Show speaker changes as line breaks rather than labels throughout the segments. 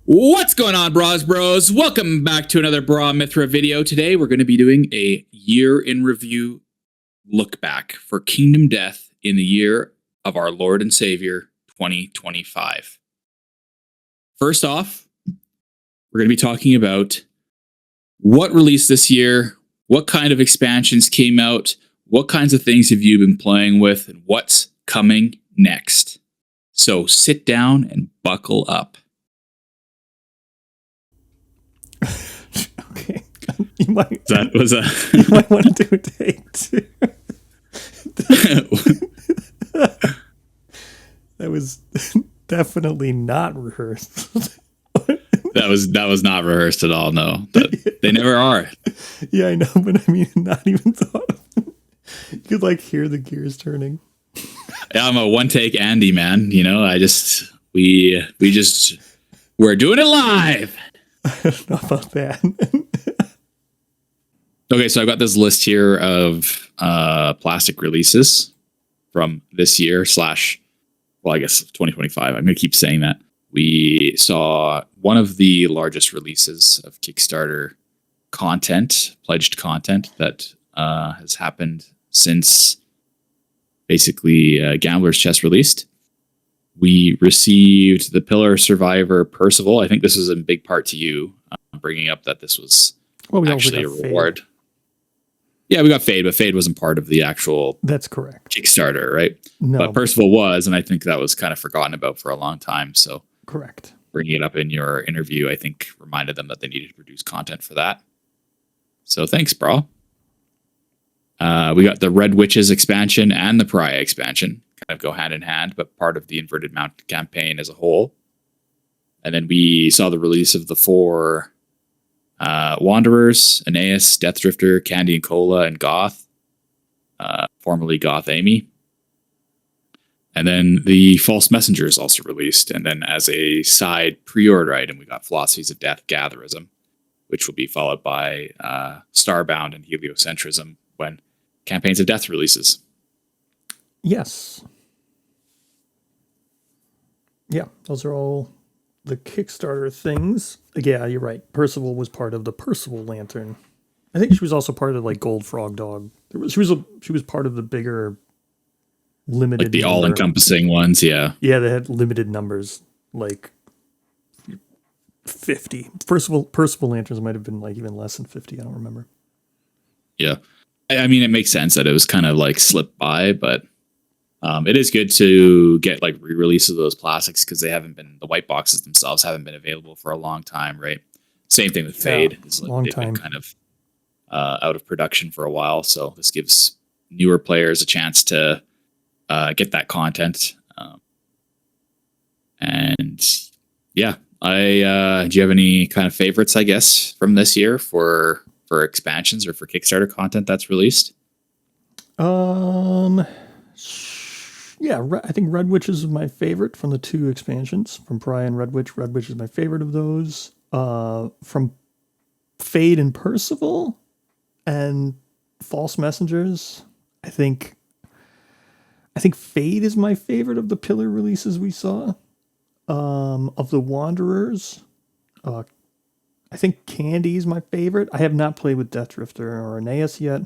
What's going on, Bras Bros? Welcome back to another Bra Mithra video. Today, we're going to be doing a year in review look back for Kingdom Death in the year of our Lord and Savior, 2025. First off, we're going to be talking about what released this year, what kind of expansions came out, what kinds of things have you been playing with, and what's coming next. So sit down and buckle up.
Okay, you might.
You
might want to do a take two. That was definitely not rehearsed.
That was not rehearsed at all. No, they never are.
Yeah, I know, but I mean, not even thought of it. You could like hear the gears turning.
Yeah, I'm a one take Andy, man. You know, we're doing it live.
I don't know about that.
Okay, so I've got this list here of plastic releases from this year / well, I guess 2025. I'm going to keep saying that. We saw one of the largest releases of Kickstarter content, pledged content that has happened since basically Gambler's Chest released. We received the Pillar Survivor Percival. I think this was in big part to you, bringing up that this was actually a reward. Fade. Yeah, we got Fade, but Fade wasn't part of the actual
That's correct.
Kickstarter, right?
No.
But Percival was, and I think that was kind of forgotten about for a long time. So
correct.
Bringing it up in your interview, I think, reminded them that they needed to produce content for that. So thanks, bro. We got the Red Witches expansion and the Pariah expansion. Kind of go hand in hand, but part of the Inverted Mountain campaign as a whole. And then we saw the release of the 4 Wanderers, Aeneas, Death Drifter, Candy and Cola, and Goth, formerly Goth Amy. And then the False Messengers also released. And then as a side pre-order item, we got Philosophies of Death Gatherism, which will be followed by Starbound and Heliocentrism when Campaigns of Death releases.
Yes. Yeah, those are all the Kickstarter things. Yeah, you're right. Percival was part of the Percival Lantern. I think she was also part of like Gold Frog Dog. She was part of the bigger limited,
like the all-encompassing ones. Yeah,
they had limited numbers, like 50. Percival Lanterns might have been like even less than 50. I don't remember.
Yeah, I mean, it makes sense that it was kind of like slipped by, but it is good to get like re-release of those plastics because the white boxes themselves haven't been available for a long time, right? Same thing with Fade.
Yeah,
it's like
long
they've
time.
been kind of out of production for a while, so this gives newer players a chance to get that content. And yeah, do you have any kind of favorites, I guess, from this year for expansions or for Kickstarter content that's released?
Yeah, I think Red Witch is my favorite from the 2 expansions, from Pariah and Red Witch. Red Witch is my favorite of those. From Fade and Percival and False Messengers, I think Fade is my favorite of the Pillar releases we saw. Of the Wanderers, I think Candy is my favorite. I have not played with Death Drifter or Aeneas yet.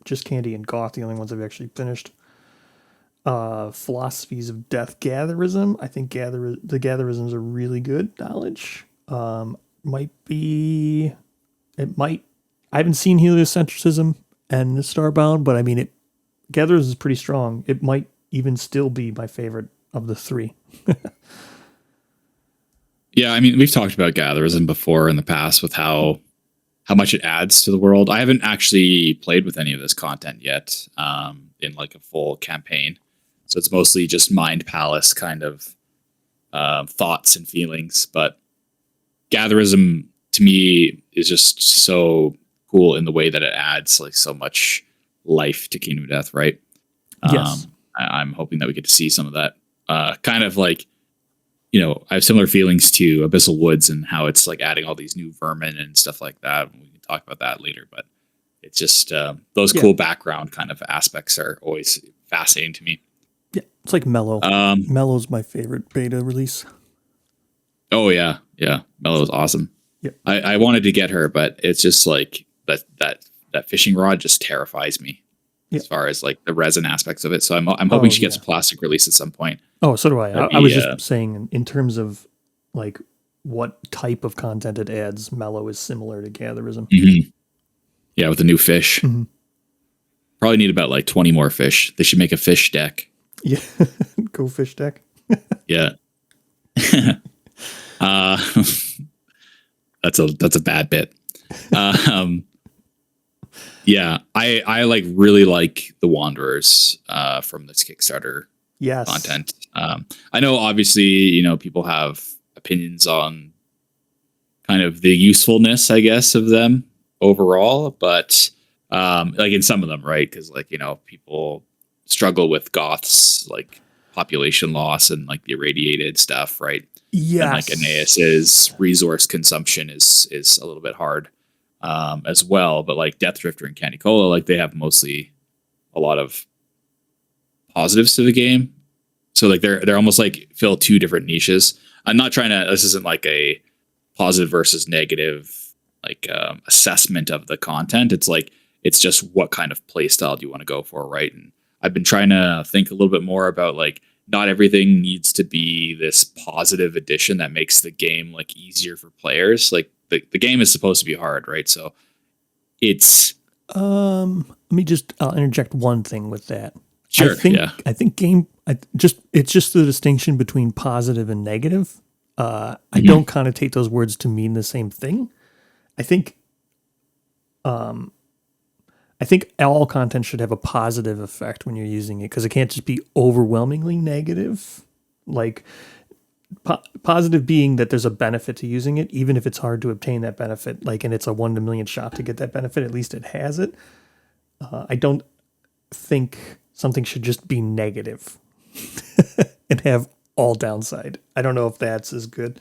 Just Candy and Goth, the only ones I've actually finished. Philosophies of Death Gatherism. I think the Gatherisms are really good knowledge. I haven't seen Heliocentrism and Starbound, but I mean, Gatherism is pretty strong. It might even still be my favorite of the 3.
Yeah, I mean, we've talked about Gatherism before in the past with how much it adds to the world. I haven't actually played with any of this content yet in like a full campaign. So it's mostly just Mind Palace kind of thoughts and feelings. But Gatherism to me is just so cool in the way that it adds like so much life to Kingdom of Death, right?
Yes.
I'm hoping that we get to see some of that. Kind of like, you know, I have similar feelings to Abyssal Woods and how it's like adding all these new vermin and stuff like that. We can talk about that later, but it's just those cool background kind of aspects are always fascinating to me.
Yeah, it's like Mellow. Mellow's my favorite beta release.
Oh yeah, yeah. Mello is awesome.
Yeah.
I wanted to get her, but it's just like that fishing rod just terrifies me as far as like the resin aspects of it. So I'm hoping she gets a plastic release at some point.
Oh, so do I. I was just saying in terms of like what type of content it adds, Mellow is similar to Gatherism.
Mm-hmm. Yeah, with the new fish. Mm-hmm. Probably need about like 20 more fish. They should make a fish deck.
Yeah. Go fish deck.
Yeah. That's a bad bit. Yeah, I like really like the Wanderers from this Kickstarter content. I know obviously, you know, people have opinions on kind of the usefulness, I guess, of them overall, but like in some of them, right? Because like, you know, people struggle with Goth's like population loss and like the irradiated stuff, right?
Yes.
And like Aeneas's resource consumption is a little bit hard as well. But like Death Drifter and Candy Cola, like they have mostly a lot of positives to the game. So like they're almost like fill two different niches. I'm not trying to, this isn't like a positive versus negative like assessment of the content. It's like, it's just what kind of play style do you want to go for, right? And I've been trying to think a little bit more about like, not everything needs to be this positive addition that makes the game like easier for players. Like the game is supposed to be hard, right? So it's
let me just interject one thing with that.
Sure.
I think it's just the distinction between positive and negative. I don't connotate those words to mean the same thing. I think all content should have a positive effect when you're using it, because it can't just be overwhelmingly negative. Like positive being that there's a benefit to using it, even if it's hard to obtain that benefit. Like, and it's a 1 in a million shot to get that benefit. At least it has it. I don't think something should just be negative and have all downside. I don't know if that's as good.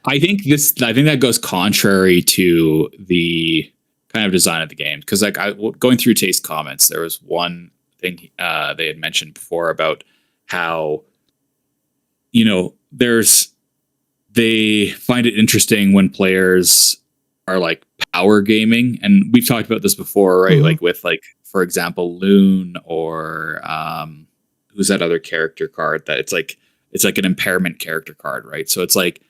I think that goes contrary to the kind of design of the game, because like going through Taste comments, there was one thing they had mentioned before about how, you know, they find it interesting when players are like power gaming, and we've talked about this before, right? Mm-hmm. Like with like, for example, Loon, or who's that other character card that it's like an impairment character card, right? So it's like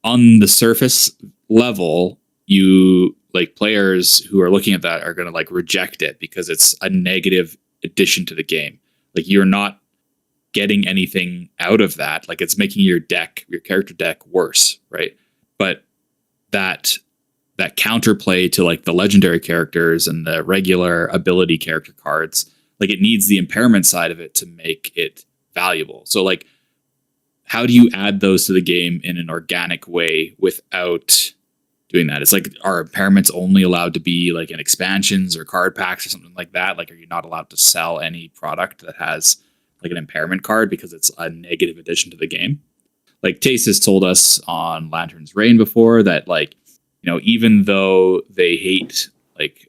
on the surface level, you like players who are looking at that are going to like reject it because it's a negative addition to the game. Like you're not getting anything out of that. Like it's making your character deck worse, right? But that counterplay to like the legendary characters and the regular ability character cards, like it needs the impairment side of it to make it valuable. So like, how do you add those to the game in an organic way without doing that? It's like, are impairments only allowed to be like in expansions or card packs or something like that? Like, are you not allowed to sell any product that has like an impairment card because it's a negative addition to the game? Like Taste has told us on Lantern's Reign before that, like, you know, even though they hate like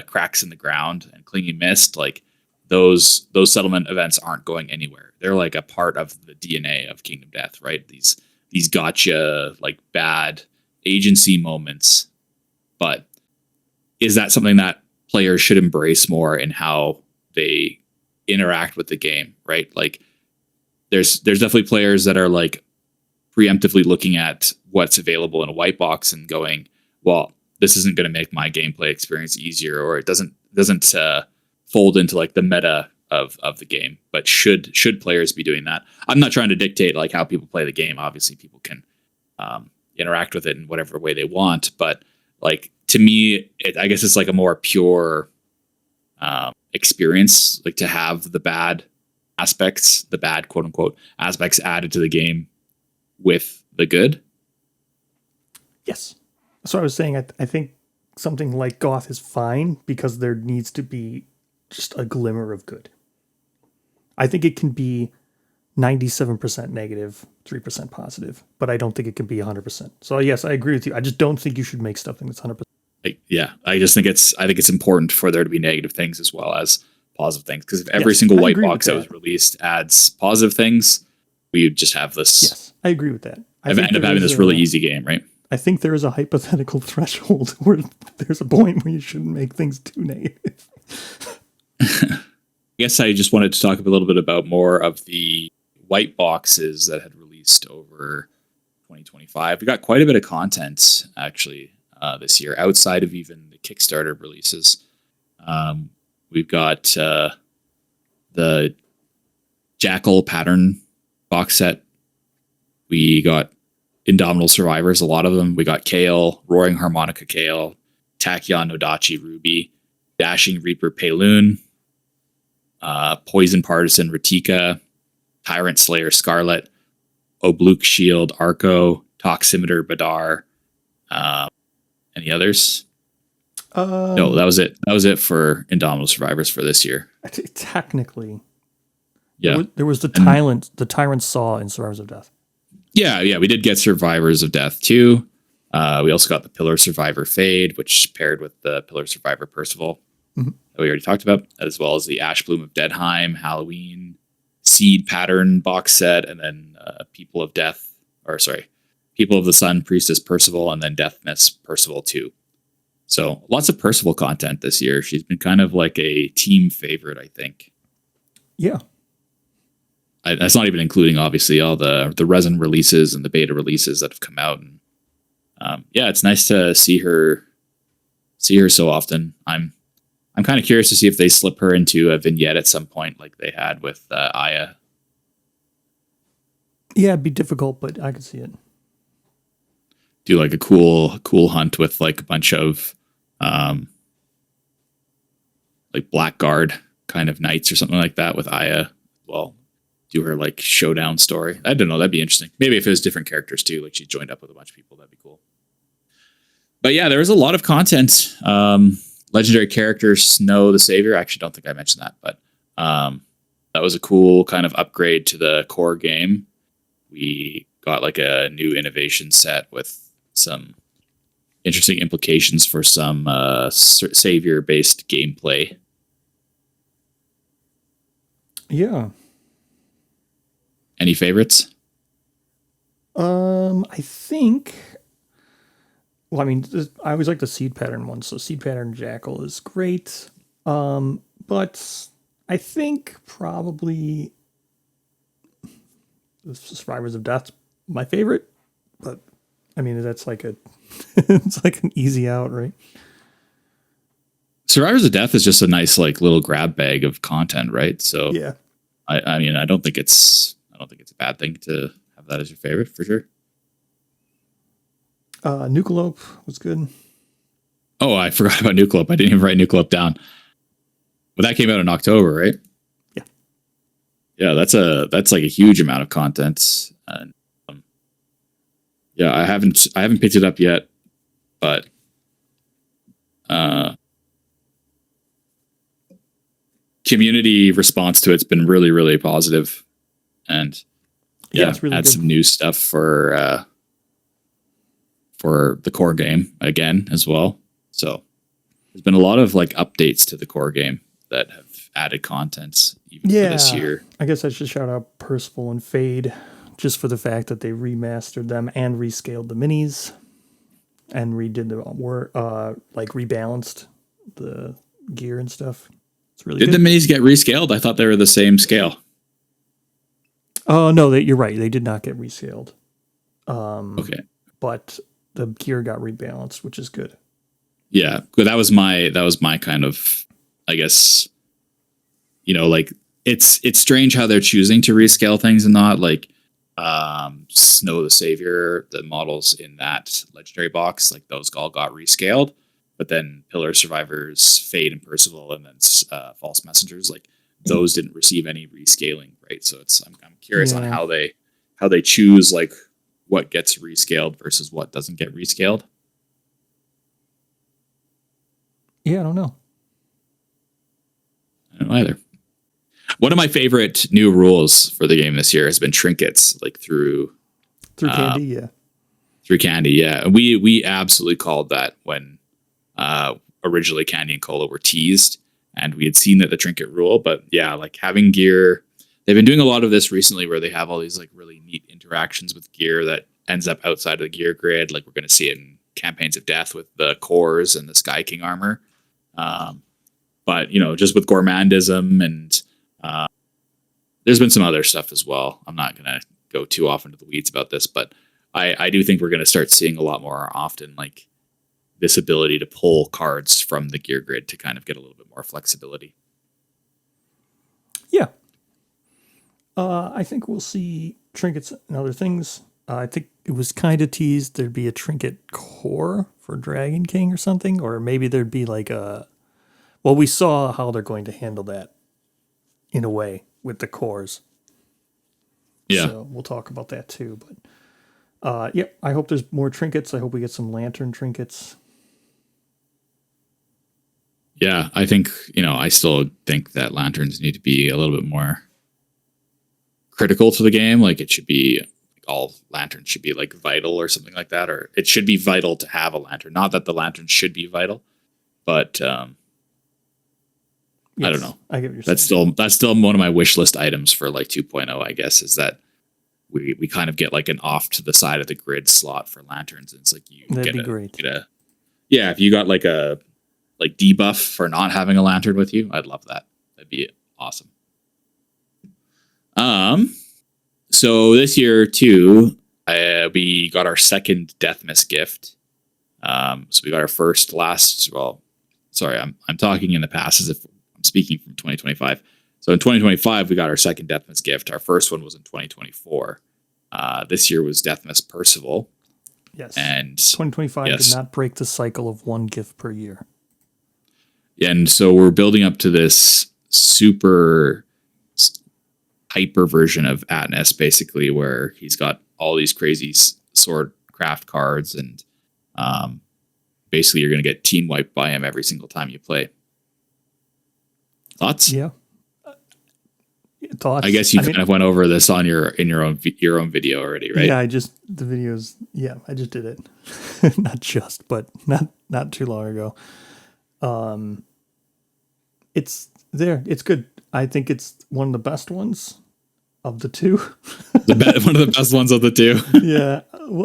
cracks in the ground and clinging mist, like those settlement events aren't going anywhere. They're like a part of the DNA of Kingdom Death, right? These gotcha like bad agency moments. But is that something that players should embrace more in how they interact with the game, right? Like there's definitely players that are like preemptively looking at what's available in a white box and going, well, this isn't going to make my gameplay experience easier, or it doesn't fold into like the meta of the game. But should players be doing that? I'm not trying to dictate like how people play the game. Obviously people can interact with it in whatever way they want, but like to me, I guess it's like a more pure experience, like to have the bad aspects, the bad quote unquote aspects added to the game with the good.
Yes. So I was saying, I think something like Goth is fine because there needs to be just a glimmer of good. I think it can be 97% negative, 3% positive, but I don't think it can be 100%. So yes, I agree with you. I just don't think you should make something that's 100%.
I just think it's important for there to be negative things as well as positive things. Because if every single white box that was released adds positive things, we would just have this
I agree with that.
I end up having this really easy game, right?
I think there is a hypothetical threshold where there's a point where you shouldn't make things too negative.
I guess I just wanted to talk a little bit about more of the white boxes that had released over 2025. We got quite a bit of content actually this year outside of even the Kickstarter releases. We've got the Jackal pattern box set. We got Indomitable Survivors, a lot of them. We got Kale, Roaring Harmonica Kale, Tachyon Nodachi Ruby, Dashing Reaper Payloon, Poison Partisan Ratika, Tyrant Slayer Scarlet, Oblique Shield Arco, Toximeter Badar. Any others? No, that was it. That was it for Indomitable Survivors for this year.
Technically,
yeah.
There was the Tyrant Saw in Survivors of Death.
Yeah, we did get Survivors of Death too. We also got the Pillar Survivor Fade, which paired with the Pillar Survivor Percival that we already talked about, as well as the Ash Bloom of Deadheim, Halloween, Seed Pattern box set, and then People of the Sun, Priestess Percival, and then Deathmess Percival 2. So lots of Percival content this year. She's been kind of like a team favorite, I think.
Yeah.
That's not even including, obviously, all the resin releases and the beta releases that have come out. And it's nice to see her so often. I'm kind of curious to see if they slip her into a vignette at some point, like they had with Aya.
Yeah, it'd be difficult, but I could see it.
Do like a cool hunt with like a bunch of like Blackguard kind of knights or something like that with Aya. Well, do her like showdown story. I don't know. That'd be interesting. Maybe if it was different characters too, like she joined up with a bunch of people, that'd be cool. But yeah, there was a lot of content. Legendary character Snow the Savior. I actually don't think I mentioned that, but that was a cool kind of upgrade to the core game. We got like a new innovation set with some interesting implications for some savior-based gameplay.
Yeah.
Any favorites?
I think. Well, I mean, I always like the Seed Pattern one. So Seed Pattern Jackal is great. But I think probably the Survivors of Death, my favorite. But I mean, that's like it's like an easy out, right?
Survivors of Death is just a nice like little grab bag of content, right? So
yeah.
I mean, I don't think it's a bad thing to have that as your favorite for sure.
Nucleope was good.
Oh, I forgot about Nucleope. I didn't even write Nucleope down. But that came out in October, right?
Yeah.
Yeah, that's like a huge amount of content. And I haven't picked it up yet, but community response to it's been really, really positive. And
it's really
add
good.
some new stuff for the core game again as well. So there's been a lot of like updates to the core game that have added content even for this year.
I guess I should shout out Percival and Fade just for the fact that they remastered them and rescaled the minis and redid the rebalanced the gear and stuff. It's really
good. Did the minis get rescaled? I thought they were the same scale.
Oh no, you're right. They did not get rescaled.
Okay, but
the gear got rebalanced, which is good.
Yeah, that was my kind of, I guess, like it's strange how they're choosing to rescale things and not like Snow the Savior, the models in that legendary box, like those all got rescaled, but then Pillar Survivors, Fade and Percival, and then False Messengers, like those didn't receive any rescaling, right? So I'm curious on how they choose like what gets rescaled versus what doesn't get rescaled.
Yeah, I don't know.
I don't know either. One of my favorite new rules for the game this year has been trinkets, like through
Candy, yeah.
Through Candy, yeah. We absolutely called that when originally Candy and Cola were teased, and we had seen that the trinket rule, but yeah, like having gear. They've been doing a lot of this recently where they have all these like really neat interactions with gear that ends up outside of the gear grid. Like we're going to see it in Campaigns of Death with the cores and the Sky King armor. But just with gourmandism and there's been some other stuff as well. I'm not going to go too off into the weeds about this, but I do think we're going to start seeing a lot more often, like this ability to pull cards from the gear grid to kind of get a little bit more flexibility.
Yeah. I think we'll see trinkets and other things. I think it was kind of teased there'd be a trinket core for Dragon King or something, or maybe there'd be like well, we saw how they're going to handle that in a way with the cores.
Yeah.
So we'll talk about that too. But I hope there's more trinkets. I hope we get some lantern trinkets.
Yeah, I think, I still think that lanterns need to be a little bit more critical to the game. Like it should be, all lanterns should be like vital or something like that, or it should be vital to have a lantern. Not that the lantern should be vital, but
Yes,
I don't know.
I get what you're saying.
That's still one of my wish list items for like 2.0, I guess, is that we kind of get like an off to the side of the grid slot for lanterns. And it's like
That'd be great.
If you got like a debuff for not having a lantern with you, I'd love that. That'd be awesome. So this year too, we got our second Deathmas gift. So we got our first I'm talking in the past as if I'm speaking from 2025. So in 2025, we got our second Deathmas gift. Our first one was in 2024. This year was Deathmas Percival.
Yes.
And
2025 did not break the cycle of one gift per year.
And so we're building up to this super hyper version of Atnas, basically, where he's got all these crazy sword craft cards, and basically you're going to get team wiped by him every single time you play. Thoughts?
Yeah. Thoughts?
I guess you kind of went over this on your own video already, right?
Yeah, I just did it. Not just, but not too long ago. It's there. It's good. I think it's one of the best ones of the two.
One of the best ones of the two.
Yeah.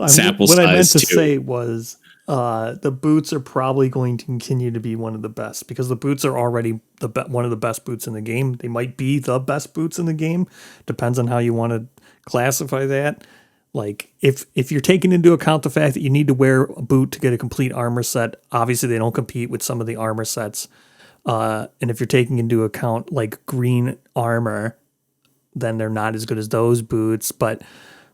Sample
what
size
I meant to
too.
say was the boots are probably going to continue to be one of the best, because the boots are already one of the best boots in the game. They might be the best boots in the game. Depends on how you want to classify that. Like if you're taking into account the fact that you need to wear a boot to get a complete armor set, obviously they don't compete with some of the armor sets. And if you're taking into account like green armor, then they're not as good as those boots. But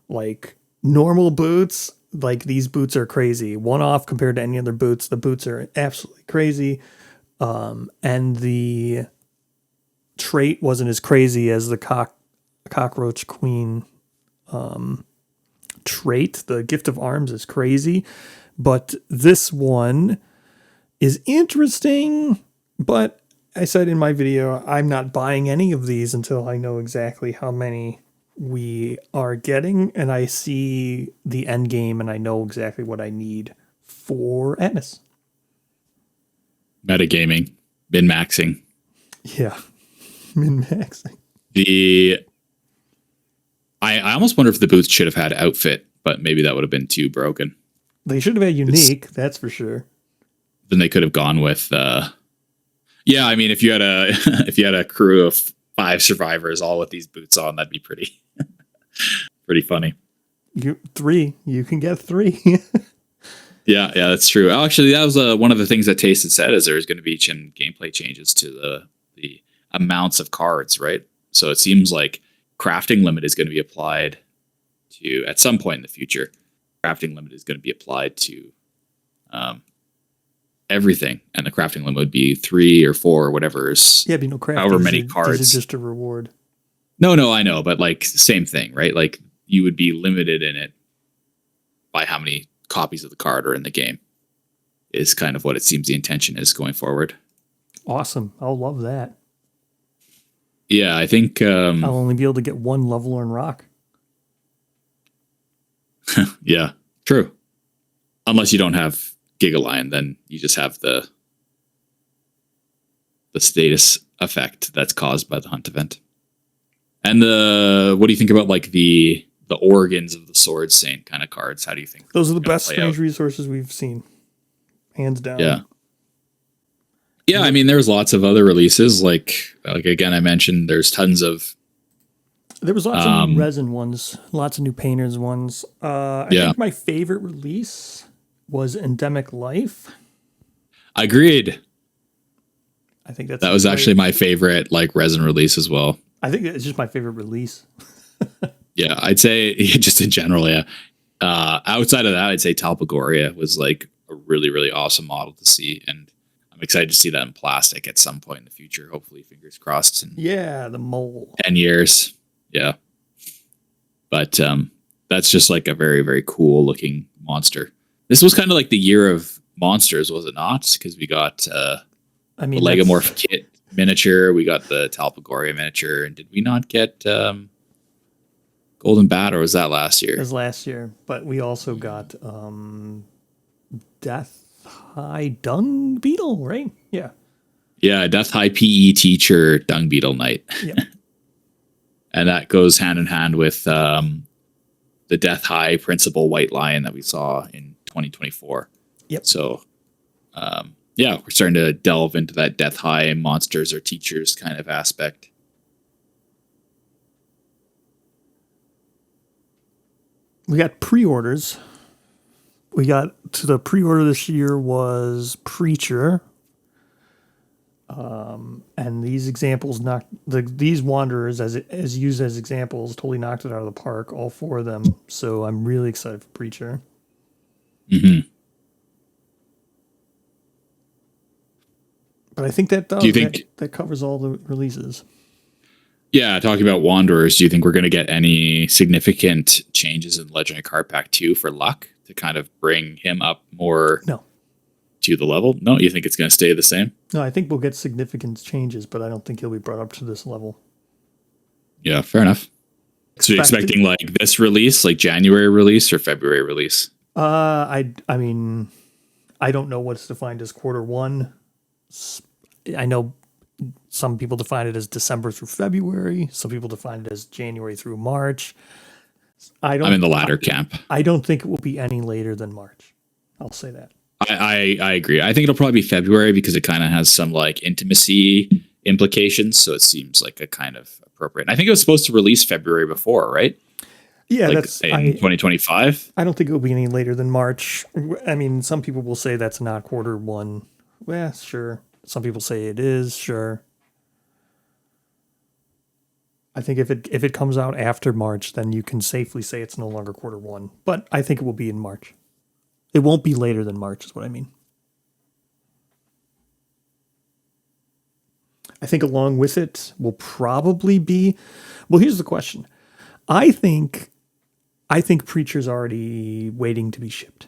like normal boots, like these boots are crazy. One off compared to any other boots. The boots are absolutely crazy. And the trait wasn't as crazy as the cockroach queen trait. The gift of arms is crazy, but this one is interesting. But I said in my video, I'm not buying any of these until I know exactly how many we are getting, and I see the end game, and I know exactly what I need for Atnas.
Metagaming, min-maxing.
Yeah, min-maxing.
I almost wonder if the boots should have had outfit, but maybe that would have been too broken.
They should have had unique, that's for sure.
Then they could have gone with yeah, I mean, if you had a crew of 5 survivors all with these boots on, that'd be pretty funny.
You can get 3.
Yeah, that's true. Actually, that was one of the things that Taste had said, is there's going to be some gameplay changes to the amounts of cards, right? So it seems like crafting limit is going to be applied to, at some point in the future, crafting limit is going to be applied to everything, and the crafting limit would be 3 or 4 or whatever is
crafting.
However many cards.
These are just a reward.
No, I know, but like same thing, right? Like you would be limited in it by how many copies of the card are in the game, is kind of what it seems the intention is going forward.
Awesome. I'll love that.
Yeah, I think
I'll only be able to get 1 level in rock.
Yeah, true. Unless you don't have Gigalion, then you just have the status effect that's caused by the hunt event. And what do you think about like the the organs of the Sword Saint kind of cards. How do you think
Those are the
gonna
best
play
strange
out?
resources we've seen, hands down.
Yeah. Yeah, I mean, there's lots of other releases. Like again, I mentioned there's tons of
There was lots of new resin ones, lots of new painters ones. I
yeah.
think my favorite release was Endemic Life.
Agreed.
I think that's
That was actually my favorite like resin release as well.
I think it's just my favorite release.
Yeah, I'd say just in general, yeah. Outside of that, I'd say Talpagoria was like a really, really awesome model to see, and I'm excited to see that in plastic at some point in the future. Hopefully, fingers crossed. In
The mole.
10 years, yeah. But that's just like a very, very cool looking monster. This was kind of like the year of monsters, was it not? Because we got the Legomorph kit miniature, we got the Talpagoria miniature, and did we not get Golden Bat, or was that last year?
It was last year, but we also got Death High Dung Beetle, right? Yeah.
Yeah, Death High PE teacher Dung Beetle Knight.
Yep.
And that goes hand in hand with the Death High Principal White Lion that we saw in 2024.
Yep.
So, yeah, we're starting to delve into that Death High monsters or teachers kind of aspect.
We got pre-orders. We got to the pre-order this year was Preacher. And these examples these Wanderers as used as examples totally knocked it out of the park, all four of them. So I'm really excited for Preacher.
Mm-hmm.
But I think that
do you think
that covers all the releases.
Yeah, talking about Wanderers, do you think we're going to get any significant changes in Legendary Card Pack 2 for luck to kind of bring him up more to the level? No, you think it's going to stay the same?
No, I think we'll get significant changes, but I don't think he'll be brought up to this level.
Yeah, fair enough. So you're expecting like this release, like January release or February release?
I mean, I don't know what's defined as quarter one. I know some people define it as December through February. Some people define it as January through March. I'm
in the latter camp.
I don't think it will be any later than March. I'll say that.
I agree. I think it'll probably be February because it kind of has some like intimacy implications. So it seems like a kind of appropriate. And I think it was supposed to release February before, right?
Yeah,
like in 2025.
I don't think it will be any later than March. I mean, some people will say that's not quarter one. Well, sure. Some people say it is, sure. I think if it comes out after March, then you can safely say it's no longer quarter one. But I think it will be in March. It won't be later than March, is what I mean. I think along with it will probably be... Well, here's the question. I think Preacher's already waiting to be shipped.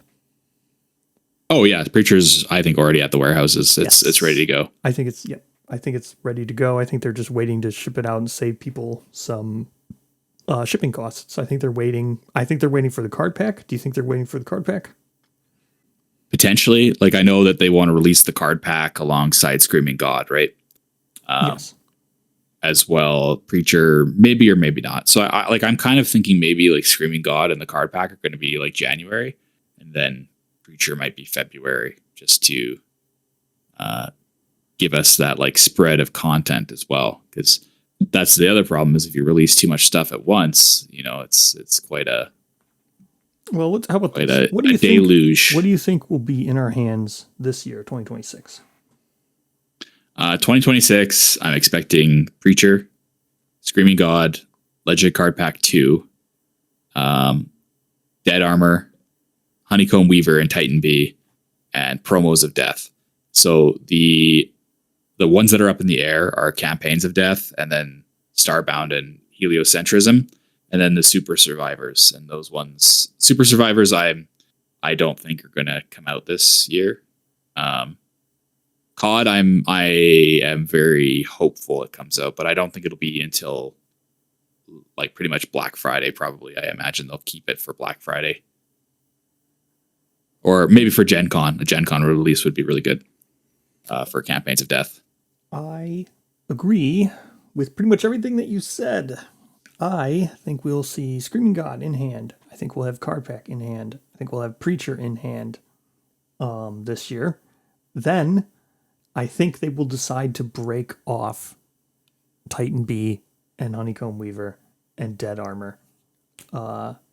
Oh yeah, Preacher's I think already at the warehouses. It's ready to go.
I think it's ready to go. I think they're just waiting to ship it out and save people some shipping costs. I think they're waiting for the card pack. Do you think they're waiting for the card pack?
Potentially. Like I know that they want to release the card pack alongside Screaming God, right?
Yes.
As well, Preacher maybe or maybe not. So I'm kind of thinking maybe like Screaming God and the card pack are going to be like January, and then Preacher might be February, just to give us that like spread of content as well. Because that's the other problem is if you release too much stuff at once, it's quite a
how about this? What do you
deluge.
What do you think will be in our hands this year, 2026?
2026, I'm expecting Preacher, Screaming God, Legend Card Pack 2, Dead Armor, Honeycomb Weaver and Titan B, and Promos of Death. So the ones that are up in the air are Campaigns of Death, and then Starbound and Heliocentrism, and then the Super Survivors. And those ones, Super Survivors, I don't think are going to come out this year. COD, I am very hopeful it comes out, but I don't think it'll be until like pretty much Black Friday. Probably, I imagine they'll keep it for Black Friday. Or maybe for Gen Con. A Gen Con release would be really good for Campaigns of Death.
I agree with pretty much everything that you said. I think we'll see Screaming God in hand. I think we'll have Card Pack in hand. I think we'll have Preacher in hand this year. Then I think they will decide to break off Titan Bee and Honeycomb Weaver and Dead Armor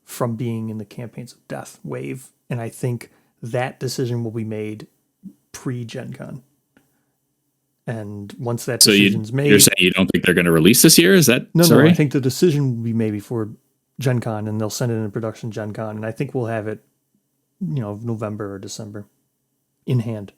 from being in the Campaigns of Death wave. And I think that decision will be made pre-Gen Con. And once that decision's made...
You're saying you don't think they're going to release this year? Is that...
No, I think the decision will be made before Gen Con, and they'll send it in production Gen Con, and I think we'll have it, November or December in hand.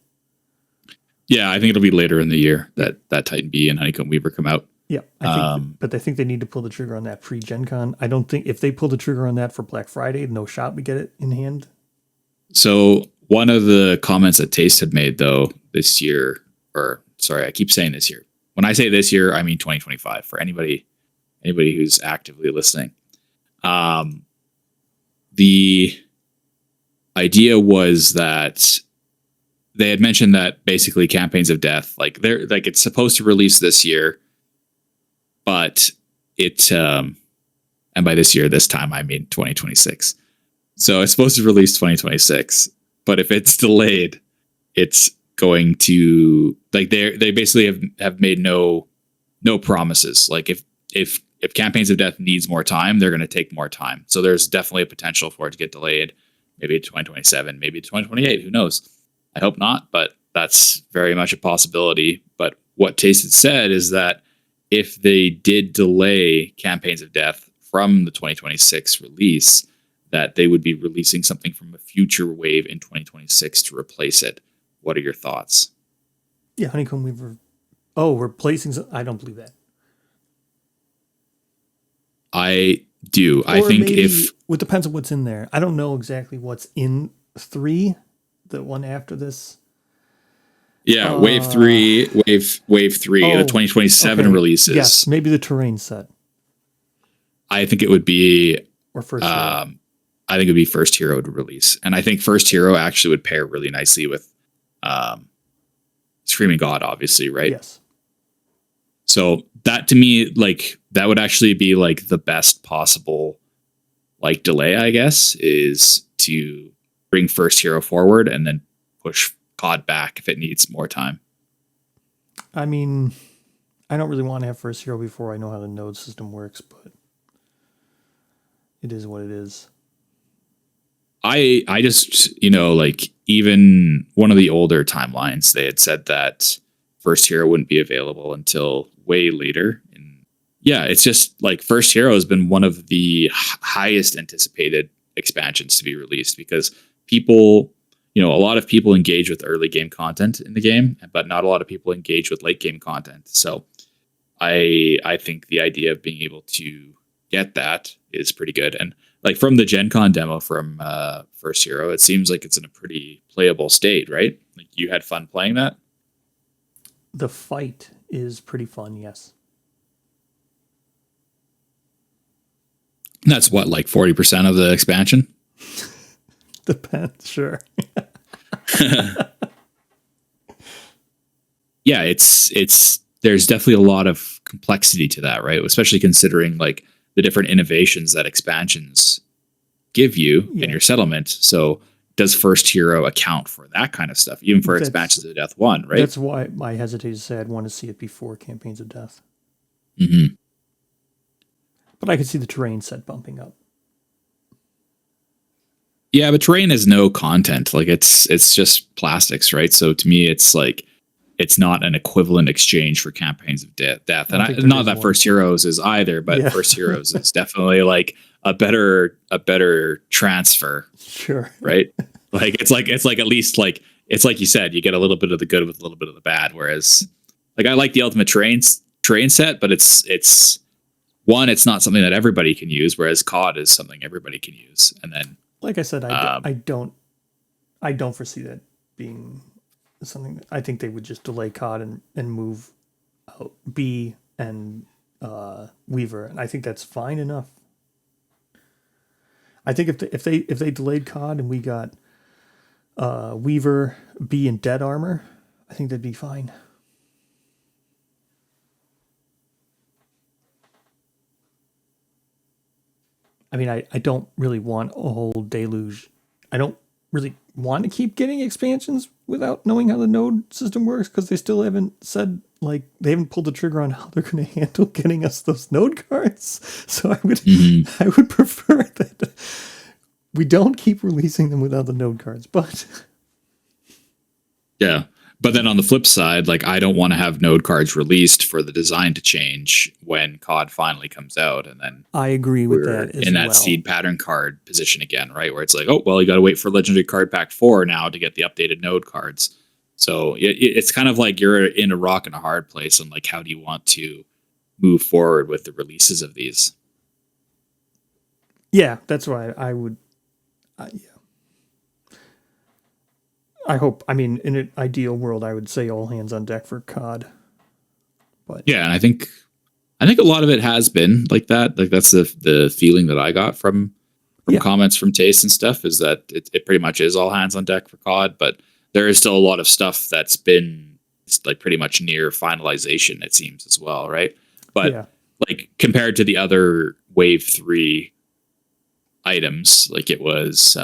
Yeah, I think it'll be later in the year that Titan Bee and Honeycomb Weaver come out.
Yeah, but I think they need to pull the trigger on that pre-Gen Con. I don't think if they pull the trigger on that for Black Friday, no shot we get it in hand.
So one of the comments that Taste had made, though, this year, I keep saying this year. When I say this year, I mean 2025 for anybody who's actively listening. The idea was that they had mentioned that basically Campaigns of Death, it's supposed to release this year, but and by this year, this time, I mean 2026. So it's supposed to release 2026, but if it's delayed, it's going to they basically have made no promises. Like if Campaigns of Death needs more time, they're going to take more time. So there's definitely a potential for it to get delayed, maybe 2027, maybe 2028. Who knows? I hope not, but that's very much a possibility. But what Taste had said is that if they did delay Campaigns of Death from the 2026 release, that they would be releasing something from a future wave in 2026 to replace it. What are your thoughts?
Yeah, Honeycomb Weaver. Oh, replacing... I don't believe that.
I do.
Or
I think
maybe,
if...
It depends on what's in there. I don't know exactly what's in 3, the one after this.
Yeah, Wave 3, the 2027 releases.
Yes, maybe the terrain set.
I think it would be...
Or First Hero.
I think it would be First Hero to release. And I think First Hero actually would pair really nicely with Screaming God, obviously, right?
Yes.
So that to me, that would actually be the best possible delay, I guess, is to bring First Hero forward and then push COD back if it needs more time.
I mean, I don't really want to have First Hero before I know how the node system works, but it is what it is.
I just, even one of the older timelines, they had said that First Hero wouldn't be available until way later. And yeah, it's just First Hero has been one of the highest anticipated expansions to be released because people, a lot of people engage with early game content in the game, but not a lot of people engage with late game content. So I think the idea of being able to get that is pretty good. And from the Gen Con demo from First Hero, it seems like it's in a pretty playable state, right? You had fun playing that?
The fight is pretty fun, yes.
That's what, 40% of the expansion?
Depends, sure.
Yeah, it's there's definitely a lot of complexity to that, right? Especially considering the different innovations that expansions give you in your settlement. So does First Hero account for that kind of stuff, even for expansions of Death 1, right?
That's why I hesitate to say I'd want to see it before Campaigns of Death.
Mm-hmm.
But I could see the terrain set bumping up.
Yeah, but terrain is no content. It's just plastics, right? So to me, it's it's not an equivalent exchange for Campaigns of Death. And not that First Heroes is either, but First Heroes is definitely a better transfer.
Sure.
Right? It's at least it's like you said, you get a little bit of the good with a little bit of the bad. Whereas I like the Ultimate Terrain set, but it's not something that everybody can use, whereas COD is something everybody can use. And then
like I said, I don't foresee that being something. I think they would just delay COD and move out B and Weaver, and I think that's fine enough. I think if they delayed COD and we got Weaver, B, and Dead Armor, I think that'd be fine. I mean, I don't really want a whole deluge. I don't really want to keep getting expansions without knowing how the node system works, because they still haven't said, like, they haven't pulled the trigger on how they're going to handle getting us those node cards. So I would prefer that we don't keep releasing them without the node cards. But
yeah. But then on the flip side, like, I don't want to have node cards released for the design to change when COD finally comes out, and then
I agree with that as
in that
well.
seed pattern card position again, right? Where it's like, oh, well, you got to wait for Legendary Card Pack 4 now to get the updated node cards. So it's kind of like you're in a rock and a hard place, and like, how do you want to move forward with the releases of these?
Yeah, that's why I would. Yeah. I hope. I mean, in an ideal world, I would say all hands on deck for COD. But
yeah, and I think a lot of it has been like that. Like, that's the feeling that I got from comments from Taste and stuff, is that it pretty much is all hands on deck for COD. But there is still a lot of stuff that's been like pretty much near finalization, it seems, as well, right? But like, compared to the other Wave 3 items, like, it was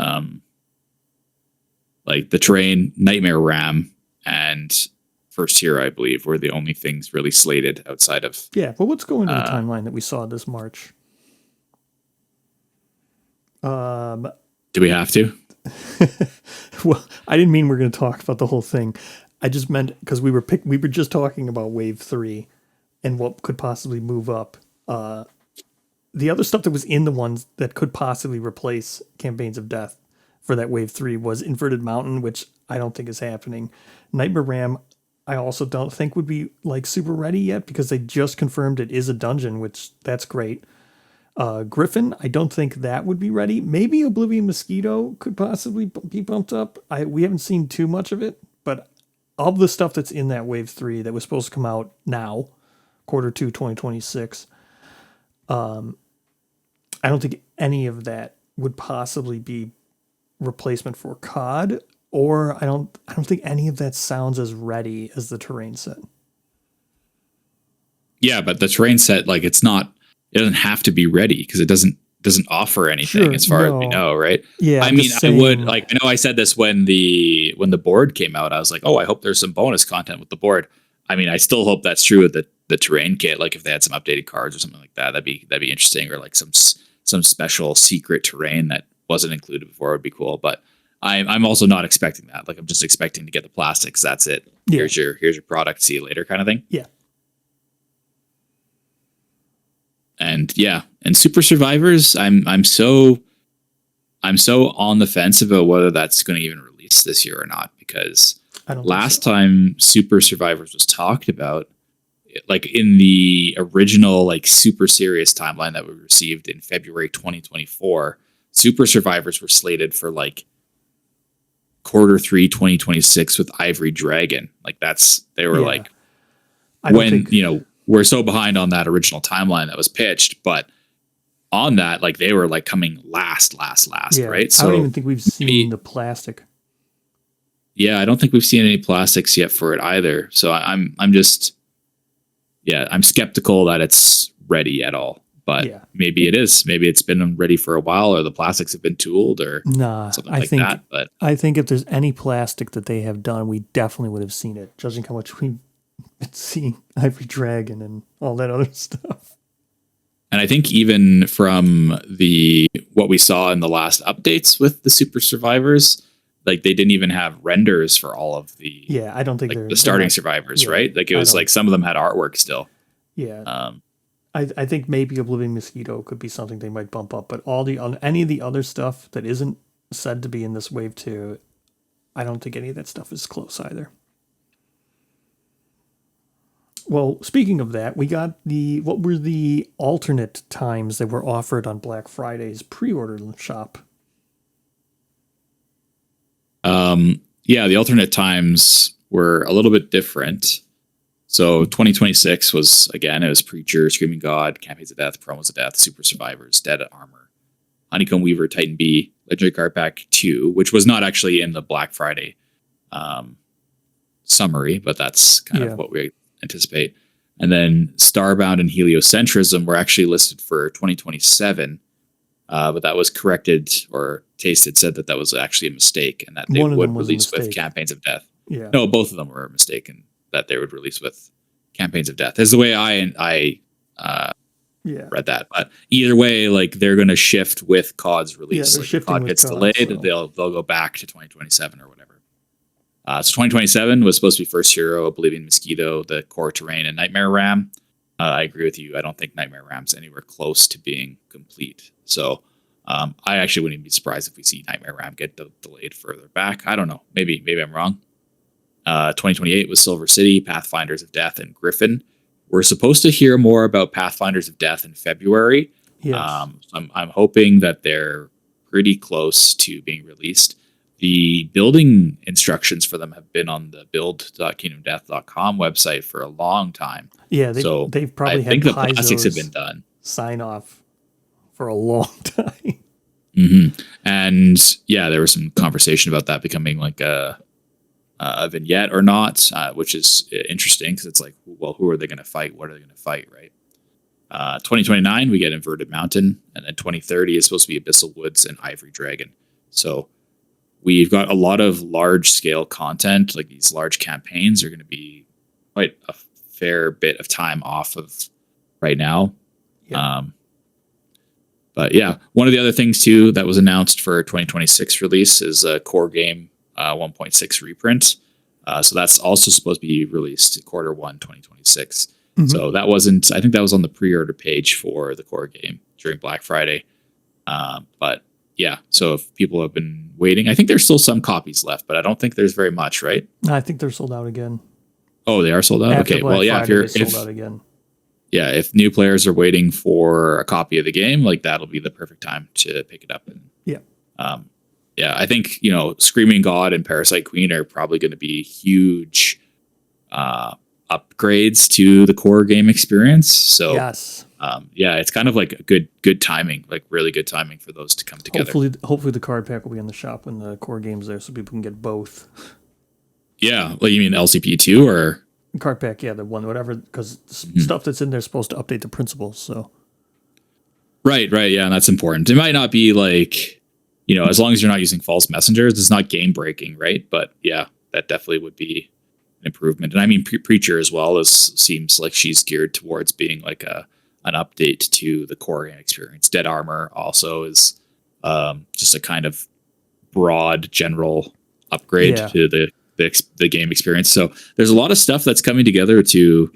like the Terrain, Nightmare Ram, and First Hero, I believe, were the only things really slated outside of...
Yeah, but let's go into the timeline that we saw this March.
Do we have to?
Well, I didn't mean we're going to talk about the whole thing. I just meant because we were just talking about Wave 3 and what could possibly move up. The other stuff that was in the ones that could possibly replace Campaigns of Death for that Wave 3 was Inverted Mountain, which I don't think is happening. Nightmare Ram, I also don't think would be like super ready yet, because they just confirmed it is a dungeon, which that's great. Griffin, I don't think that would be ready. Maybe Oblivion Mosquito could possibly be bumped up. We haven't seen too much of it, but of the stuff that's in that Wave 3 that was supposed to come out now, Q2 2026, I don't think any of that would possibly be replacement for COD, or I don't think any of that sounds as ready as the Terrain set.
Yeah, but the Terrain set, like, it doesn't have to be ready, because it doesn't offer anything as far as we know, right?
Yeah,
I mean, I would, like, I know I said this when the board came out. I was like, oh, I hope there's some bonus content with the board. I mean, I still hope that's true with the Terrain kit. Like, if they had some updated cards or something like that, that'd be interesting, or like some special secret terrain that wasn't included before would be cool. But I'm also not expecting that. Like, I'm just expecting to get the plastics. That's it. Yeah. Here's your product. See you later, kind of thing.
Yeah.
And Super Survivors, I'm so on the fence about whether that's going to even release this year or not, because last time Super Survivors was talked about, like, in the original, like, super serious timeline that we received in February 2024, Super Survivors were slated for like Q3 2026 with Ivory Dragon. Like, they were like, we're so behind on that original timeline that was pitched, but on that, like, they were like coming last, right? So
I don't even think we've seen the plastic.
Yeah, I don't think we've seen any plastics yet for it either. So I'm skeptical that it's ready at all. But maybe it is. Maybe it's been ready for a while, or the plastics have been tooled, or something like that. But
I think if there's any plastic that they have done, we definitely would have seen it, judging how much we've seen Ivory Dragon and all that other stuff.
And I think even from what we saw in the last updates with the Super Survivors, like, they didn't even have renders for all of the
I don't think
like the starting survivors, right? Like, it was like some of them had artwork still.
Yeah. I think maybe Oblivion Mosquito could be something they might bump up, but any of the other stuff that isn't said to be in this Wave 2, I don't think any of that stuff is close either. Well, speaking of that, we got what were the alternate times that were offered on Black Friday's pre-order shop?
The alternate times were a little bit different. So 2026 was, again, it was Preacher, Screaming God, Campaigns of Death, Promos of Death, Super Survivors, Dead Armor, Honeycomb Weaver, Titan B, Legendary Card Pack 2, which was not actually in the Black Friday summary, but that's kind of what we anticipate. And then Starbound and Heliocentrism were actually listed for 2027. but that was corrected, or Tasted said that was actually a mistake and that they
One of them
would
was a
release with
mistake.
Campaigns of Death.
Yeah.
No, both of them were a mistake, and that they would release with Campaigns of Death. Is the way I read that. But either way, like they're going to shift with COD's release.
They're
like
shifting
COD
with
gets
COD,
delayed,
so.
they'll go back to 2027 or whatever. So 2027 was supposed to be First Hero, Oblivion Mosquito, the Core Terrain, and Nightmare Ram. I agree with you. I don't think Nightmare Ram's anywhere close to being complete. So I actually wouldn't even be surprised if we see Nightmare Ram get delayed further back. I don't know. Maybe I'm wrong. 2028 was Silver City, Pathfinders of Death, and Griffin. We're supposed to hear more about Pathfinders of Death in February.
Yes.
I'm hoping that they're pretty close to being released. The building instructions for them have been on the build.kingdomdeath.com website for a long time.
Yeah, they've probably had
the plastics have been done.
Sign off for a long time.
Mm-hmm. And yeah, there was some conversation about that becoming like a vignette or not, which is interesting because it's like, well, who are they going to fight? What are they going to fight, right? 2029, we get Inverted Mountain, and then 2030 is supposed to be Abyssal Woods and Ivory Dragon. So we've got a lot of large-scale content, like these large campaigns are going to be quite a fair bit of time off of right now. Yeah. But yeah, one of the other things too that was announced for 2026 release is a core game 1.6 reprint. So that's also supposed to be released Q1 2026. Mm-hmm. So that wasn't, I think that was on the pre-order page for the core game during Black Friday. But yeah, so if people have been waiting, I think there's still some copies left, but I don't think there's very much, right?
I think they're sold out again.
Oh, they are sold out?
After
okay.
Black
well, yeah,
Friday, sold out again.
Yeah, if new players are waiting for a copy of the game, like that'll be the perfect time to pick it up. And yeah, I think, Screaming God and Parasite Queen are probably going to be huge upgrades to the core game experience. So
yes.
Yeah, it's kind of like a good timing, like really good timing for those to come together.
Hopefully the card pack will be in the shop when the core game's there so people can get both.
Yeah, like you mean LCP2 or?
Card pack, yeah, the one, whatever, because stuff that's in there is supposed to update the principles, so. Right,
yeah, and that's important. It might not be like, as long as you're not using false messengers, it's not game breaking, right? But yeah, that definitely would be an improvement. And I mean, Preacher as well seems like she's geared towards being like an update to the core game experience. Dead Armor also is just a kind of broad general upgrade to the game experience. So there's a lot of stuff that's coming together to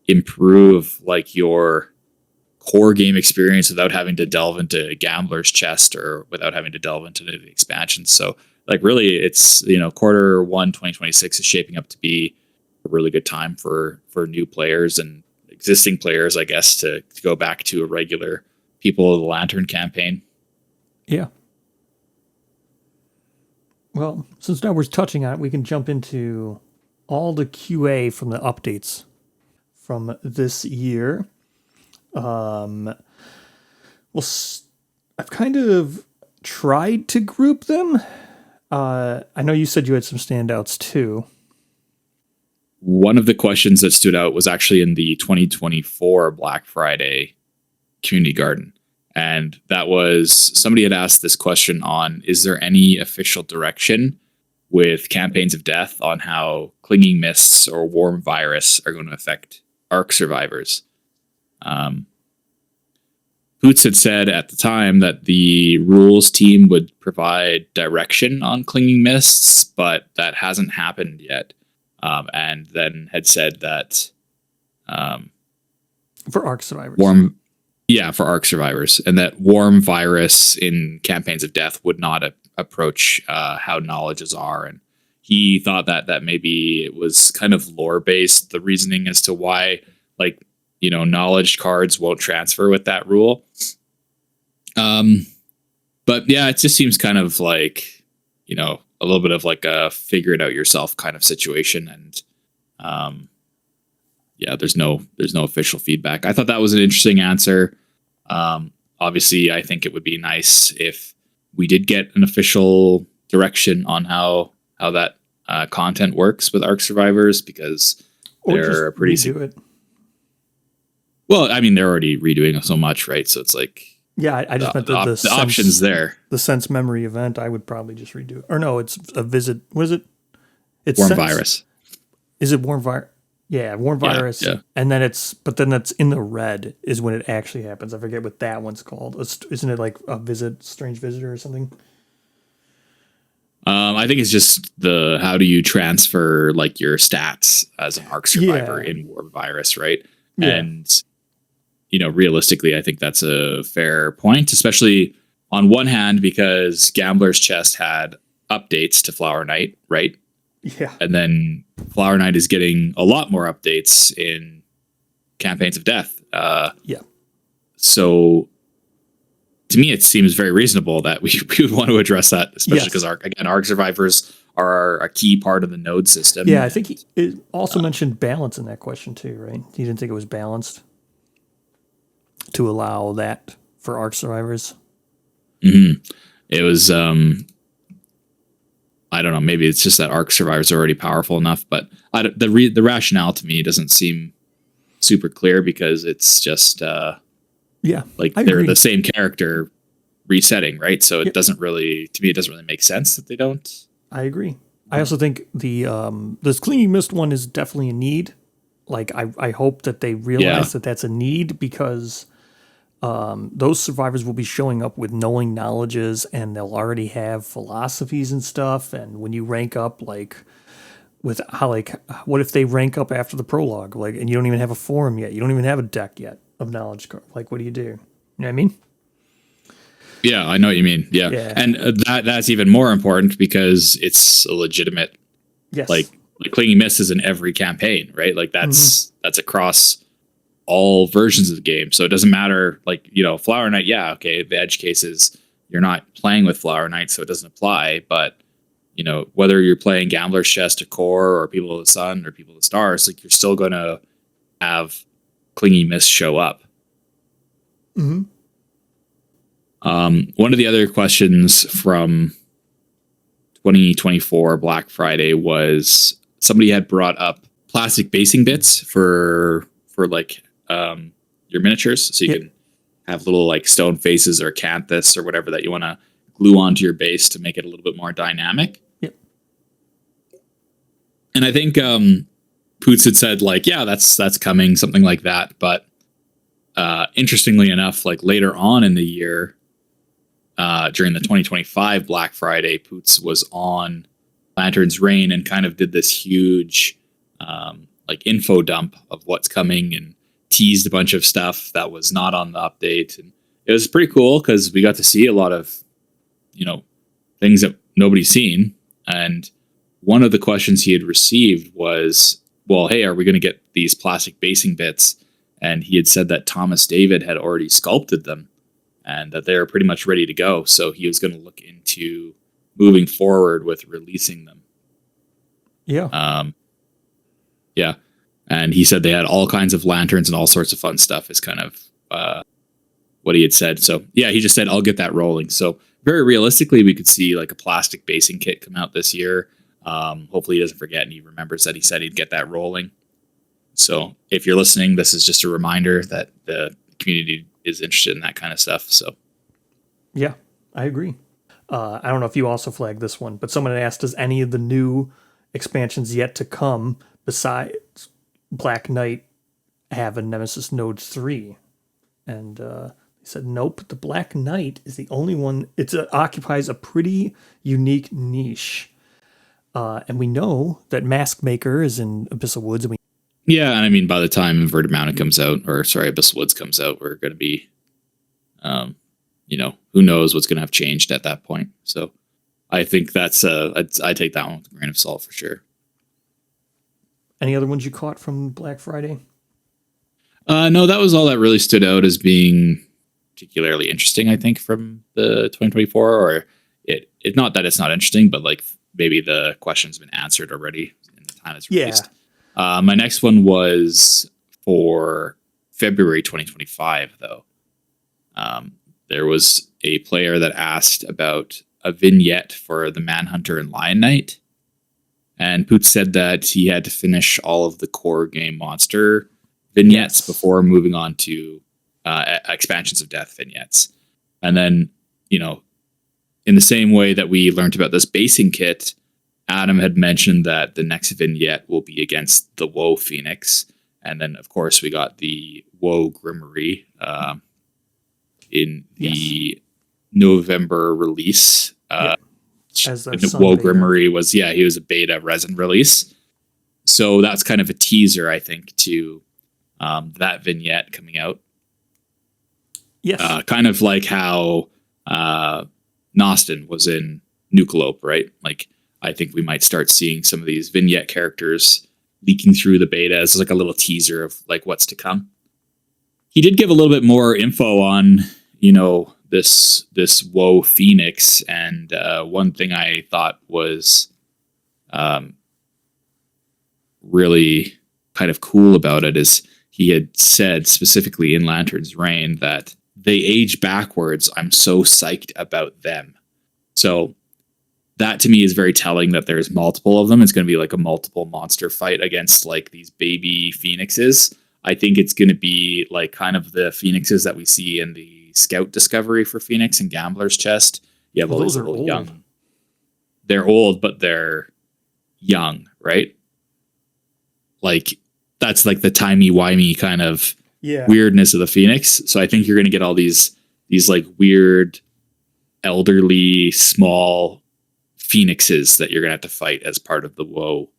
improve like your core game experience without having to delve into Gambler's Chest or without having to delve into the expansions. So like really it's, Q1 2026 is shaping up to be a really good time for new players and existing players, I guess, to go back to a regular People of the Lantern campaign.
Yeah. Well, since now we're touching on it, we can jump into all the QA from the updates from this year. Well, I've kind of tried to group them. I know you said you had some standouts too.
One of the questions that stood out was actually in the 2024 Black Friday Community Garden. And that was, somebody had asked this question on, is there any official direction with Campaigns of Death on how Clinging Mists or Warm Virus are going to affect ARC survivors? Poots had said at the time that the rules team would provide direction on Clinging Mists, but that hasn't happened yet. And then had said that
for ARC survivors.
For ARC survivors, and that Warm Virus in Campaigns of Death would not approach how knowledges are. And he thought that maybe it was kind of lore based, the reasoning as to why, like, knowledge cards won't transfer with that rule. But yeah, it just seems kind of like, a little bit of like a figure it out yourself kind of situation. And there's no official feedback. I thought that was an interesting answer. Obviously, I think it would be nice if we did get an official direction on how that content works with ARC survivors, because they're pretty.
Redo it.
Well, I mean, they're already redoing so much, right? So it's like
Yeah, I just meant the
the options there.
The Sense Memory event, I would probably just redo it. Or no, it's a visit. What is it? It's
Warm
Sense.
virus.
Is it Warm Virus? Yeah, Warm Virus.
Yeah.
And then that's in the red is when it actually happens. I forget what that one's called. Isn't it like a strange visitor or something?
I think it's just how do you transfer like your stats as an Ark survivor in Warm Virus, right?
Yeah.
And realistically, I think that's a fair point, especially on one hand because Gambler's Chest had updates to Flower Knight, right?
Yeah.
And then Flower Knight is getting a lot more updates in Campaigns of Death.
Yeah.
So to me, it seems very reasonable that we would want to address that, especially because Ark survivors are a key part of the node system.
Yeah, I think it also mentioned balance in that question too, right? He didn't think it was balanced to allow that for Ark survivors.
Mm-hmm. It was, I don't know, maybe it's just that Ark survivors are already powerful enough, but the rationale to me doesn't seem super clear because it's just, like they're the same character resetting, right? So it doesn't really make sense that they don't.
I agree. I also think this Clinging Mist one is definitely a need. Like I hope that they realize that that's a need because those survivors will be showing up with knowing knowledges and they'll already have philosophies and stuff. And when you rank up, like with how, like, what if they rank up after the prologue, like, and you don't even have a forum yet, you don't even have a deck yet of knowledge, like, what do? You know what I mean?
Yeah, I know what you mean. Yeah. And that's even more important because it's a legitimate, like Clinging Mist is in every campaign, right? Like that's across all versions of the game. So it doesn't matter, like, Flower Knight, the edge cases, you're not playing with Flower Knight, so it doesn't apply. But, whether you're playing Gambler's Chest or Core or People of the Sun or People of the Stars, like, you're still going to have Clinging Mist show up.
Mm-hmm.
One of the other questions from 2024 Black Friday was somebody had brought up plastic basing bits for like your miniatures, so you can have little like stone faces or acanthus or whatever that you want to glue onto your base to make it a little bit more dynamic.
Yep.
And I think Poots had said like, that's coming, something like that. But interestingly enough, like later on in the year, during the 2025 Black Friday, Poots was on Lantern's Reign and kind of did this huge like info dump of what's coming and teased a bunch of stuff that was not on the update. And it was pretty cool because we got to see a lot of, things that nobody's seen. And one of the questions he had received was, well, hey, are we going to get these plastic basing bits? And he had said that Thomas David had already sculpted them and that they were pretty much ready to go. So he was going to look into moving forward with releasing them.
Yeah.
Yeah. And he said they had all kinds of lanterns and all sorts of fun stuff is kind of what he had said. So yeah, he just said, I'll get that rolling. So very realistically, we could see like a plastic basing kit come out this year. Hopefully he doesn't forget and he remembers that he said he'd get that rolling. So if you're listening, this is just a reminder that the community is interested in that kind of stuff. So
yeah, I agree. I don't know if you also flagged this one, but someone had asked, does any of the new expansions yet to come besides Black Knight have a Nemesis Node 3? And they said, nope, the Black Knight is the only one. It occupies a pretty unique niche. And we know that Mask Maker is in Abyssal Woods. And
yeah, and I mean, by the time Inverted Mountain comes out, Abyssal Woods comes out, we're going to be, who knows what's going to have changed at that point. So I think that's, I take that one with a grain of salt for sure.
Any other ones you caught from Black Friday?
No, that was all that really stood out as being particularly interesting, I think, from the 2024, or it not that it's not interesting, but like maybe the question's been answered already in the time it's released. Yeah. My next one was for February 2025, though. There was a player that asked about a vignette for the Manhunter and Lion Knight. And Poots said that he had to finish all of the core game monster vignettes before moving on to expansions of Death vignettes. And then, in the same way that we learned about this basing kit, Adam had mentioned that the next vignette will be against the Woe Phoenix. And then, of course, we got the Woe Grimoire in the November release.
As the
Woe Grimoire was, he was a beta resin release. So that's kind of a teaser, I think, to that vignette coming out.
Yes.
Kind of like how Nostin was in Nucleope, right? Like, I think we might start seeing some of these vignette characters leaking through the beta as like a little teaser of like what's to come. He did give a little bit more info on, this Woe Phoenix, and one thing I thought was really kind of cool about it is he had said specifically in Lantern's Reign that they age backwards. I'm so psyched about them. So that to me is very telling that there's multiple of them. It's going to be like a multiple monster fight against like these baby phoenixes. I think it's going to be like kind of the phoenixes that we see in the Scout Discovery for Phoenix and Gambler's Chest. You have all these little young. They're old, but they're young, right? Like that's like the timey-wimey kind of weirdness of the Phoenix. So I think you're going to get all these like weird, elderly, small phoenixes that you're going to have to fight as part of the Woe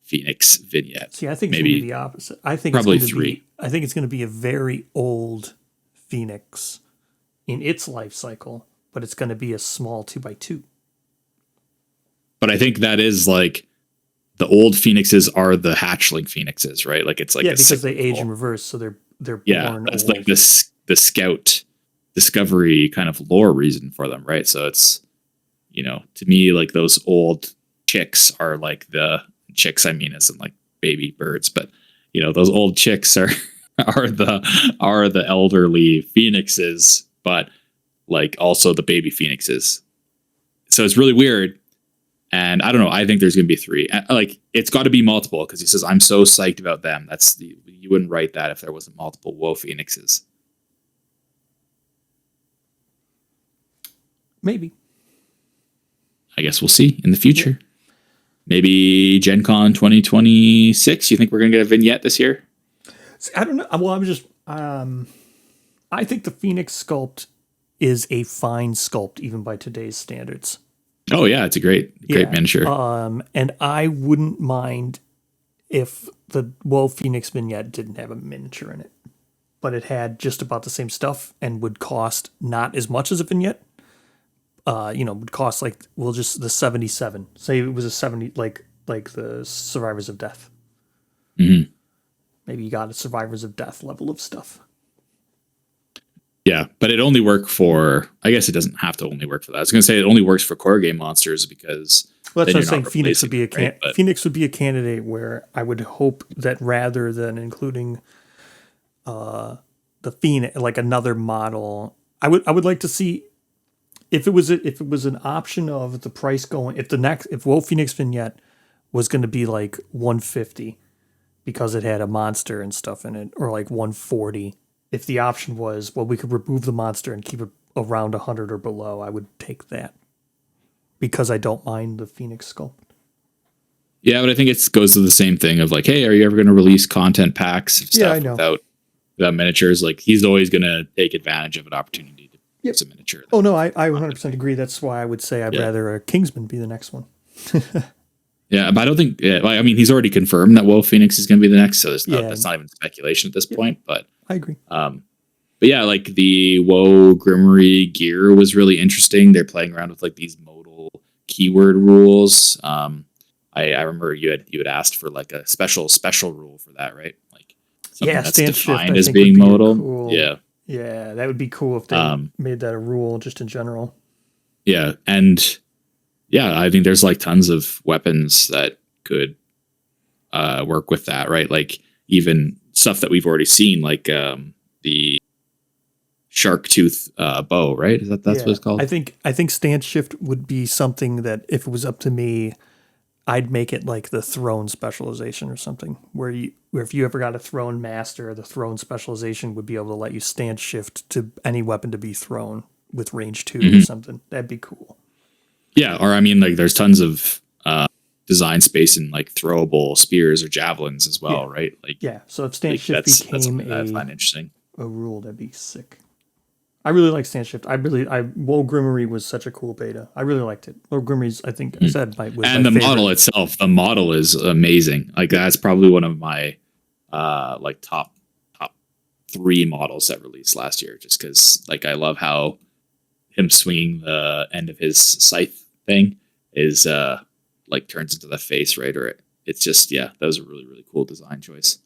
Phoenix vignette.
See, I think maybe it's going to be the opposite. I think
probably
it's going to
3.
I think it's going to be a very old Phoenix in its life cycle, but it's going to be a small 2x2.
But I think that is like the old phoenixes are the hatchling phoenixes, right? Like it's like
because they age in reverse, so they're born
that's
old.
like the Scout Discovery kind of lore reason for them, right? So it's to me like those old chicks are like the chicks. I mean, isn't like baby birds, but those old chicks are the elderly phoenixes, but like also the baby phoenixes. So it's really weird. And I don't know. I think there's going to be 3. Like it's got to be multiple because he says, I'm so psyched about them. You wouldn't write that if there wasn't multiple Woe Phoenixes.
Maybe.
I guess we'll see in the future. Yeah. Maybe Gen Con 2026. You think we're going to get a vignette this year?
I don't know. Well, I'm just, I think the Phoenix sculpt is a fine sculpt, even by today's standards.
Oh yeah, it's a great miniature.
And I wouldn't mind if the Woe Phoenix vignette didn't have a miniature in it, but it had just about the same stuff and would cost not as much as a vignette. Would cost like just the 77. Say it was a 70, like the Survivors of Death.
Mm-hmm.
Maybe you got a Survivors of Death level of stuff.
Yeah, but it only worked for. I guess it doesn't have to only work for that. I was going to say it only works for core game monsters because.
Well, that's what I'm saying. Phoenix would be Phoenix would be a candidate where I would hope that rather than including the Phoenix, like another model, I would like to see if it was an option of the price going if Woe Phoenix vignette was going to be like 150 because it had a monster and stuff in it, or like 140. If the option was, well, we could remove the monster and keep it around 100 or below, I would take that because I don't mind the Phoenix sculpt.
Yeah, but I think it goes to the same thing of like, hey, are you ever going to release content packs of stuff without miniatures? Like he's always going to take advantage of an opportunity to use a miniature.
Oh no, I 100% agree. That's why I would say I'd rather a Kingsman be the next one.
Yeah, but I don't think. I mean, he's already confirmed that Woe Phoenix is going to be the next, so that's not even speculation at this point. But
I agree.
But yeah, like the Woe Grimoire gear was really interesting. They're playing around with like these modal keyword rules. I remember you had asked for like a special rule for that, right? Like something that's defined as being modal.
Cool, yeah, that would be cool if they made that a rule just in general.
Yeah, and. Yeah, I think there's like tons of weapons that could work with that, right? Like even stuff that we've already seen, like the shark tooth bow, right? That's what it's called?
I think stance shift would be something that if it was up to me, I'd make it like the throne specialization or something, where if you ever got a throne master, the throne specialization would be able to let you stance shift to any weapon to be thrown with range 2 or something. That'd be cool.
Yeah, or I mean, like there's tons of design space in like throwable spears or javelins as well, right? Like
So if stance shift
that's
became
something that I find interesting.
a rule, that'd be sick. I really like stance shift. Woe Grimmery was such a cool beta. I really liked it. Woe Grimmery's, I think I said, was
and
my
the
favorite.
model itself, the model is amazing. Like that's probably one of my like top 3 models that released last year, just because like I love how him swinging the end of his scythe thing is like turns into the face, right? Or it's just, that was a really, really cool design choice.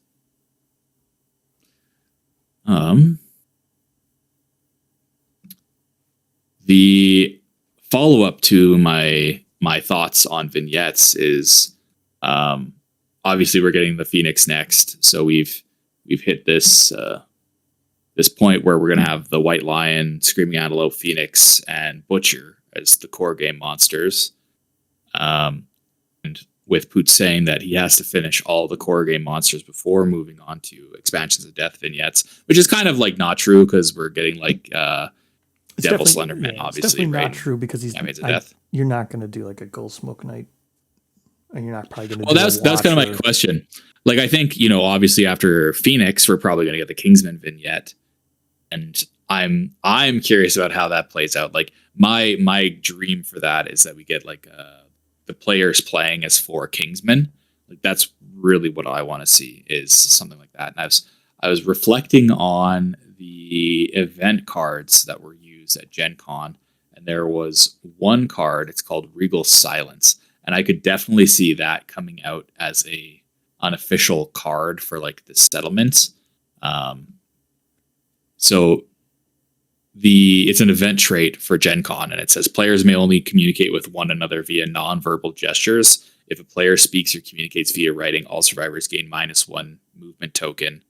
The follow-up to my thoughts on vignettes is obviously we're getting the Phoenix next, so we've hit this this point where we're going to have the White Lion, Screaming Antelope, Phoenix, and Butcher as the core game monsters. And with Poots saying that he has to finish all the core game monsters before moving on to expansions of death vignettes, which is kind of like not true because we're getting like Devil Slenderman, obviously.
It's definitely
right?
not true because you're not going to do like a Gold Smoke Knight, and you're not probably going to. Well,
that was kind of my question. Like, I think obviously after Phoenix, we're probably going to get the Kingsman vignette, and I'm curious about how that plays out. Like, my dream for that is that we get like the players playing as 4 Kingsmen. Like, that's really what I want to see, is something like that. And I was reflecting on the event cards that were used at Gen Con, and there was one card, it's called Regal Silence, and I could definitely see that coming out as a unofficial card for like the settlements. So it's an event trait for Gen Con, and it says players may only communicate with one another via nonverbal gestures. If a player speaks or communicates via writing, all survivors gain -1 movement token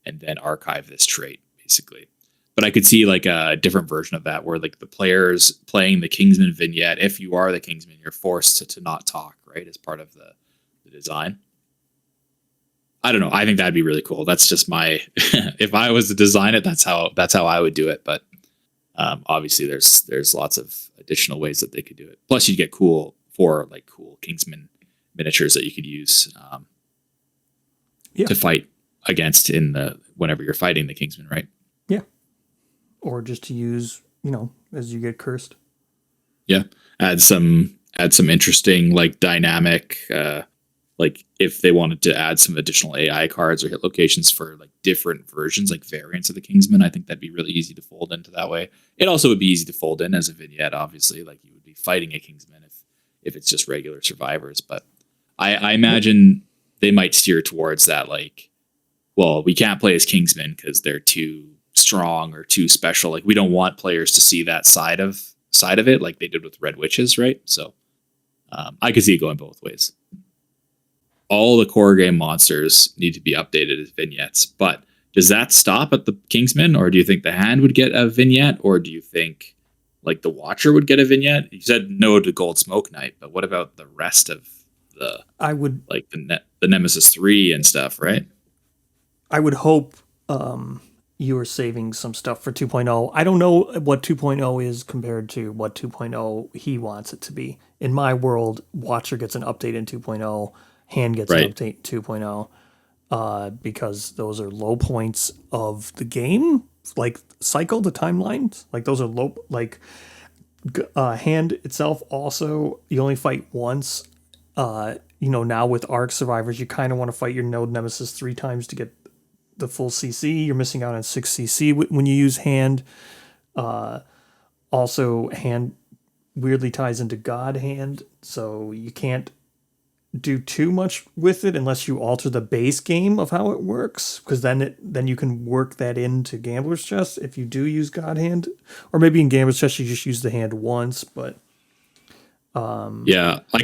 and then archive this trait, basically. But I could see like a different version of that where like the players playing the Kingsman vignette, if you are the Kingsman, you're forced to not talk, right? As part of the design. I don't know. I think that'd be really cool. That's just my, if I was to design it, that's how I would do it. But obviously there's lots of additional ways that they could do it. Plus you'd get cool Kingsman miniatures that you could use to fight against whenever you're fighting the Kingsman, right?
Yeah. Or just to use, as you get cursed.
Yeah. Add some interesting like dynamic like if they wanted to add some additional AI cards or hit locations for like different versions, like variants of the Kingsman, I think that'd be really easy to fold into that way. It also would be easy to fold in as a vignette, obviously, like you would be fighting a Kingsman if it's just regular survivors. But I imagine they might steer towards that, like, well, we can't play as Kingsmen because they're too strong or too special. Like, we don't want players to see that side of it, like they did with Red Witches, right? So I could see it going both ways. All the core game monsters need to be updated as vignettes, but does that stop at the Kingsman, or do you think the Hand would get a vignette, or do you think like the Watcher would get a vignette? You said no to Gold Smoke Knight, but what about the rest of the?
I would
like the Nemesis 3 and stuff, right?
I would hope you are saving some stuff for 2.0. I don't know what 2.0 is compared to what 2.0 he wants it to be. In my world, Watcher gets an update in 2.0. Hand gets an update 2.0 because those are low points of the game, like cycle, the timelines. Like those are low, like Hand itself also, you only fight once. Now with Arc Survivors, you kind of want to fight your node Nemesis 3 times to get the full CC. You're missing out on 6 CC when you use Hand. Also, Hand weirdly ties into God Hand, so you can't do too much with it unless you alter the base game of how it works, because then you can work that into Gambler's Chest if you do use God Hand, or maybe in Gambler's Chest you just use the hand once. But
I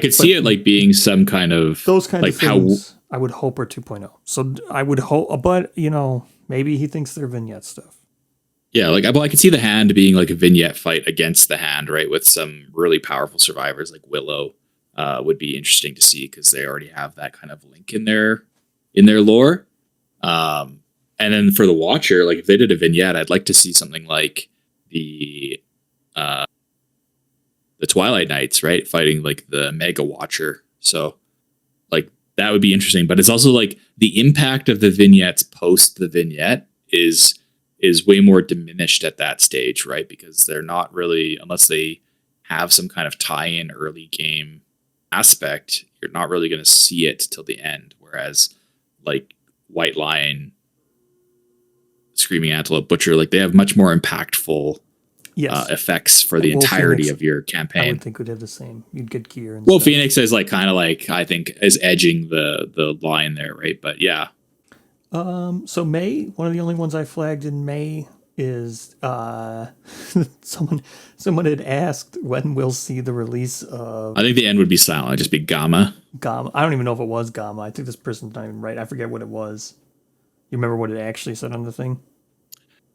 could see it like being some kind of
those kind
like
of things. I would hope are 2.0. So I would hope, but maybe he thinks they're vignette stuff.
Yeah, like I could see the Hand being like a vignette fight against the Hand, right, with some really powerful survivors like Willow. Would be interesting to see because they already have that kind of link in their lore. And then for the Watcher, like if they did a vignette, I'd like to see something like the the Twilight Knights, right? Fighting like the Mega Watcher. So like that would be interesting. But it's also like the impact of the vignettes post the vignette is way more diminished at that stage, right? Because they're not really, unless they have some kind of tie-in early game aspect, you're not really going to see it till the end. Whereas like White Lion, Screaming Antelope, Butcher, like they have much more impactful effects for the entirety
Phoenix,
of your campaign.
I would think would have the same. You'd get gear and
well,
stuff.
Phoenix is like kind of like, I think, is edging the line there, right? But yeah.
So May, one of the only ones I flagged in May is someone had asked when we'll see the release of
I think the end would be silent. It'd just be Gamma.
Gamma. I don't even know if it was Gamma. I think this person's not even right. I forget what it was. You remember what it actually said on the thing?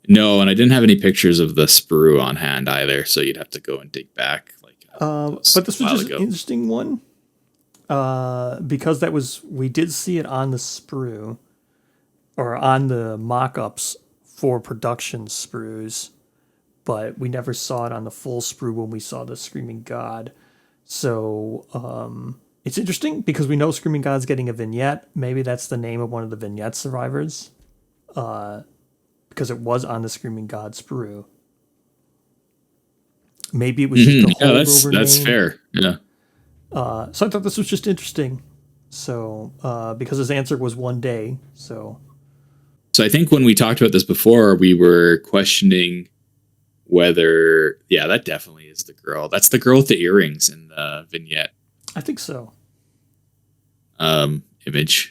No, and I didn't have any pictures of the sprue on hand either, so you'd have to go and dig back. Like,
but this was just an interesting one because we did see it on the sprue or on the mock-ups for production sprues, but we never saw it on the full sprue when we saw the Screaming God. So it's interesting because we know Screaming God's getting a vignette. Maybe that's the name of one of the vignette survivors. Because it was on the Screaming God sprue. Maybe it was just a holdover name.
That's fair. Yeah.
So I thought this was just interesting. So because his answer was 1 day. So
I think when we talked about this before, we were questioning whether, yeah, that definitely is the girl. That's the girl with the earrings in the vignette.
I think so.
Image.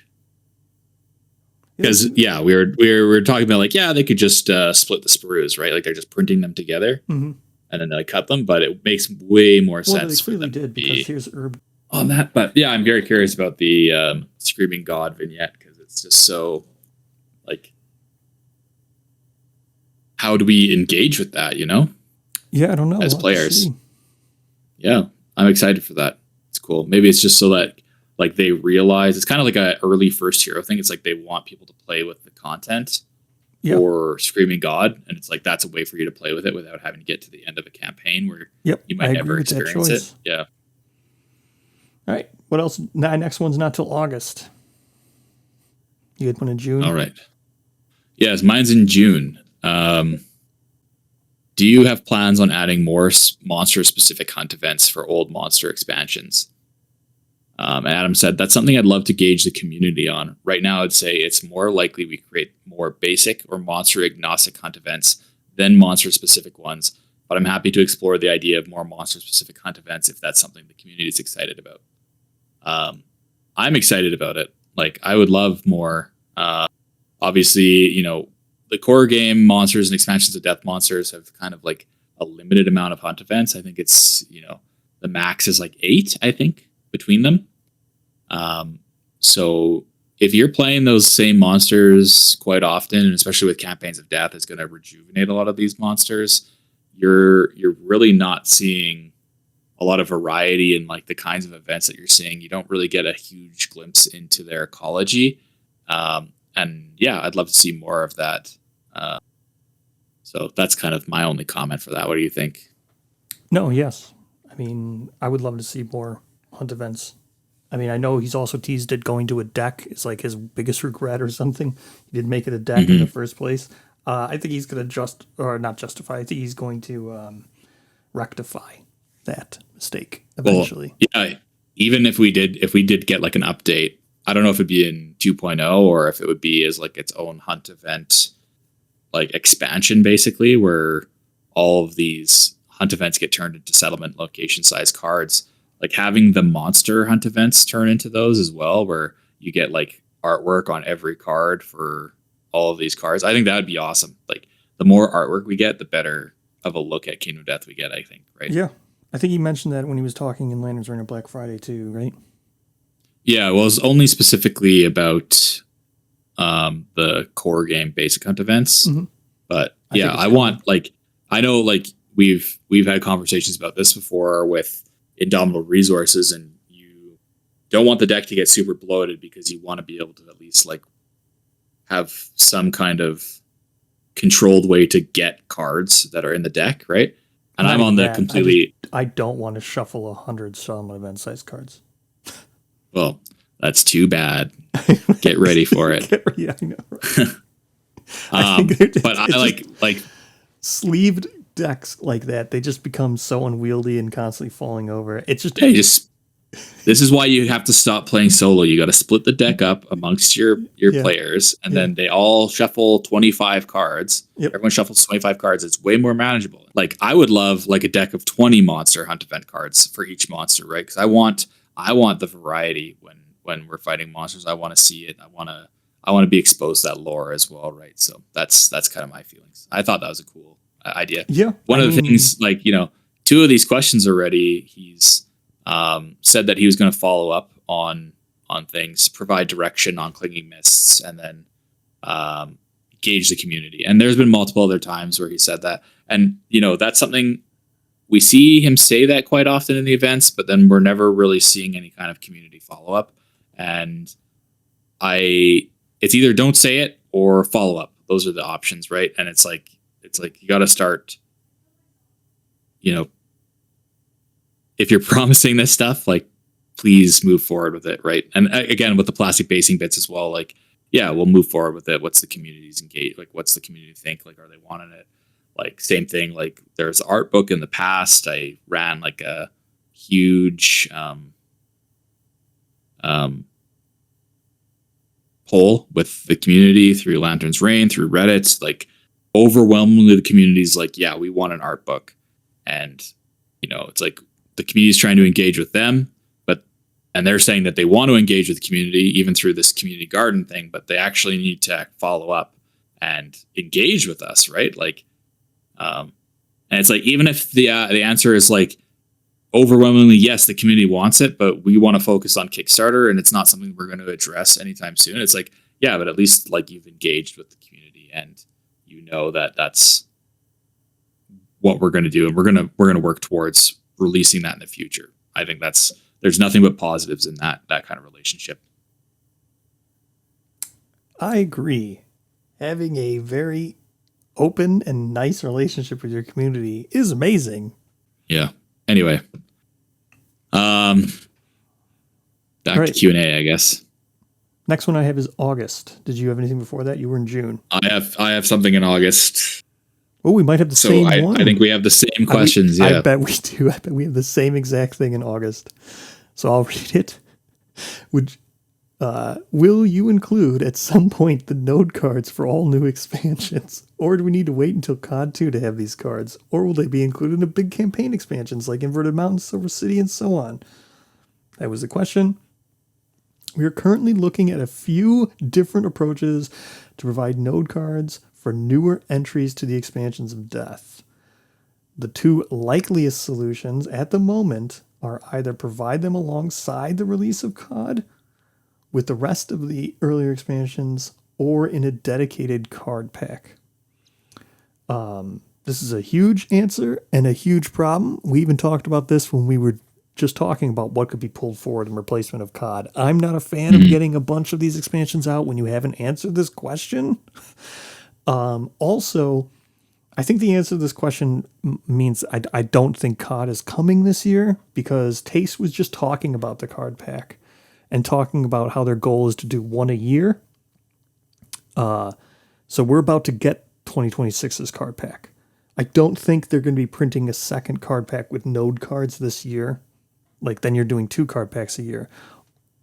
Because yeah, we were talking about like, yeah, they could just split the sprues, right? Like they're just printing them together and then they cut them, but it makes way more sense.
They clearly did because here's Herb
on that. But yeah, I'm very curious about the Screaming God vignette because it's just so like, how do we engage with that? You know?
Yeah, I don't know.
As players, yeah, I'm excited for that. It's cool. Maybe it's just so that. Like they realize it's kind of like an early first hero thing. It's like they want people to play with the content for Screaming God. And it's like, that's a way for you to play with it without having to get to the end of a campaign where you might never experience it. Yeah.
All right. What else? Next one's not till August. You had one in June.
All right. Yes. Mine's in June. Do you have plans on adding more monster specific hunt events for old monster expansions? And Adam said, that's something I'd love to gauge the community on. Right now, I'd say it's more likely we create more basic or monster agnostic hunt events than monster specific ones. But I'm happy to explore the idea of more monster specific hunt events if that's something the community is excited about. I'm excited about it. Like, I would love more. Obviously, you know, the core game monsters and expansions of Death Monsters have kind of like a limited amount of hunt events. I think it's, you know, the max is like 8, I think, between them. So if you're playing those same monsters quite often, and especially with campaigns of death, it's going to rejuvenate a lot of these monsters. You're really not seeing a lot of variety in like the kinds of events that you're seeing. You don't really get a huge glimpse into their ecology. And yeah, I'd love to see more of that. So that's kind of my only comment for that. What do you think?
No, yes. I mean, I would love to see more hunt events. I mean, I know he's also teased it going to a deck is like his biggest regret or something. He didn't make it a deck in the first place. I think he's going to not justify. I think he's going to rectify that mistake eventually.
Well, yeah. Even if we did get like an update, I don't know if it'd be in 2.0 or if it would be as like its own hunt event, like expansion, basically, where all of these hunt events get turned into settlement location size cards. Like having the monster hunt events turn into those as well, where you get like artwork on every card for all of these cards. I think that would be awesome. Like the more artwork we get, the better of a look at Kingdom of Death we get, I think, right?
Yeah. I think he mentioned that when he was talking in Lanterns Reign of Black Friday too, right?
Yeah, well, it's only specifically about the core game basic hunt events. But yeah, I want like, I know like we've had conversations about this before with Indomitable Resources, and you don't want the deck to get super bloated because you want to be able to at least like have some kind of controlled way to get cards that are in the deck, right? And
Not
I'm on
even
the
that.
completely.
I don't want to shuffle 100 Summon event size cards.
Well, that's too bad. Get ready for it.
Yeah, I know. Right? I think
But I like
sleeved decks like that. They just become so unwieldy and constantly falling over. It's just
hey, just this is why you have to stop playing solo. You got to split the deck up amongst your players, and then they all shuffle 25 cards.
Yep.
Everyone shuffles 25 cards. It's way more manageable. Like I would love like a deck of 20 monster hunt event cards for each monster, right? Because I want the variety when we're fighting monsters. I want to see it. I want to be exposed to that lore as well, right? So that's kind of my feelings. I thought that was a cool idea.
Yeah.
One of the things, like, two of these questions already, he's said that he was going to follow up on things, provide direction on clinging mists, and then gauge the community. And there's been multiple other times where he said that. And, that's something we see him say that quite often in the events, but then we're never really seeing any kind of community follow up. And it's either don't say it or follow up. Those are the options, right? And it's like you got to start, if you're promising this stuff, like, please move forward with it, right? And again, with the plastic basing bits as well, like, yeah, we'll move forward with it. What's the community's engaged? Like, what's the community think? Like, are they wanting it? Like, same thing. Like, there's an art book in the past. I ran like a huge poll with the community through Lantern's Reign, through Reddit. Like, overwhelmingly, the community's like, yeah, we want an art book. And, it's like the community's trying to engage with them, and they're saying that they want to engage with the community even through this community garden thing, but they actually need to follow up and engage with us, right? Like, and it's like, even if the answer is like overwhelmingly yes, the community wants it, but we want to focus on Kickstarter and it's not something we're going to address anytime soon. It's like, yeah, but at least like you've engaged with the community and that that's what we're going to do, and we're going to work towards releasing that in the future. I think there's nothing but positives in that kind of relationship.
I agree. Having a very open and nice relationship with your community is amazing.
Yeah. Anyway, back to Q&A, I guess.
Next one I have is August. Did you have anything before that? You were in June.
I have something in August.
Oh, we might have the same one.
I think we have the same questions.
I bet we do. I bet we have the same exact thing in August. So I'll read it. Will you include at some point the node cards for all new expansions? Or do we need to wait until COD 2 to have these cards? Or will they be included in the big campaign expansions like Inverted Mountains, Silver City, and so on? That was the question. We are currently looking at a few different approaches to provide node cards for newer entries to the expansions of Death. The two likeliest solutions at the moment are either provide them alongside the release of COD with the rest of the earlier expansions or in a dedicated card pack. This is a huge answer and a huge problem. We even talked about this when we were just talking about what could be pulled forward in replacement of COD. I'm not a fan of getting a bunch of these expansions out when you haven't answered this question. Also, I think the answer to this question means I don't think COD is coming this year, because Taste was just talking about the card pack and talking about how their goal is to do one a year. So we're about to get 2026's card pack. I don't think they're going to be printing a second card pack with node cards this year. Like, then you're doing 2 card packs a year.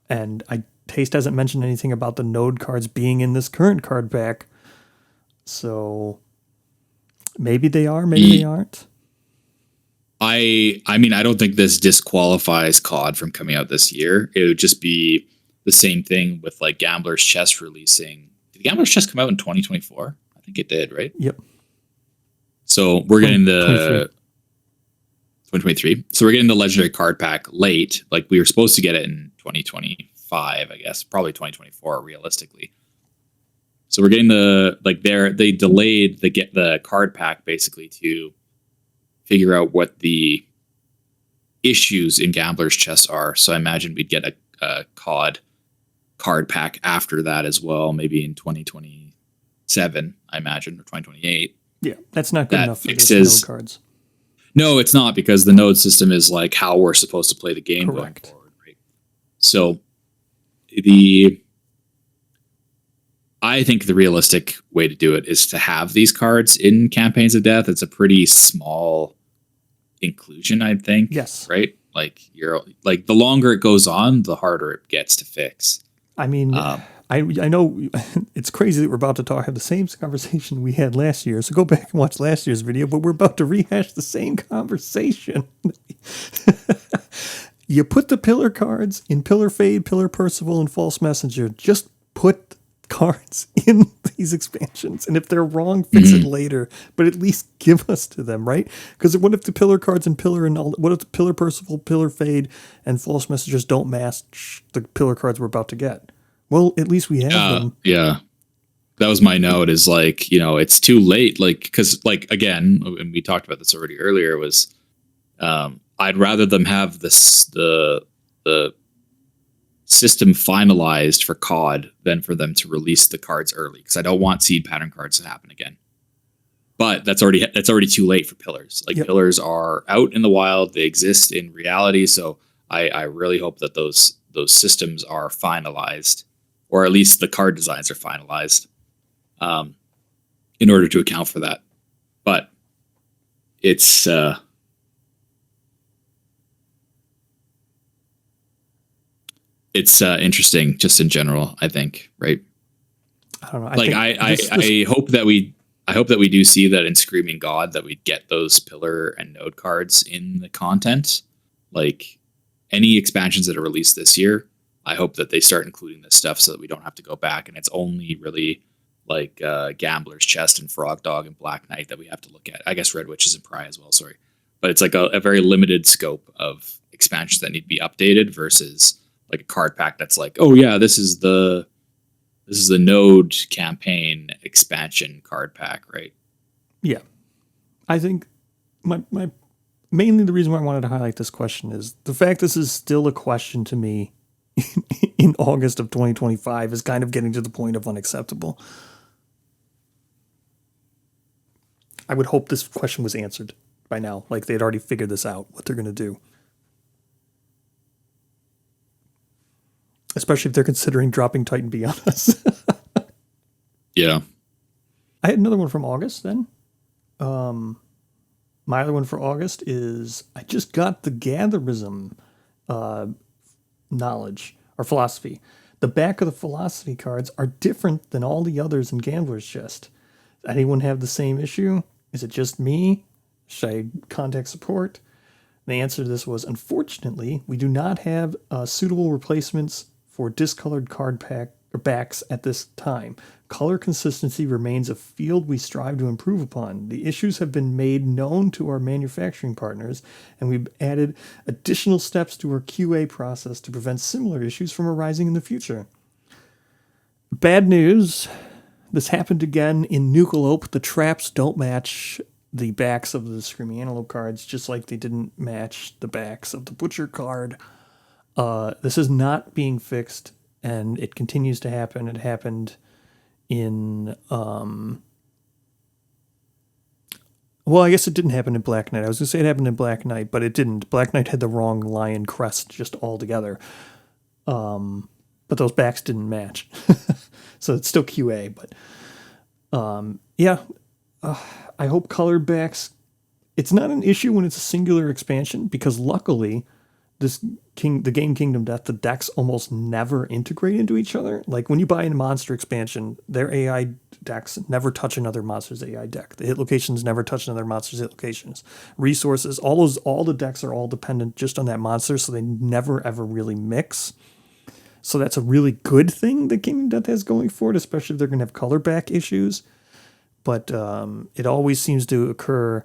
And Taste hasn't mentioned anything about the node cards being in this current card pack. So maybe they are, maybe they aren't.
I mean, I don't think this disqualifies COD from coming out this year. It would just be the same thing with like Gambler's Chest releasing. Did Gambler's Chest come out in 2024? I think it did, right?
Yep.
So we're getting the 2023. So we're getting the legendary card pack late. Like, we were supposed to get it in 2025, I guess, probably 2024 realistically. So we're getting they delayed the card pack basically to figure out what the issues in Gambler's Chest are. So I imagine we'd get a COD card pack after that as well, maybe in 2027, I imagine, or 2028.
Yeah, that's not good enough for
fixes
node cards.
No, it's not, because the node system is like how we're supposed to play the game
Correct.
going forward, right? So I think the realistic way to do it is to have these cards in Campaigns of Death. It's a pretty small inclusion, I think.
Yes.
Right? Like the longer it goes on, the harder it gets to fix.
I mean, I know it's crazy that we're about to have the same conversation we had last year. So go back and watch last year's video, but we're about to rehash the same conversation. You put the pillar cards in Pillar Fade, Pillar Percival, and False Messenger. Just put cards in these expansions, and if they're wrong, fix it later, but at least give us to them, right? Because what if the pillar cards and what if the Pillar Percival, Pillar Fade, and False Messengers don't match the pillar cards we're about to get? Well, at least we have them.
Yeah, that was my note, is like, it's too late, like, because like, again, and we talked about this already earlier, was I'd rather them have the system finalized for COD than for them to release the cards early, because I don't want seed pattern cards to happen again. But that's already too late for pillars. Like, pillars are out in the wild, they exist in reality. So I really hope that those systems are finalized, or at least the card designs are finalized, in order to account for that. But it's interesting just in general, I think, right?
I don't know.
I hope that we do see that in Screaming God, that we get those pillar and node cards in the content. Like, any expansions that are released this year, I hope that they start including this stuff so that we don't have to go back, and it's only really like Gambler's Chest and Frog Dog and Black Knight that we have to look at. I guess Red Witches and Pry as well, sorry. But it's like a very limited scope of expansions that need to be updated versus like a card pack that's like, oh yeah, this is the node campaign expansion card pack, right?
Yeah. I think my mainly the reason why I wanted to highlight this question is the fact this is still a question to me in August of 2025 is kind of getting to the point of unacceptable. I would hope this question was answered by now, like they'd already figured this out, what they're going to do. Especially if they're considering dropping Titan B on us.
Yeah.
I had another one from August then. My other one for August is I just got the Gatherism knowledge or philosophy. The back of the philosophy cards are different than all the others in Gambler's Chest. Does anyone have the same issue? Is it just me? Should I contact support? The answer to this was, unfortunately, we do not have suitable replacements for discolored card pack or backs at this time. Color consistency remains a field we strive to improve upon. The issues have been made known to our manufacturing partners, and we've added additional steps to our QA process to prevent similar issues from arising in the future. Bad news. This happened again in Nucleope. The traps don't match the backs of the Screaming Antelope cards, just like they didn't match the backs of the Butcher card. This is not being fixed, and it continues to happen. It happened in... well, I guess it didn't happen in Black Knight. I was going to say it happened in Black Knight, but it didn't. Black Knight had the wrong lion crest just altogether. But those backs didn't match. So it's still QA, but... I hope colored backs... It's not an issue when it's a singular expansion, because luckily... the Game Kingdom Death, the decks almost never integrate into each other. Like when you buy a monster expansion, their AI decks never touch another monster's AI deck. The hit locations never touch another monster's hit locations. Resources, all the decks are all dependent just on that monster, so they never ever really mix. So that's a really good thing that Kingdom Death has going for it, especially if they're going to have color back issues. But it always seems to occur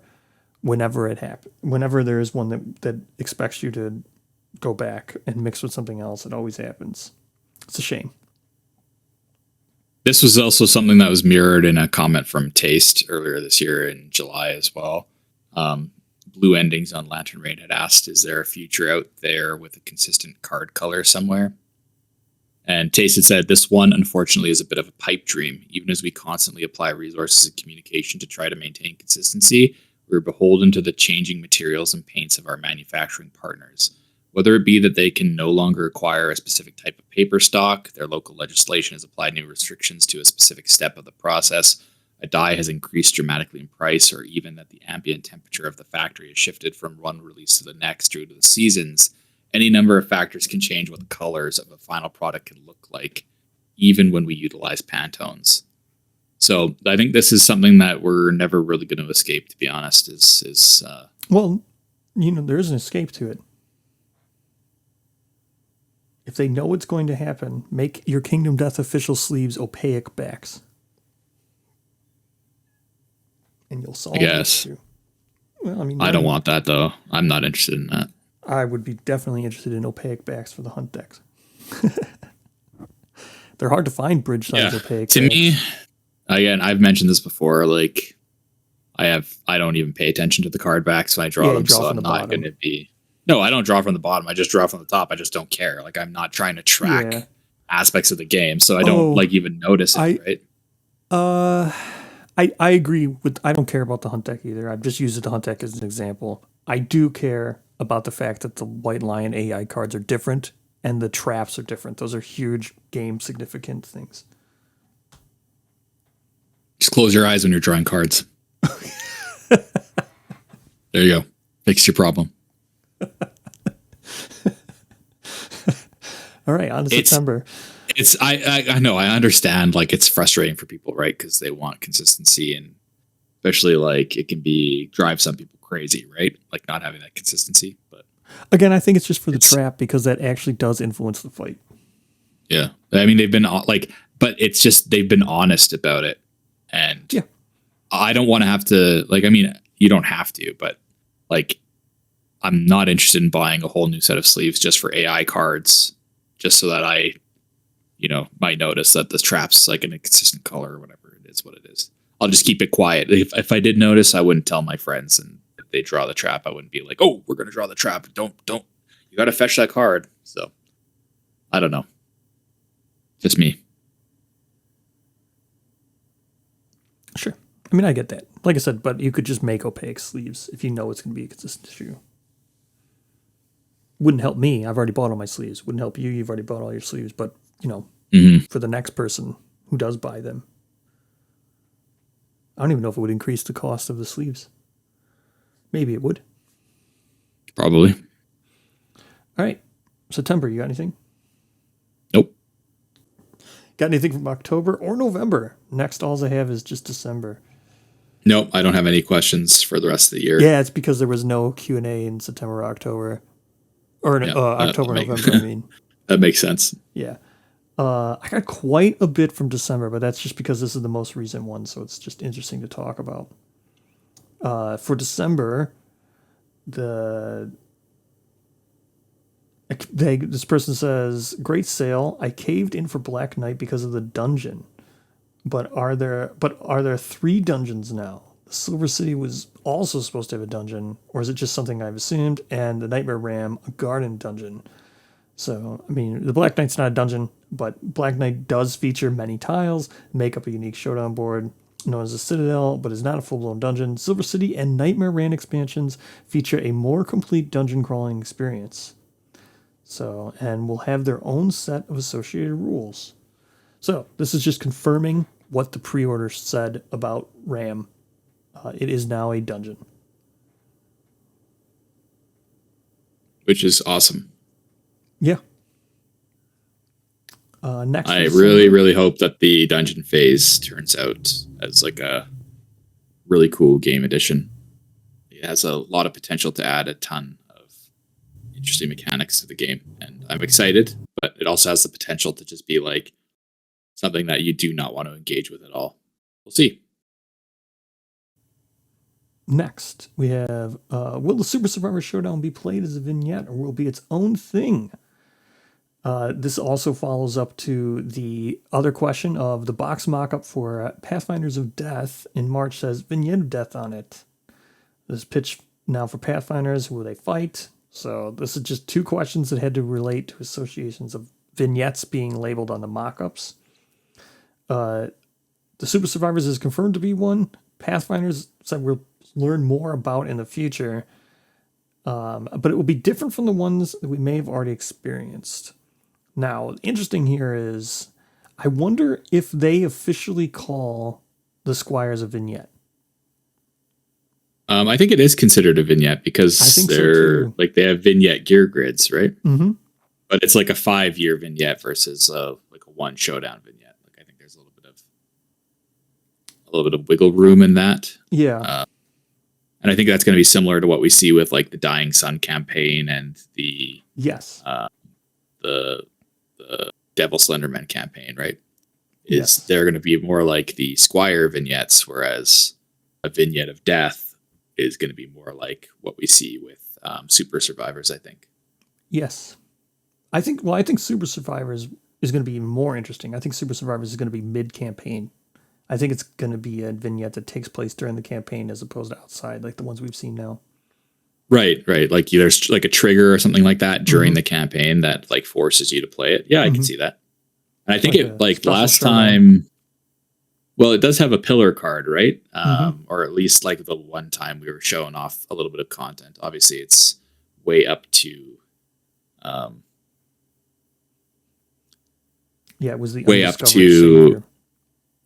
whenever it happens. Whenever there is one that expects you to go back and mix with something else, it always happens. It's a shame.
This was also something that was mirrored in a comment from Taste earlier this year in July as well. Blue Endings on Lantern Raid had asked, is there a future out there with a consistent card color somewhere? And Taste had said, this one, unfortunately, is a bit of a pipe dream. Even as we constantly apply resources and communication to try to maintain consistency, we're beholden to the changing materials and paints of our manufacturing partners. Whether it be that they can no longer acquire a specific type of paper stock, their local legislation has applied new restrictions to a specific step of the process, a die has increased dramatically in price, or even that the ambient temperature of the factory has shifted from one release to the next due to the seasons, any number of factors can change what the colors of a final product can look like, even when we utilize Pantones. So I think this is something that we're never really going to escape, to be honest.
Well, there is an escape to it. If they know it's going to happen, make your Kingdom Death official sleeves opaque backs. And you'll solve the issue. Well,
I don't want that, though. I'm not interested in that.
I would be definitely interested in opaque backs for the hunt decks. They're hard to find bridge size opaque.
To me, again, I've mentioned this before, like I don't even pay attention to the card backs when I draw them, so I'm not going to be... No, I don't draw from the bottom. I just draw from the top. I just don't care. Like, I'm not trying to track aspects of the game, so I don't even notice it, right?
I agree with... I don't care about the hunt deck either. I've just used the hunt deck as an example. I do care about the fact that the White Lion AI cards are different and the traps are different. Those are huge game significant things.
Just close your eyes when you're drawing cards. There you go. Fix your problem.
All right, on to September.
I know, I understand, like, it's frustrating for people, right? Because they want consistency, and especially, like, it can drive some people crazy, right? Like, not having that consistency. But
again, I think it's just for the trap, because that actually does influence the fight.
Yeah. I mean, they've been like, but it's just, they've been honest about it. And I don't want to have to, like, I mean, you don't have to, but like, I'm not interested in buying a whole new set of sleeves just for AI cards, just so that I, might notice that the trap's like an inconsistent color or whatever it is, what it is. I'll just keep it quiet. If I did notice, I wouldn't tell my friends, and if they draw the trap, I wouldn't be like, oh, we're going to draw the trap. Don't, you got to fetch that card. So I don't know. Just me.
Sure. I mean, I get that. Like I said, but you could just make opaque sleeves if you know it's going to be a consistent issue. Wouldn't help me. I've already bought all my sleeves. Wouldn't help you. You've already bought all your sleeves. But, for the next person who does buy them, I don't even know if it would increase the cost of the sleeves. Maybe it would.
Probably.
All right. September, you got anything?
Nope.
Got anything from October or November? Next, all I have is just December.
Nope, I don't have any questions for the rest of the year.
Yeah, it's because there was no Q&A in September or October. Or October, November, I mean.
That makes sense.
Yeah. I got quite a bit from December, but that's just because this is the most recent one, so it's just interesting to talk about. For December, this person says, great sale. I caved in for Black Knight because of the dungeon. But are there 3 dungeons now? The Silver City was also supposed to have a dungeon, or is it just something I've assumed? And the Nightmare Ram, a garden dungeon. So, I mean, the Black Knight's not a dungeon, but Black Knight does feature many tiles, make up a unique showdown board known as the Citadel, but is not a full-blown dungeon. Silver City and Nightmare Ram expansions feature a more complete dungeon crawling experience. So, and will have their own set of associated rules. So, this is just confirming what the pre-order said about Ram. It is now a dungeon.
Which is awesome.
Yeah. Next,
I really, really hope that the dungeon phase turns out as like a really cool game addition. It has a lot of potential to add a ton of interesting mechanics to the game, and I'm excited, but it also has the potential to just be like something that you do not want to engage with at all. We'll see.
Next, we have, will the Super Survivor Showdown be played as a vignette or will it be its own thing? This also follows up to the other question of the box mock-up for Pathfinders of Death in March says Vignette of Death on it. This pitch now for Pathfinders, will they fight? So this is just 2 questions that had to relate to associations of vignettes being labeled on the mock-ups. The Super Survivors is confirmed to be one. Pathfinders said we'll learn more about in the future. But it will be different from the ones that we may have already experienced. Now, interesting here is, I wonder if they officially call the Squires a vignette.
I think it is considered a vignette because
I think so,
they're
too.
like they have vignette gear grids, right?
Mm-hmm.
But it's like a 5-year vignette versus like a one showdown vignette. Like I think there's a little bit of wiggle room in that.
Yeah.
And I think that's going to be similar to what we see with like the Dying Sun campaign and the
Yes.
the Devil Slenderman campaign, right?
Yes.
They're going to be more like the Squire vignettes, whereas a vignette of death is going to be more like what we see with Super Survivors, I think.
Yes. I think Super Survivors is going to be even more interesting. I think Super Survivors is going to be mid-campaign. I think it's going to be a vignette that takes place during the campaign as opposed to outside, like the ones we've seen now.
Right. Like there's like a trigger or something like that during the campaign that like forces you to play it. Yeah, I can see that. And I think it like last time, well, it does have a pillar card, right? Or at least like the one time we were showing off a little bit of content. Obviously, it's way up to.
It was the
way up to.
Savior.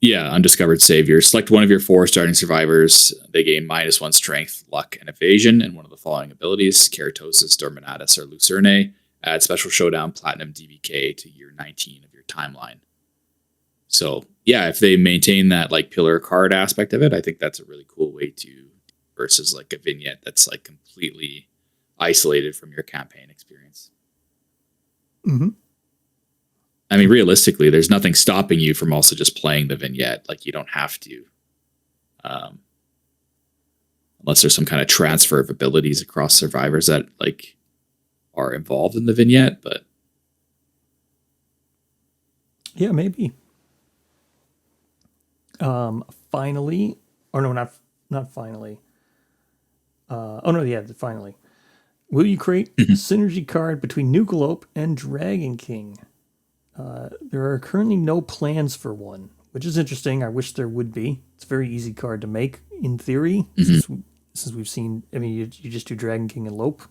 Yeah, Undiscovered Savior. Select one of your 4 starting survivors. They gain -1 strength, luck, and evasion, and one of the following abilities: Keratosis, Dorminatus, or Lucerne. Add Special Showdown Platinum DVK to year 19 of your timeline. So, yeah, if they maintain that like pillar card aspect of it, I think that's a really cool way to versus like a vignette that's like completely isolated from your campaign experience.
Mm-hmm.
I mean, realistically, there's nothing stopping you from also just playing the vignette. Like, you don't have to, unless there's some kind of transfer of abilities across survivors that like are involved in the vignette. But
yeah, maybe. Finally, or no, not finally. Finally. Will you create a synergy card between Nucleope and Dragon King? There are currently no plans for one, which is interesting. I wish there would be. It's a very easy card to make, in theory, since we've seen. I mean, you just do Dragon King and Lope.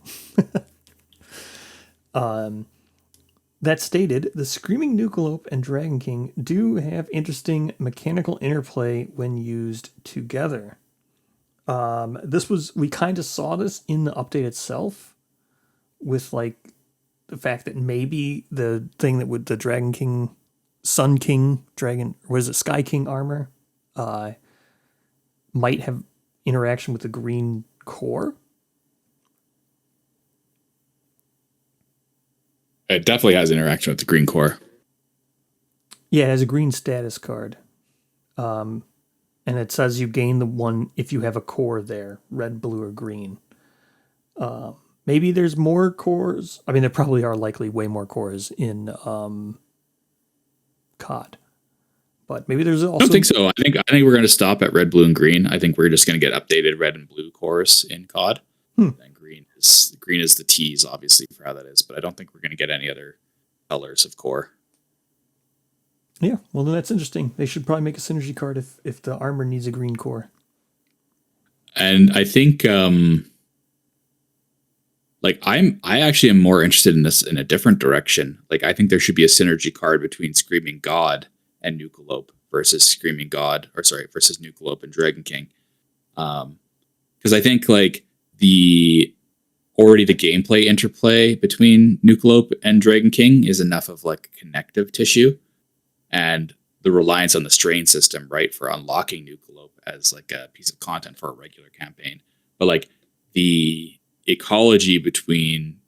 That stated, the Screaming Nucleope and Dragon King do have interesting mechanical interplay when used together. We kind of saw this in the update itself, with like the fact that maybe the thing that would the Dragon King, Sun King, Dragon, or was it Sky King armor, might have interaction with the green core.
it definitely has interaction with the green core.
Yeah, it has a green status card. And it says you gain the one if you have a core there, red, blue, or green. Maybe there's more cores. I mean, there probably are likely way more cores in COD. But maybe there's also...
I don't think so. I think we're going to stop at red, blue, and green. I think we're just going to get updated red and blue cores in COD. And green is the tease, obviously, for how that is. But I don't think we're going to get any other colors of core.
Yeah, well, then that's interesting. They should probably make a synergy card if the armor needs a green core.
And I think, I actually am more interested in this in a different direction. Like, I think there should be a synergy card between Screaming God and Nucleope versus Nucleope and Dragon King. Because I think like the gameplay interplay between Nucleope and Dragon King is enough of like connective tissue, and the reliance on the strain system, right, for unlocking Nucleope as like a piece of content for a regular campaign. But like the ecology between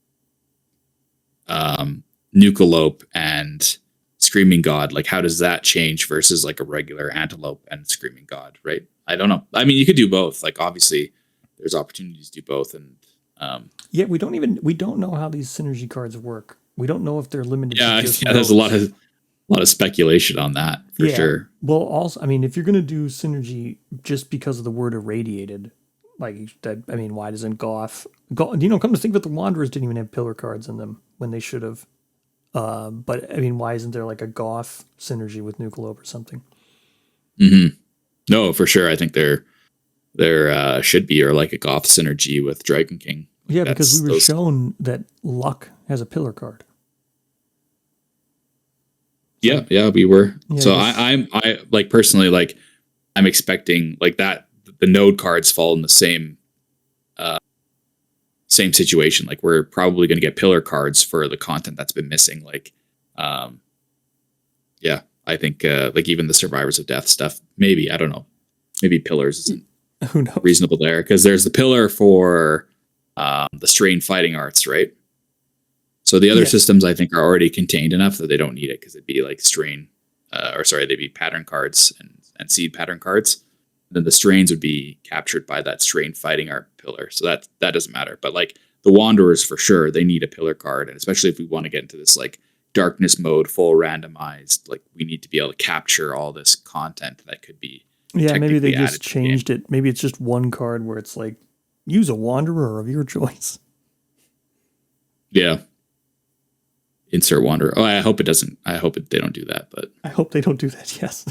Nucleope and Screaming God, like how does that change versus like a regular Antelope and Screaming God, right? I don't know. I mean, you could do both. Like obviously there's opportunities to do both. And
we don't know how these synergy cards work. We don't know if they're limited to just
there's a lot of speculation on that for sure.
Well, also, I mean, if you're going to do synergy just because of the word irradiated, like that, I mean, why doesn't Goth, come to think of it, the Wanderers didn't even have pillar cards in them when they should have. But I mean, why isn't there like a Goth synergy with Nucleope or something?
No, for sure. I think they're there should be, or like a Goth synergy with Dragon King.
Yeah, because we were shown that luck has a pillar card.
Yeah, we were.
Yeah,
so I like personally, like I'm expecting like that the node cards fall in the same situation. Like we're probably going to get pillar cards for the content that's been missing. Like, yeah, I think like even the Survivors of Death stuff. Maybe I don't know. Maybe pillars isn't
Who knows?
reasonable there because there's the pillar for the Strain Fighting Arts, right? So the other systems I think are already contained enough that they don't need it because it'd be like Strain, they'd be pattern cards and seed pattern cards. And then the strains would be captured by that Strain Fighting Art pillar. So that doesn't matter. But like the Wanderers for sure, they need a pillar card. And especially if we want to get into this like darkness mode, full randomized, like we need to be able to capture all this content that could be.
Yeah, maybe they just changed it. Maybe it's just one card where it's like, use a Wanderer of your choice.
Yeah. Insert Wanderer. Oh, I hope it doesn't. I hope they don't do that. But
I hope they don't do that. Yes.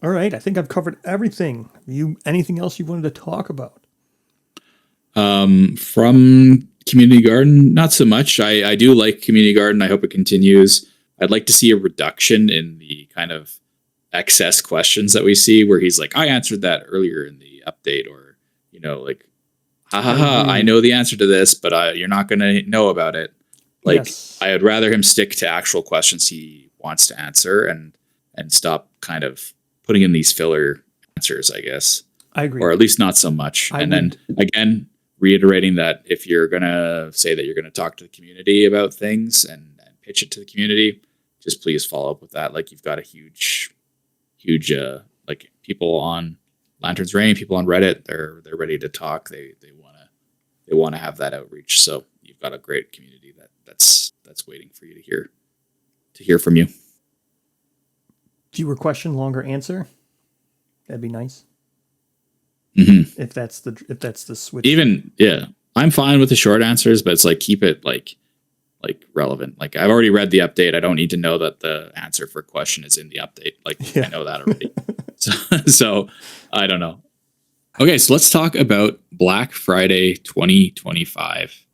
All right. I think I've covered everything. Anything else you wanted to talk about?
From Community Garden, not so much. I do like Community Garden. I hope it continues. I'd like to see a reduction in the kind of excess questions that we see where he's like, I answered that earlier in the update, or, like, I know the answer to this, but you're not going to know about it. Like, yes. I would rather him stick to actual questions he wants to answer and stop kind of putting in these filler answers, I guess.
I agree.
Or at least not so much. Then again, reiterating that if you're going to say that you're going to talk to the community about things and pitch it to the community, just please follow up with that. Like you've got a huge, like people on Lantern's Reign, people on Reddit, they're ready to talk. They want to have that outreach. So you've got a great community that's waiting for you to hear from you.
Fewer question, longer answer. That'd be nice.
Mm-hmm.
If that's the switch.
Even I'm fine with the short answers, but it's like keep it like relevant. Like I've already read the update. I don't need to know that the answer for a question is in the update. Like I know that already. so I don't know. Okay, so let's talk about Black Friday 2025.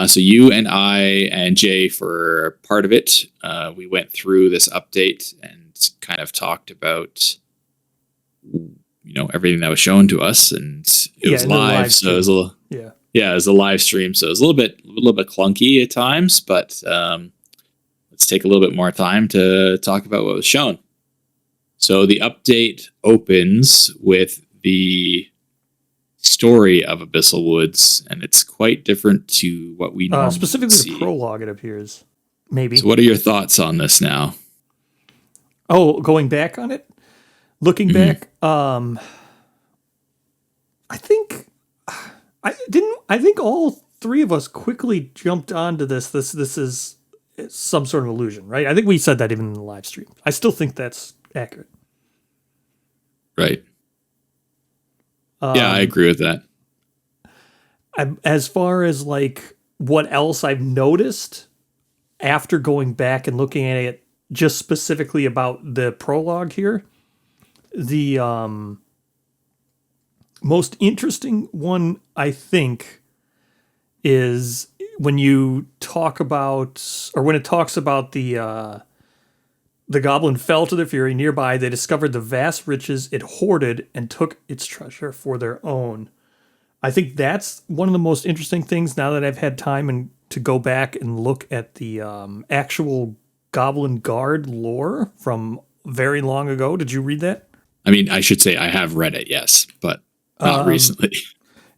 So you and I and Jay, for part of it, we went through this update and kind of talked about everything that was shown to us, and it was live, so it was a little it was a live stream, so it was a little bit clunky at times, but let's take a little bit more time to talk about what was shown. So the update opens with the story of Abyssal Woods, and it's quite different to what we normally
specifically
see.
The prologue, it appears. Maybe.
So what are your thoughts on this now?
Oh, going back on it? Looking back, I think all three of us quickly jumped onto this. This is some sort of illusion, right? I think we said that even in the live stream. I still think that's accurate.
Right. Yeah, I agree with that.
As far as like what else I've noticed after going back and looking at it, just specifically about the prologue here, the most interesting one, I think, is when you talk about, or when it talks about the goblin fell to their fury. Nearby, they discovered the vast riches it hoarded and took its treasure for their own. I think that's one of the most interesting things now that I've had time to go back and look at the actual Goblin Guard lore from very long ago. Did you read that?
I mean, I should say I have read it, yes, but not recently.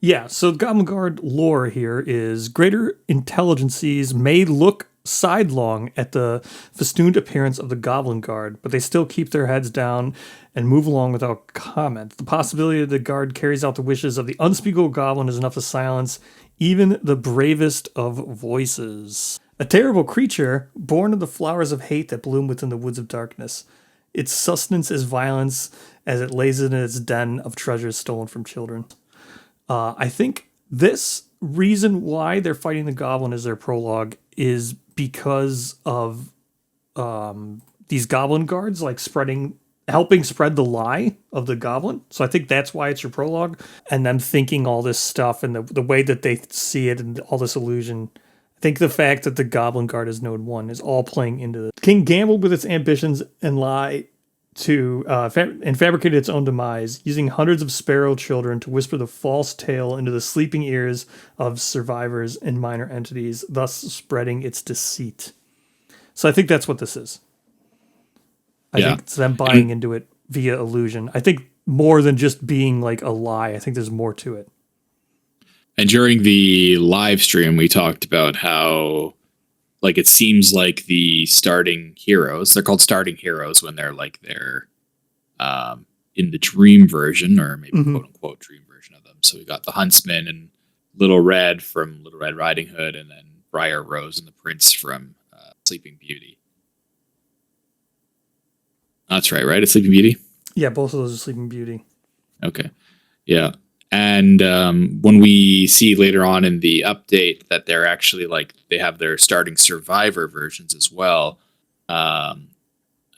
Yeah, so Goblin Guard lore here is greater intelligences may look sidelong at the festooned appearance of the Goblin Guard, but they still keep their heads down and move along without comment. The possibility that the Guard carries out the wishes of the unspeakable Goblin is enough to silence even the bravest of voices. A terrible creature, born of the flowers of hate that bloom within the woods of darkness. Its sustenance is violence as it lays in its den of treasures stolen from children. I think this reason why they're fighting the Goblin as their prologue is because of these Goblin Guards like spreading helping spread the lie of the goblin. So I think that's why it's your prologue, and them thinking all this stuff and the way that they see it and all this illusion. I think the fact that the Goblin Guard is Node 1 is all playing into the king gambled with its ambitions and lie to and fabricated its own demise, using hundreds of sparrow children to whisper the false tale into the sleeping ears of survivors and minor entities, thus spreading its deceit. So I think that's what this is. I think it's them buying into it via illusion. I think more than just being like a lie. I think there's more to it.
And during the live stream, we talked about how, like, it seems like the starting heroes, they're called starting heroes when they're in the dream version, or maybe quote unquote dream version of them. So we got the Huntsman and Little Red from Little Red Riding Hood, and then Briar Rose and the Prince from Sleeping Beauty. That's right? It's Sleeping Beauty?
Yeah, both of those are Sleeping Beauty.
Okay. Yeah. And when we see later on in the update that they're actually they have their starting survivor versions as well. I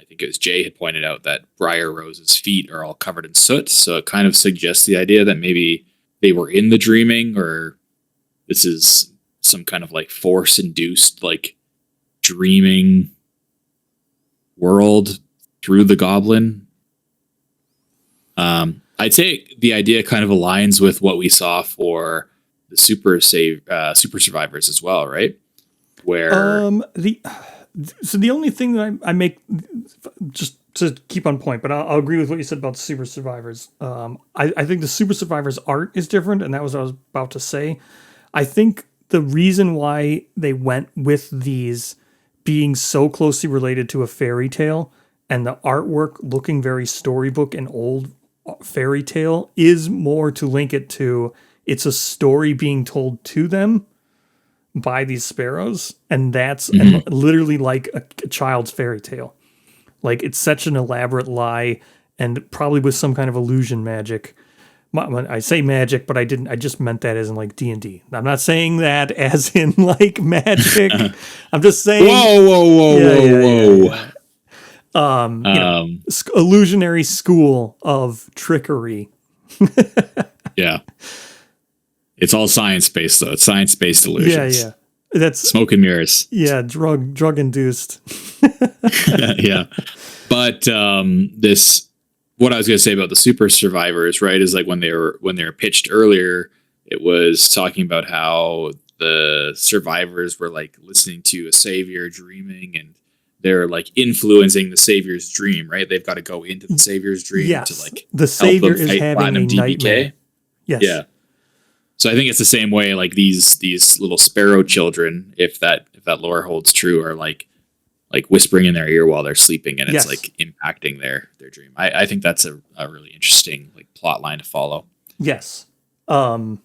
think it was Jay had pointed out that Briar Rose's feet are all covered in soot. So it kind of suggests the idea that maybe they were in the dreaming, or this is some kind of force induced dreaming world through the goblin. I'd say the idea kind of aligns with what we saw for the Super Survivors as well, right? Where
the only thing that I make, just to keep on point, but I'll agree with what you said about the Super Survivors. I think the Super Survivors art is different, and that was what I was about to say. I think the reason why they went with these being so closely related to a fairy tale and the artwork looking very storybook and old fairy tale is more to link it to it's a story being told to them by these sparrows, and that's and literally like a child's fairy tale. Like, it's such an elaborate lie, and probably with some kind of illusion magic. I say magic, but I just meant that as in D&D. I'm not saying that as in magic. I'm just saying
whoa.
Illusionary school of trickery.
Yeah. It's all science-based, though. It's science-based illusions.
Yeah. That's
smoke and mirrors.
Yeah, drug-induced.
Yeah. But what I was going to say about the Super Survivors, right, is when they were pitched earlier, it was talking about how the survivors were listening to a savior dreaming, and they're influencing the savior's dream, right? They've got to go into the savior's dream to
the savior is having a nightmare.
Yes. Yeah. So I think it's the same way. These little sparrow children, if that lore holds true, are whispering in their ear while they're sleeping, and it's impacting their dream. I think that's a really interesting plot line to follow.
Yes. I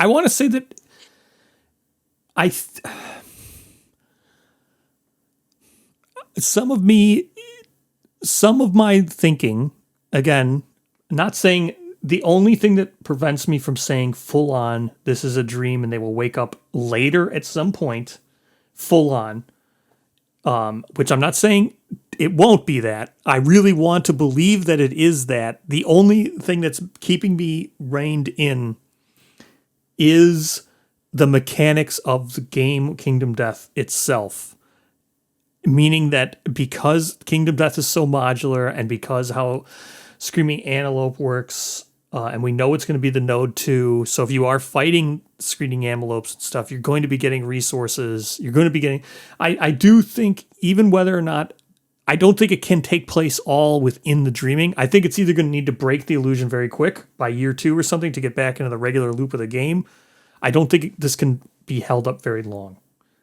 want to say that some of my thinking, again, not saying the only thing that prevents me from saying full on, this is a dream and they will wake up later at some point, full on, which I'm not saying it won't be that. I really want to believe that it is that. The only thing that's keeping me reined in is the mechanics of the game Kingdom Death itself. Meaning that because Kingdom Death is so modular, and because how Screaming Antelope works, and we know it's going to be the Node 2, so if you are fighting Screaming Antelopes and stuff, you're going to be getting resources. You're going to be getting... I do think, even whether or not... I don't think it can take place all within the dreaming. I think it's either going to need to break the illusion very quick by year 2 or something to get back into the regular loop of the game. I don't think this can be held up very long.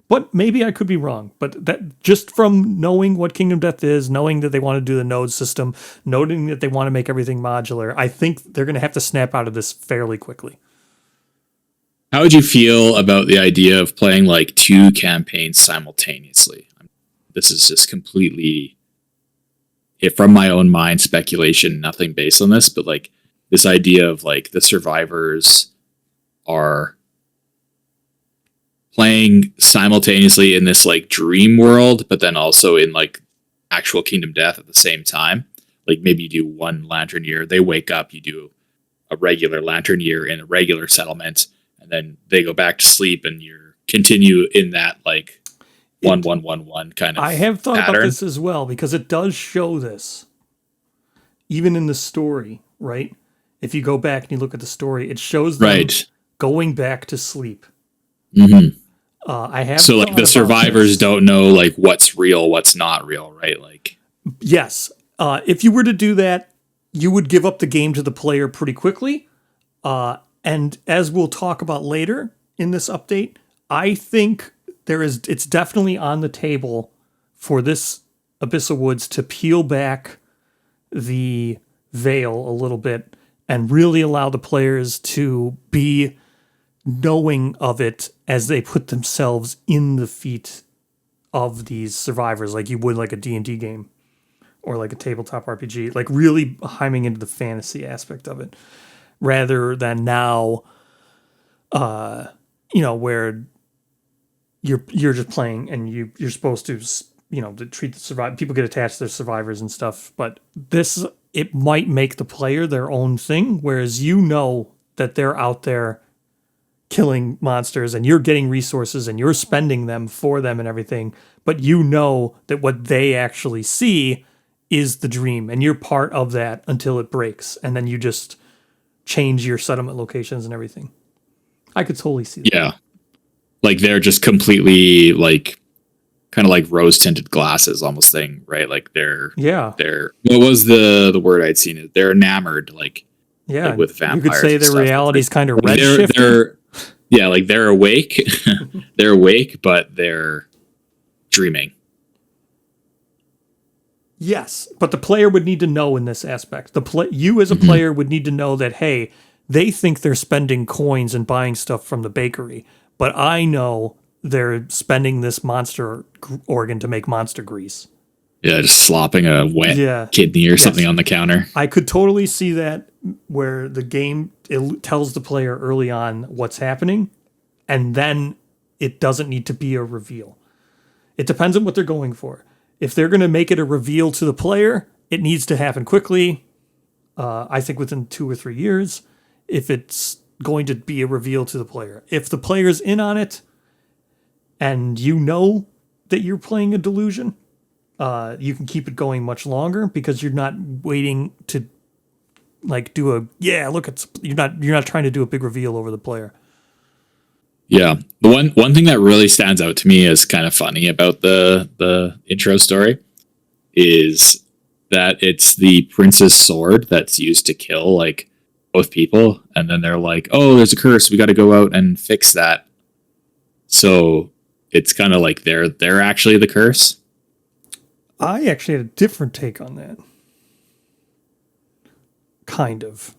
But maybe I could be wrong. But that just from knowing what Kingdom Death is, knowing that they want to do the node system, noting that they want to make everything modular, I think they're going to have to snap out of this fairly quickly.
How would you feel about the idea of playing 2 campaigns simultaneously? This is just completely, from my own mind, speculation, nothing based on this, but this idea of the survivors are playing simultaneously in this like dream world, but then also in like actual Kingdom Death at the same time. Like maybe you do one lantern year, they wake up, you do a regular lantern year in a regular settlement, and then they go back to sleep, and you continue in that like 1-1-1-1 kind of.
I have thought
pattern.
about this as well, because it does show this, even in the story, right? If you go back and you look at the story, it shows them going back to sleep.
Mm-hmm.
I have
so like the survivors don't know like what's real, what's not real, right? Like
yes, if you were to do that, you would give up the game to the player pretty quickly. And as we'll talk about later in this update, I think it's definitely on the table for this Abyssal Woods to peel back the veil a little bit and really allow the players to be knowing of it as they put themselves in the feet of these survivors, like you would like a D&D game or like a tabletop RPG, like really hyming into the fantasy aspect of it, rather than now, where you're just playing and you're supposed to, to treat the survivor. People get attached to their survivors and stuff, but this, it might make the player their own thing, whereas that they're out there killing monsters and you're getting resources and you're spending them for them and everything, but that what they actually see is the dream and you're part of that until it breaks, and then you just change your settlement locations and everything. I could totally see that.
Yeah. Like they're just completely like kind of like rose tinted glasses almost thing, right? Like they're what was the word I'd seen? They're enamored, like with vampires.
You could say their reality is kind of redshift.
Like they're awake. They're awake, but they're dreaming.
Yes, but the player would need to know in this aspect. You as a player would need to know that, hey, they think they're spending coins and buying stuff from the bakery, but I know they're spending this monster organ to make monster grease.
Yeah, just slopping a wet kidney or something on the counter.
I could totally see that, where the game it tells the player early on what's happening, and then it doesn't need to be a reveal. It depends on what they're going for. If they're going to make it a reveal to the player, it needs to happen quickly. I think within 2 or 3 years, if it's going to be a reveal to the player. If the player's in on it and you know that you're playing a delusion, you can keep it going much longer because you're not waiting to like do you're not trying to do a big reveal over the player.
Yeah. The one thing that really stands out to me as kind of funny about the intro story is that it's the prince's sword that's used to kill like both people, and then they're like, oh, there's a curse, we got to go out and fix that. So it's kind of like they're actually the curse.
I actually had a different take on that. Kind of.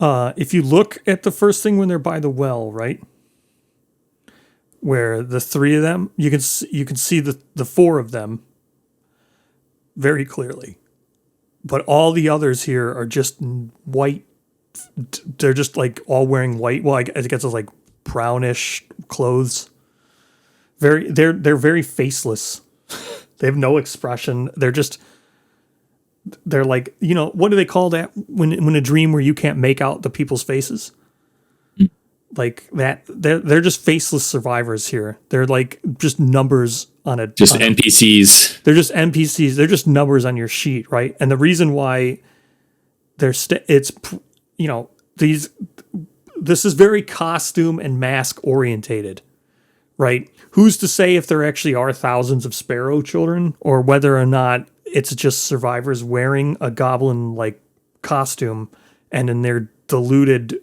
If you look at the first thing when they're by the well, right? Where the 3 of them, you can see the 4 of them very clearly. But all the others here are just white. They're just like all wearing white. Well, I guess it's like brownish clothes. They're very faceless. They have no expression. They're like, what do they call that when a dream where you can't make out the people's faces? Like that, they're just faceless survivors here. They're like just numbers on
NPCs.
They're just NPCs. They're just numbers on your sheet, right? And the reason why this is very costume and mask orientated, right? Who's to say if there actually are thousands of Sparrow children, or whether or not it's just survivors wearing a goblin like costume, and in their deluded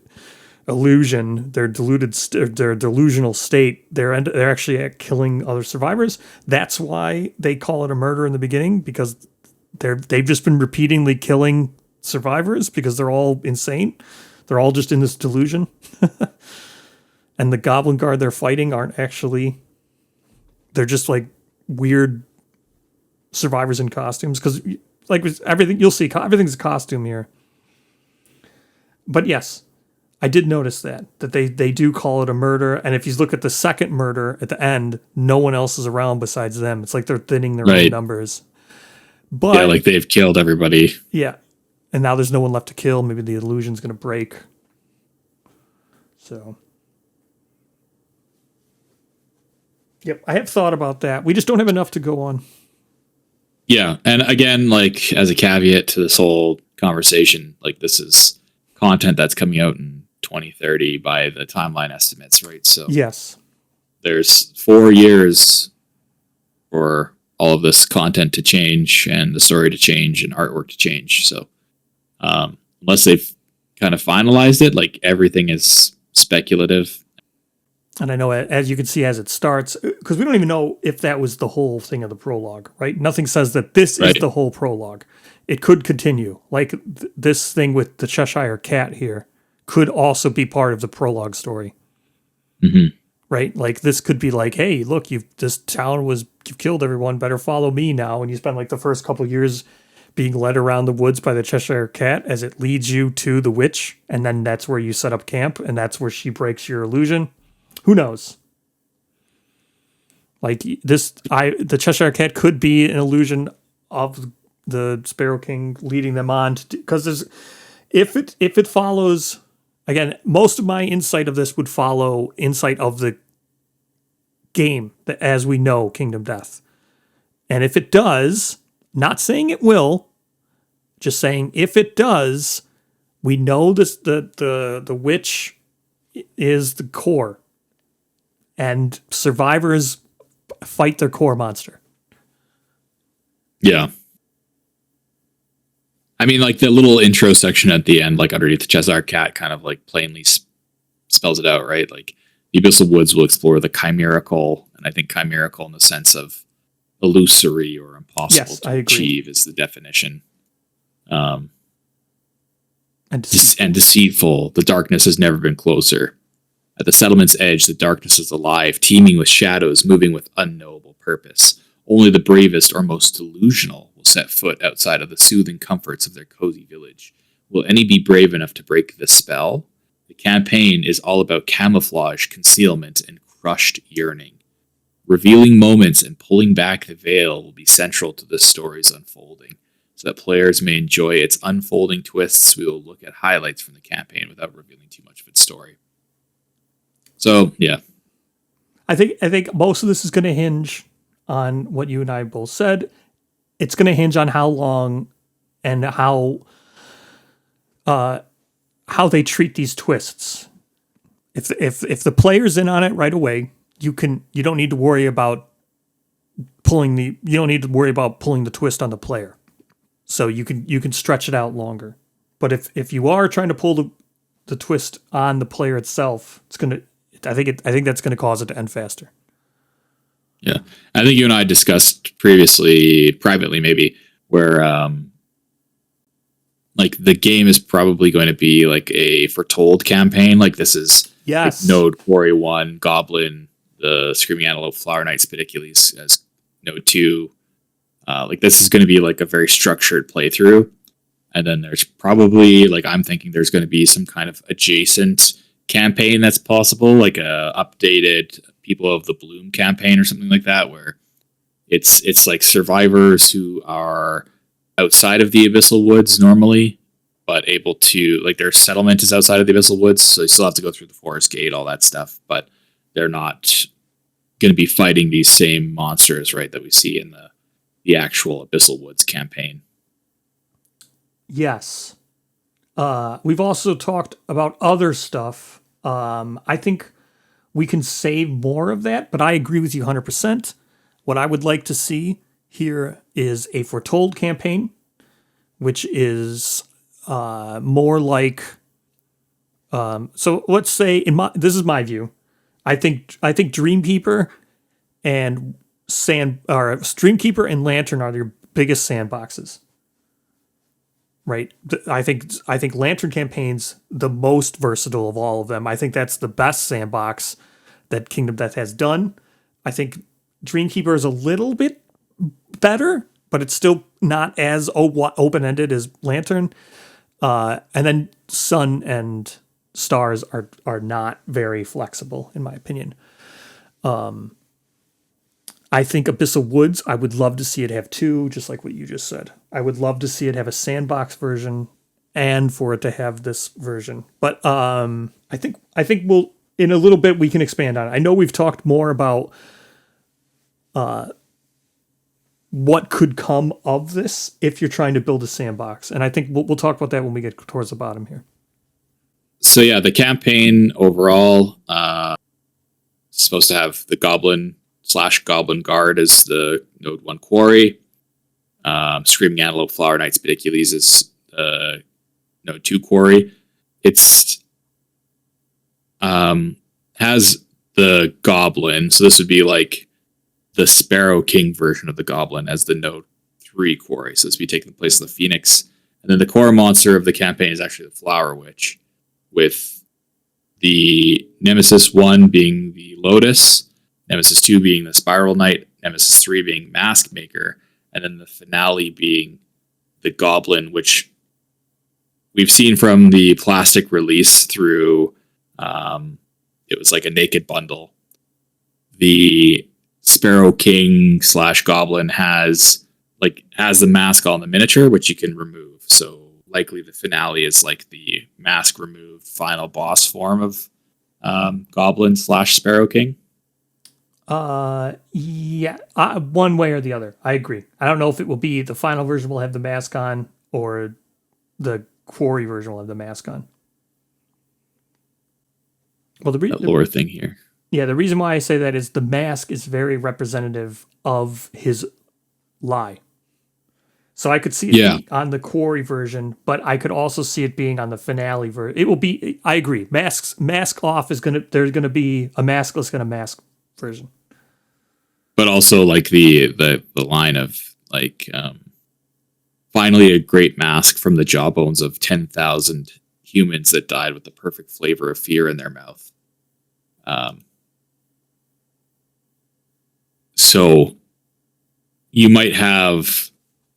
illusion, their delusional state, they're actually killing other survivors. That's why they call it a murder in the beginning, because they've just been repeatedly killing survivors because they're all insane. They're all just in this delusion. And the goblin guard they're fighting aren't actually, they're just like weird survivors in costumes, because like with everything you'll see, everything's a costume here. But yes, I did notice that they do call it a murder, and if you look at the second murder at the end, no one else is around besides them. It's like they're thinning their own numbers. But
yeah, like they've killed everybody.
Yeah, and now there's no one left to kill. Maybe the illusion's going to break. So, yep, I have thought about that. We just don't have enough to go on.
Yeah, and again, like as a caveat to this whole conversation, like this is content that's coming out in 2030 by the timeline estimates, right? So
yes,
there's 4 years for all of this content to change and the story to change and artwork to change. So unless they've kind of finalized it, like everything is speculative.
And I know, as you can see, as it starts, because we don't even know if that was the whole thing of the prologue, right? Nothing says that this is the whole prologue. It could continue. Like this thing with the Cheshire Cat here could also be part of the prologue story.
Mm-hmm.
Right? Like this could be like, hey, look, you've killed everyone, better follow me now. And you spend like the first couple of years being led around the woods by the Cheshire Cat as it leads you to the witch. And then that's where you set up camp, and that's where she breaks your illusion. Who knows? Like the Cheshire Cat could be an illusion of the Sparrow King leading them on, because if it follows, again, most of my insight of this would follow insight of the game that as we know, Kingdom Death. And if it does, not saying it will, just saying if it does, we know this the witch is the core, and survivors fight their core monster.
Yeah. I mean, like the little intro section at the end, like underneath the Cheshire Cat, kind of like plainly spells it out, right? Like the Abyssal Woods will explore the chimerical, and I think chimerical in the sense of illusory or impossible to achieve is the definition. And deceitful. The darkness has never been closer. At the settlement's edge, the darkness is alive, teeming with shadows, moving with unknowable purpose. Only the bravest or most delusional will set foot outside of the soothing comforts of their cozy village. Will any be brave enough to break the spell? The campaign is all about camouflage, concealment, and crushed yearning. Revealing moments and pulling back the veil will be central to the story's unfolding. So that players may enjoy its unfolding twists, we will look at highlights from the campaign without revealing too much of its story. So, yeah.
I think most of this is going to hinge on what you and I both said. It's going to hinge on how long and how they treat these twists. If the player's in on it right away, you don't need to worry about pulling the twist on the player. So you can stretch it out longer. But if you are trying to pull the twist on the player itself, I think that's going to cause it to end faster.
Yeah. I think you and I discussed previously, privately maybe, where like the game is probably going to be like a foretold campaign. Like this is like Node Quarry 1, Goblin, the Screaming Antelope, Flower Knight, Spidicules as Node 2. Like this is going to be like a very structured playthrough. And then there's probably, like I'm thinking there's going to be some kind of adjacent campaign that's possible, like a updated People of the Bloom campaign or something like that, where it's like survivors who are outside of the Abyssal Woods normally, but able to, like their settlement is outside of the Abyssal Woods, so they still have to go through the Forest Gate, all that stuff, but they're not going to be fighting these same monsters, right, that we see in the actual Abyssal Woods campaign.
Yes. We've also talked about other stuff. I think we can save more of that, but I agree with you 100%. What I would like to see here is a foretold campaign, which is more like. So let's say this is my view. I think Dreamkeeper and Dreamkeeper and Lantern are your biggest sandboxes. Right. I think Lantern campaign's the most versatile of all of them. I think that's the best sandbox that Kingdom Death has done. I think Dreamkeeper is a little bit better, but it's still not as open-ended as Lantern. And then Sun and stars are not very flexible, in my opinion. I think Abyssal Woods, I would love to see it have 2, just like what you just said. I would love to see it have a sandbox version and for it to have this version. But I think we'll, in a little bit, we can expand on it. I know we've talked more about what could come of this if you're trying to build a sandbox. And I think we'll talk about that when we get towards the bottom here.
So yeah, the campaign overall is supposed to have the Goblin/Goblin Guard as the Node 1 quarry. Screaming Antelope, Flower Knights, Pedicules is Node 2 quarry. It's has the Goblin, so this would be like the Sparrow King version of the Goblin as the Node 3 quarry. So this would be taking the place of the Phoenix. And then the core monster of the campaign is actually the Flower Witch, with the Nemesis 1 being the Lotus, Nemesis 2 being the Spiral Knight, Nemesis 3 being Mask Maker, and then the finale being the Goblin, which we've seen from the plastic release through, it was like a naked bundle. The Sparrow King / Goblin has the mask on the miniature, which you can remove. So likely the finale is like the mask removed final boss form of Goblin / Sparrow King.
Yeah, one way or the other. I agree. I don't know if it will be the final version will have the mask on or the quarry version will have the mask on. Well, the
lore thing here.
Yeah, the reason why I say that is the mask is very representative of his lie. So I could see it be on the quarry version, but I could also see it being on the finale version. It will be. I agree. Mask off is gonna. There's gonna be a maskless kind of mask version.
But also like the line of like finally a great mask from the jawbones of 10,000 humans that died with the perfect flavor of fear in their mouth. So you might have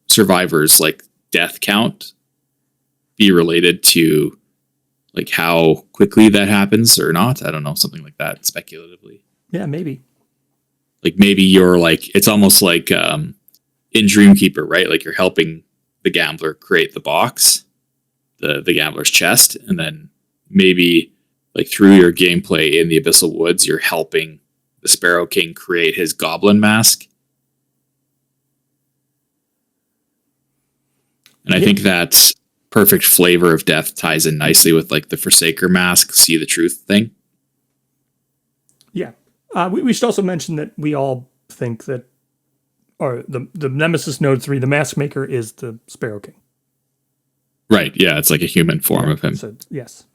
survivors like death count be related to like how quickly that happens or not. I don't know, something like that speculatively.
Yeah, maybe.
Like maybe you're like, it's almost like in Dreamkeeper, right? Like you're helping the gambler create the box, the gambler's chest, and then maybe like through your gameplay in the Abyssal Woods, you're helping the Sparrow King create his goblin mask. And I think that perfect flavor of death ties in nicely with like the Forsaker mask, see the truth thing.
Yeah. We should also mention that we all think that, or the Nemesis Node 3, the Mask Maker is the Sparrow King.
Right. Yeah. It's like a human form of him.
So, yes.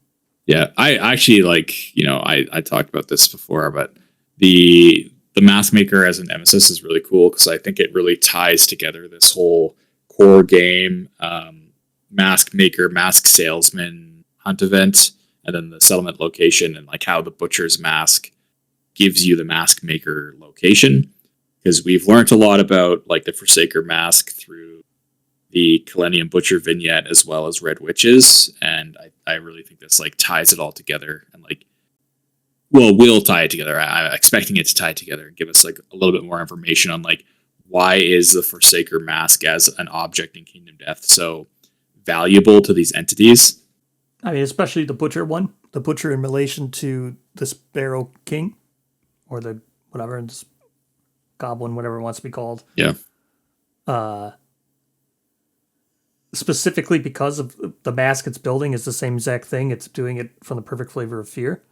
Yeah. I actually like, you know, I talked about this before, but the Mask Maker as an Nemesis is really cool because I think it really ties together this whole core game, Mask Maker, Mask Salesman hunt event, and then the settlement location and like how the Butcher's Mask gives you the Mask Maker location. Because we've learned a lot about like the Forsaker Mask through the Kalenian Butcher vignette as well as Red Witches, and I really think this like ties it all together and like will tie it together. I'm expecting it to tie it together and give us like a little bit more information on like why is the Forsaker Mask as an object in Kingdom Death so valuable to these entities.
I mean, especially the Butcher one, the Butcher in relation to the Sparrow King or the whatever, Goblin, whatever it wants to be called.
Yeah.
Specifically because of the mask it's building is the same exact thing. It's doing it from the perfect flavor of fear.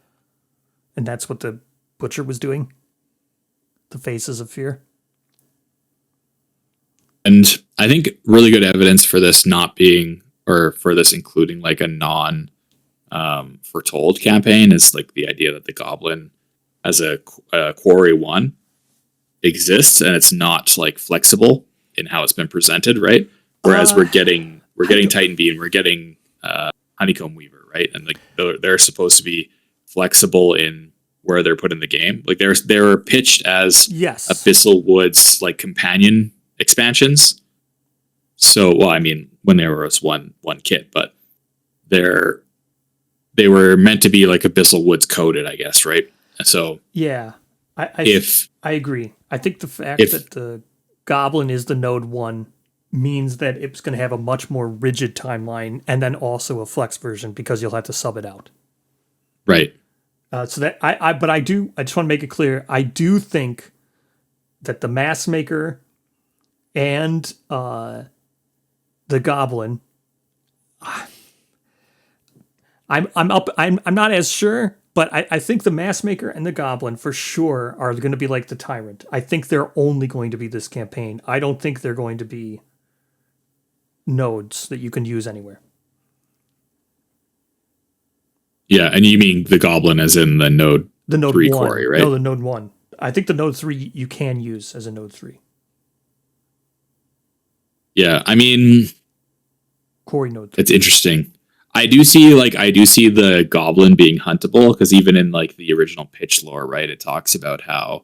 And that's what the Butcher was doing. The faces of fear.
And I think really good evidence for this not being, or for this including like a non foretold campaign is like the idea that the Goblin as a Quarry 1 exists and it's not like flexible in how it's been presented, right? Whereas we're getting Titan Bee and we're getting Honeycomb Weaver, right? And like they're supposed to be flexible in where they're put in the game. Like they're pitched as Abyssal Woods like companion expansions. So, well, I mean, when there was one kit, but they're they were meant to be like Abyssal Woods coded, I guess, right? So
yeah,
if
I agree. I think the fact that the Goblin is the node 1 means that it's going to have a much more rigid timeline, and then also a flex version because you'll have to sub it out.
right.
So that I just want to make it clear. I do think that the Mask Maker and the Goblin, I'm not as sure, but I think the Mask Maker and the Goblin for sure are going to be like the Tyrant. I think they're only going to be this campaign. I don't think they're going to be nodes that you can use anywhere.
Yeah, and you mean the Goblin as in the node 3
1.
quarry, right?
No, the node 1. I think the node 3 you can use as a node 3.
Yeah, I mean,
Quarry node 3.
it's interesting. I do see the Goblin being huntable, because even in like the original pitch lore, right, it talks about how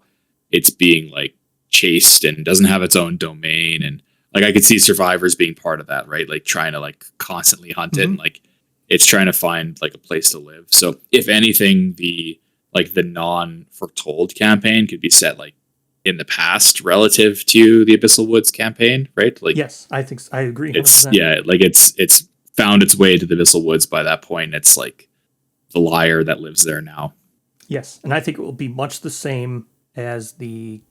it's being like chased and doesn't have its own domain, and like I could see survivors being part of that, right? Like trying to like constantly hunt it, and like it's trying to find like a place to live. So if anything, the non-foretold campaign could be set like in the past relative to the Abyssal Woods campaign, right? Like
yes, I think I agree. 100%.
It's found its way to the Abyssal Woods by that point. It's like the liar that lives there now.
Yes, and I think it will be much the same as the.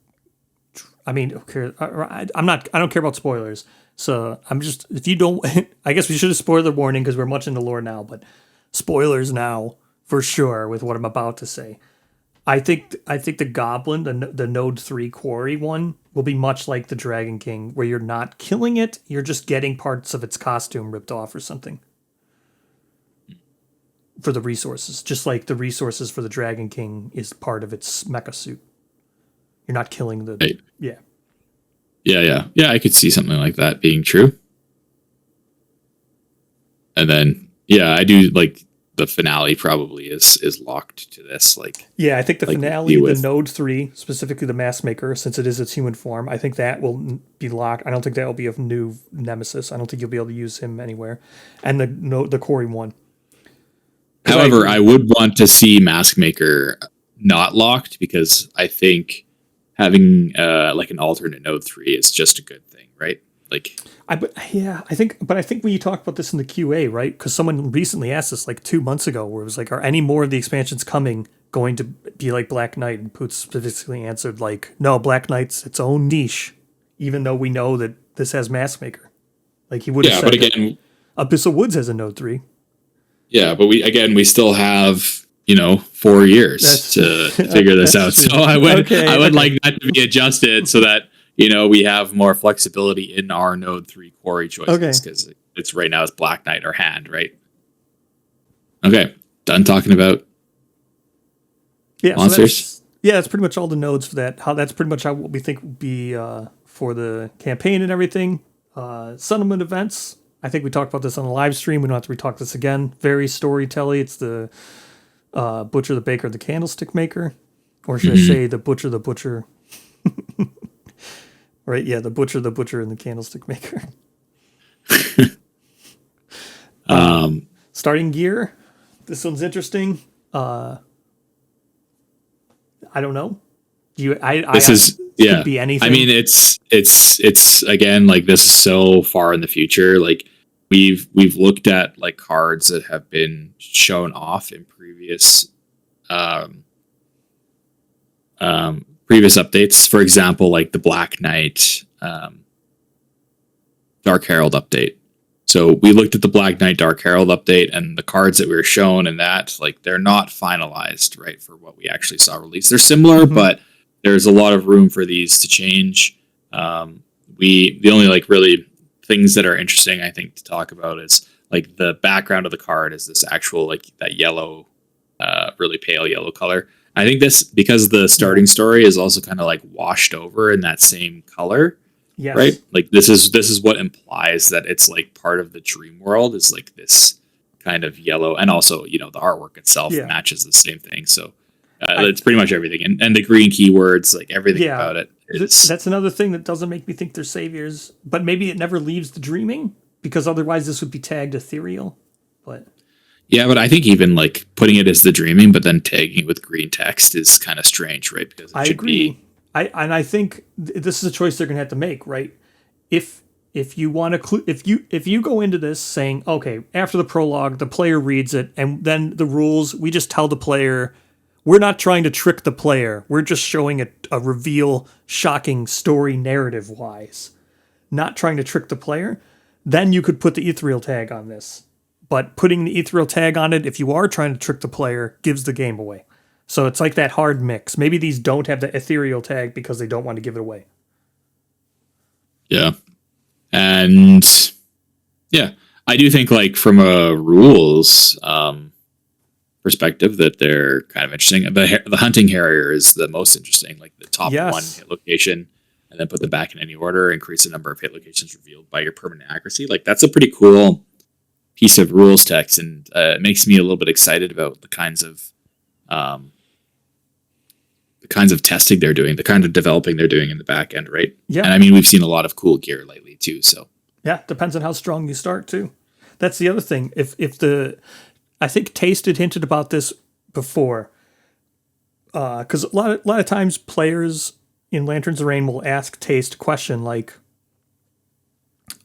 I mean, okay, I don't care about spoilers. So I'm just, if you don't, I guess we should have spoiler warning because we're much into lore now, but spoilers now for sure with what I'm about to say. I think the Goblin, the node 3 quarry one, will be much like the Dragon King, where you're not killing it, you're just getting parts of its costume ripped off or something for the resources, just like the resources for the Dragon King is part of its mecha suit. You're not killing the
right.
Yeah.
Yeah, I could see something like that being true. And then, yeah, I do like the finale probably is locked to this. Like,
yeah, I think the finale, the node 3, specifically the Mask Maker, since it is its human form, I think that will be locked. I don't think that will be a new nemesis. I don't think you'll be able to use him anywhere. And the Quarry one.
However, I would want to see Mask Maker not locked, because I think having like an alternate node 3 is just a good thing, right? Like,
I think when you talk about this in the QA, right? Because someone recently asked us like 2 months ago, where it was like, are any more of the expansions coming going to be like Black Knight? And Poots specifically answered like, no, Black Knight's its own niche, even though we know that this has Mask Maker. Like he would have said, but again, Abyssal Woods has a node 3.
Yeah, but we still have 4 years to figure this out. True. So I would like that to be adjusted so that we have more flexibility in our node 3 quarry choices, because it's right now it's Black Knight or Hand, right? Okay, done talking about monsters.
So that's pretty much all the nodes for that. That's pretty much how what we think will be for the campaign and everything. Settlement events. I think we talked about this on the live stream. We don't have to retalk this again. Very storytelly. It's the Butcher, the Baker, the Candlestick Maker. Or should I say the Butcher. Right, yeah, the Butcher, and the Candlestick Maker. Starting gear. This one's interesting. I don't know. Could be anything.
I mean, it's again, like, this is so far in the future. Like, we've looked at like cards that have been shown off in previous updates. For example, like the Black Knight Dark Herald update. So we looked at the Black Knight Dark Herald update, and the cards that we were shown in that, like, they're not finalized, right, for what we actually saw released. They're similar, but there's a lot of room for these to change. The only like really things that are interesting, I think, to talk about is like the background of the card is this actual like that yellow, really pale yellow color. I think this, because the starting story is also kind of like washed over in that same color. Yes. Right? Like this is what implies that it's like part of the dream world, is like this kind of yellow, and also, the artwork itself matches the same thing. So it's pretty much everything. And the green keywords, like everything about it.
That's another thing that doesn't make me think they're saviors, but maybe it never leaves the dreaming, because otherwise this would be tagged ethereal. But
Yeah, but I think even like putting it as the dreaming, but then tagging it with green text is kind of strange, right? Because it
I
should
agree.
be.
I think this is a choice they're going to have to make, right? If you want to if you go into this saying, okay, after the prologue, the player reads it, and then the rules, we just tell the player, we're not trying to trick the player. We're just showing a reveal, shocking story narrative wise, not trying to trick the player. Then you could put the ethereal tag on this. But putting the ethereal tag on it, if you are trying to trick the player, gives the game away. So it's like that hard mix. Maybe these don't have the ethereal tag because they don't want to give it away.
Yeah. And yeah, I do think like from a rules perspective that they're kind of interesting. But the hunting harrier is the most interesting, like the top one hit location, and then put them back in any order, increase the number of hit locations revealed by your permanent accuracy. Like that's a pretty cool piece of rules text, and it makes me a little bit excited about the kinds of testing they're doing, the kind of developing they're doing in the back end, right?
Yeah.
And I mean, we've seen a lot of cool gear lately too. So
yeah, depends on how strong you start too. That's the other thing. I think Taste had hinted about this before, because a lot of times players in Lanterns of Rain will ask Taste a question like,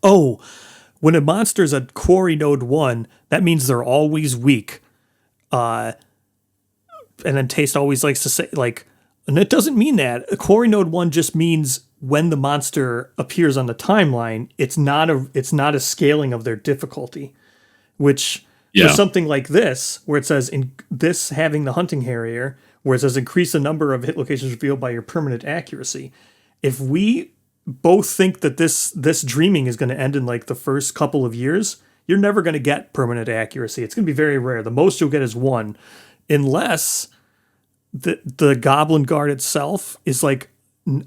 "Oh, when a monster's a quarry node 1, that means they're always weak." And then Taste always likes to say like, and it doesn't mean that. A quarry node 1 just means when the monster appears on the timeline, it's not a scaling of their difficulty, which for something like this, where it says in this having the hunting harrier, where it says increase the number of hit locations revealed by your permanent accuracy. If we both think that this dreaming is going to end in like the first couple of years, you're never going to get permanent accuracy. It's going to be very rare. The most you'll get is 1, unless the Goblin Guard itself is like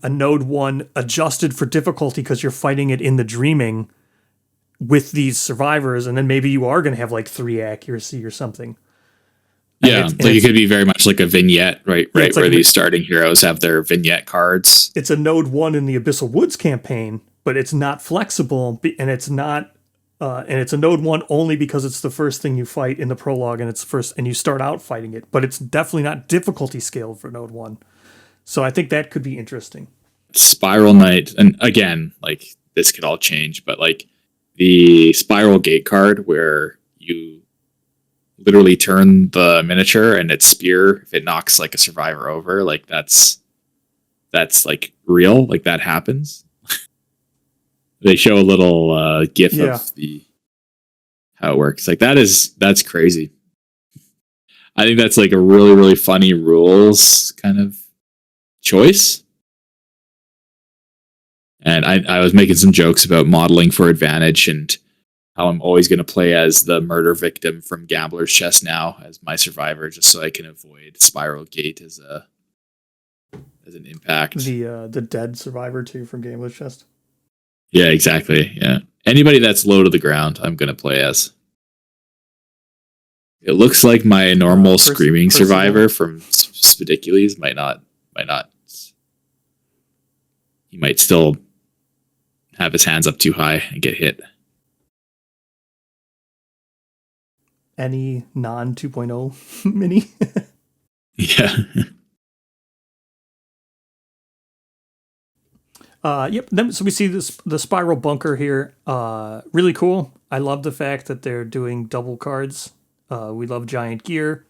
a node 1 adjusted for difficulty because you're fighting it in the dreaming with these survivors, and then maybe you are going to have like 3 accuracy or something.
Yeah, like it could be very much like a vignette, right? Yeah, right, where like these starting heroes have their vignette cards.
It's a node 1 in the Abyssal Woods campaign, but it's not flexible, and it's not, and it's a node 1 only because it's the first thing you fight in the prologue, and it's first, and you start out fighting it. But it's definitely not difficulty scaled for node 1. So I think that could be interesting.
Spiral Knight, and again, like this could all change, but like the Spiral Gate card where you literally turn the miniature and its spear, if it knocks like a survivor over, like that's like real, like that happens. They show a little gif of how it works. Like that's crazy. I think that's like a really, really funny rules kind of choice. And I was making some jokes about modeling for advantage and how I'm always going to play as the murder victim from Gambler's Chest now as my survivor, just so I can avoid Spiral Gate as an impact.
The dead survivor too from Gambler's Chest.
Yeah, exactly. Yeah, anybody that's low to the ground, I'm going to play as. It looks like my normal screaming survivor from Spedicules might not. He might still have his hands up too high and get hit.
Any non 2.0 mini?
Yeah.
Yep. So we see the spiral bunker here. Really cool. I love the fact that they're doing double cards. We love giant gear.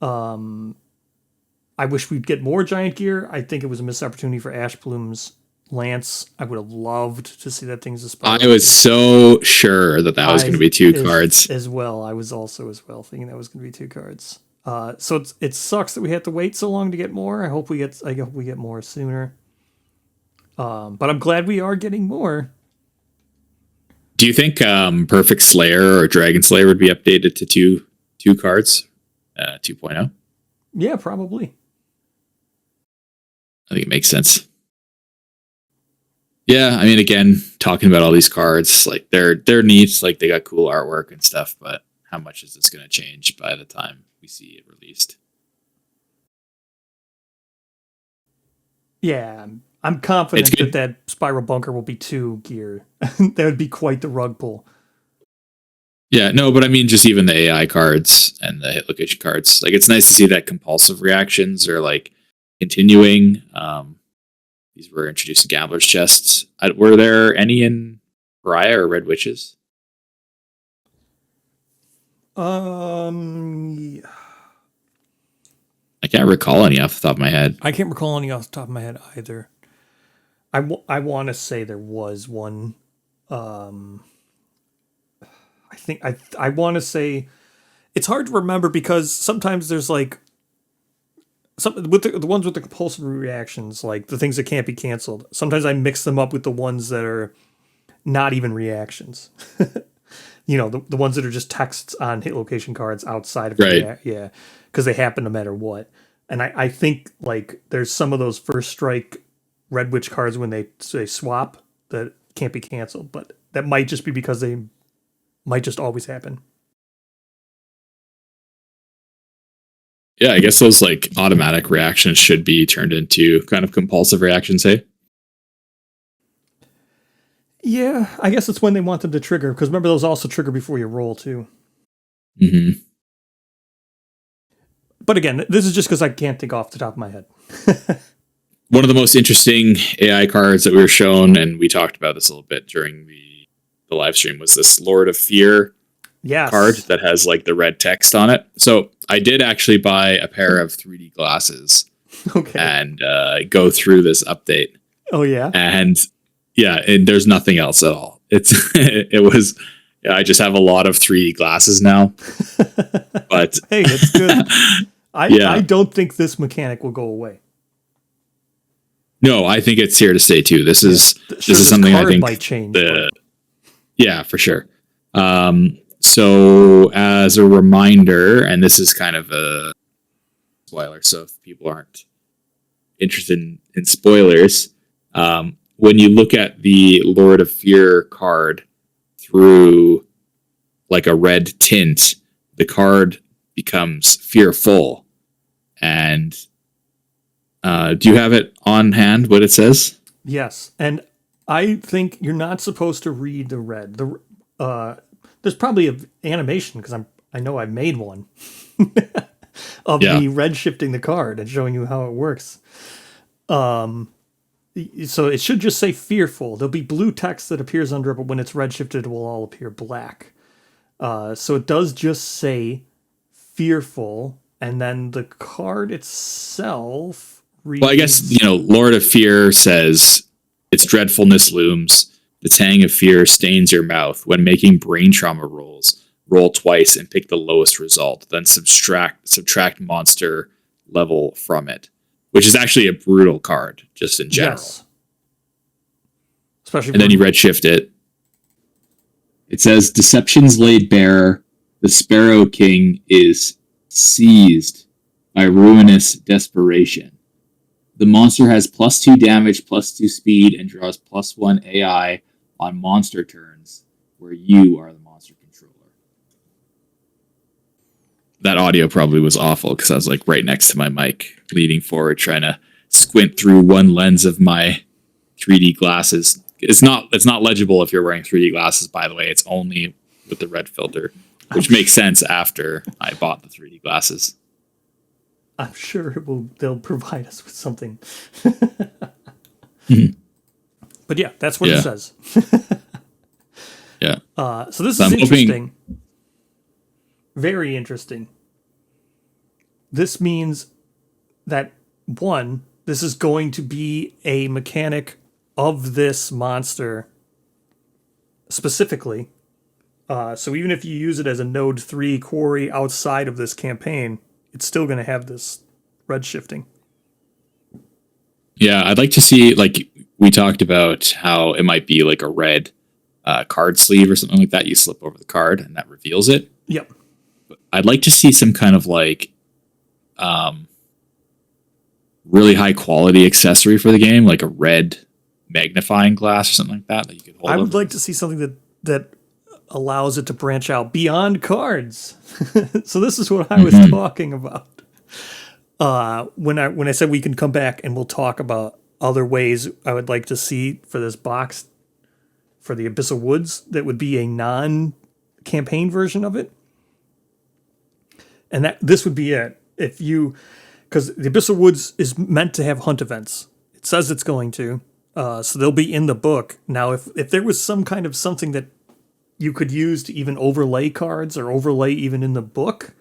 I wish we'd get more giant gear. I think it was a missed opportunity for Ash Bloom's Lance. I would have loved to see that thing's a spiral.
I was so sure that was going to be 2 cards
as well. I was also as well thinking that was going to be 2 cards. So it sucks that we had to wait so long to get more. I hope we get more sooner. But I'm glad we are getting more.
Do you think Perfect Slayer or Dragon Slayer would be updated to two cards, 2.0?
Yeah, probably.
I think it makes sense. Yeah, I mean, again, talking about all these cards, like they're neat, like they got cool artwork and stuff, but how much is this going to change by the time we see it released?
Yeah, I'm confident that Spiral Bunker will be 2 gear. That would be quite the rug pull.
Yeah, no, but I mean, just even the AI cards and the hit location cards. Like, it's nice to see that compulsive reactions are like continuing. These were introduced in Gambler's Chests. Were there any in Pariah or Red Witches?
Yeah.
I can't recall any off the top of my head.
I can't recall any off the top of my head either. I want to say there was one. I think I want to say it's hard to remember because sometimes there's like some with the ones with the compulsory reactions, like the things that can't be canceled. Sometimes I mix them up with the ones that are not even reactions. The ones that are just texts on hit location cards outside of
Right.
yeah, because they happen no matter what. And I think like there's some of those first strike Red Witch cards when they swap that can't be canceled, but that might just be because they might just always happen.
Yeah, I guess those like automatic reactions should be turned into kind of compulsive reactions, hey?
Yeah, I guess it's when they want them to trigger, because remember those also trigger before you roll too.
Mm-hmm.
But again, this is just because I can't think off the top of my head.
One of the most interesting AI cards that we were shown, and we talked about this a little bit during the live stream, was this Lord of Fear card that has like the red text on it. So I did actually buy a pair of 3D glasses and go through this update.
Oh yeah.
And yeah, and there's nothing else at all. I just have a lot of 3D glasses now. But
hey, it's good. I don't think this mechanic will go away.
No, I think it's here to stay too. This is something I think
might change.
Yeah, for sure. So as a reminder, and this is kind of a spoiler, so if people aren't interested in spoilers, when you look at the Lord of Fear card through like a red tint, the card becomes fearful. And do you have it on hand, what it says?
Yes. And I think you're not supposed to read the red. There's probably an animation, because I know I've made one of the red shifting the card and showing you how it works. So it should just say fearful. There'll be blue text that appears under it, but when it's red shifted, it will all appear black. So it does just say fearful, and then the card itself reads...
Well, I guess, Lord of Fear says, its dreadfulness looms. The tang of fear stains your mouth. When making brain trauma rolls, roll twice and pick the lowest result, then subtract monster level from it, which is actually a brutal card, just in general. Yes.
Especially
and then you redshift it. It says, Deceptions laid bare, the Sparrow King is seized by ruinous desperation. The monster has +2 damage, +2 speed, and draws +1 AI on monster turns, where you are the monster controller. That audio probably was awful because I was like right next to my mic, leaning forward, trying to squint through one lens of my 3D glasses. It's not legible if you're wearing 3D glasses, by the way. It's only with the red filter, which makes sense after I bought the 3D glasses.
I'm sure they'll provide us with something.
Mm-hmm.
But yeah, that's what it says.
Yeah.
So this is interesting. Very interesting. This means that, one, this is going to be a mechanic of this monster specifically. So even if you use it as a Node 3 quarry outside of this campaign, it's still going to have this red shifting.
Yeah, I'd like to see, like we talked about, how it might be like a red card sleeve or something like that. You slip over the card and that reveals it.
Yep.
But I'd like to see some kind of like really high quality accessory for the game, like a red magnifying glass or something like that you could hold.
I would like to see something that allows it to branch out beyond cards. So this is what I was talking about. When I said we can come back and we'll talk about other ways I would like to see for this box for the Abyssal Woods that would be a non campaign version of it. And that this would be it. If you, because the Abyssal Woods is meant to have hunt events. It says it's going to. So they'll be in the book. Now, if there was some kind of something that you could use to even overlay cards or overlay even in the book,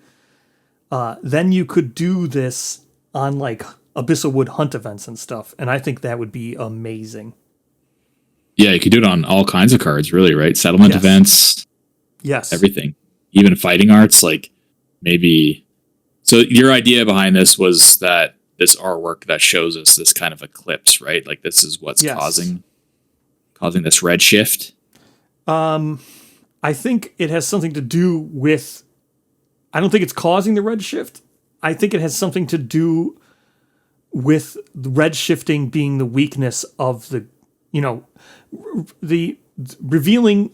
then you could do this on like Abyssal Wood hunt events and stuff. And I think that would be amazing.
Yeah, you could do it on all kinds of cards, really, right? Settlement events.
Yes.
Everything. Even fighting arts, like maybe. So your idea behind this was that this artwork that shows us this kind of eclipse, right? Like this is what's causing this red shift.
I think it has something to do with, I don't think it's causing the red shift. I think it has something to do with the red shifting being the weakness of the, the revealing,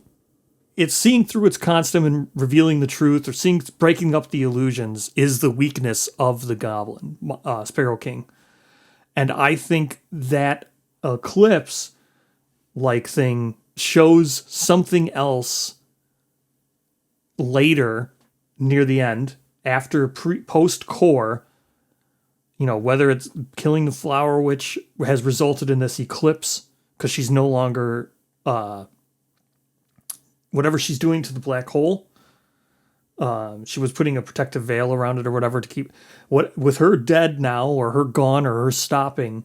it's seeing through its constant and revealing the truth, or breaking up the illusions is the weakness of the goblin, Sparrow King. And I think that eclipse like thing shows something else later near the end, after post core, whether it's killing the flower, which has resulted in this eclipse because she's no longer whatever she's doing to the black hole. She was putting a protective veil around it or whatever to keep with her dead now, or her gone, or her stopping.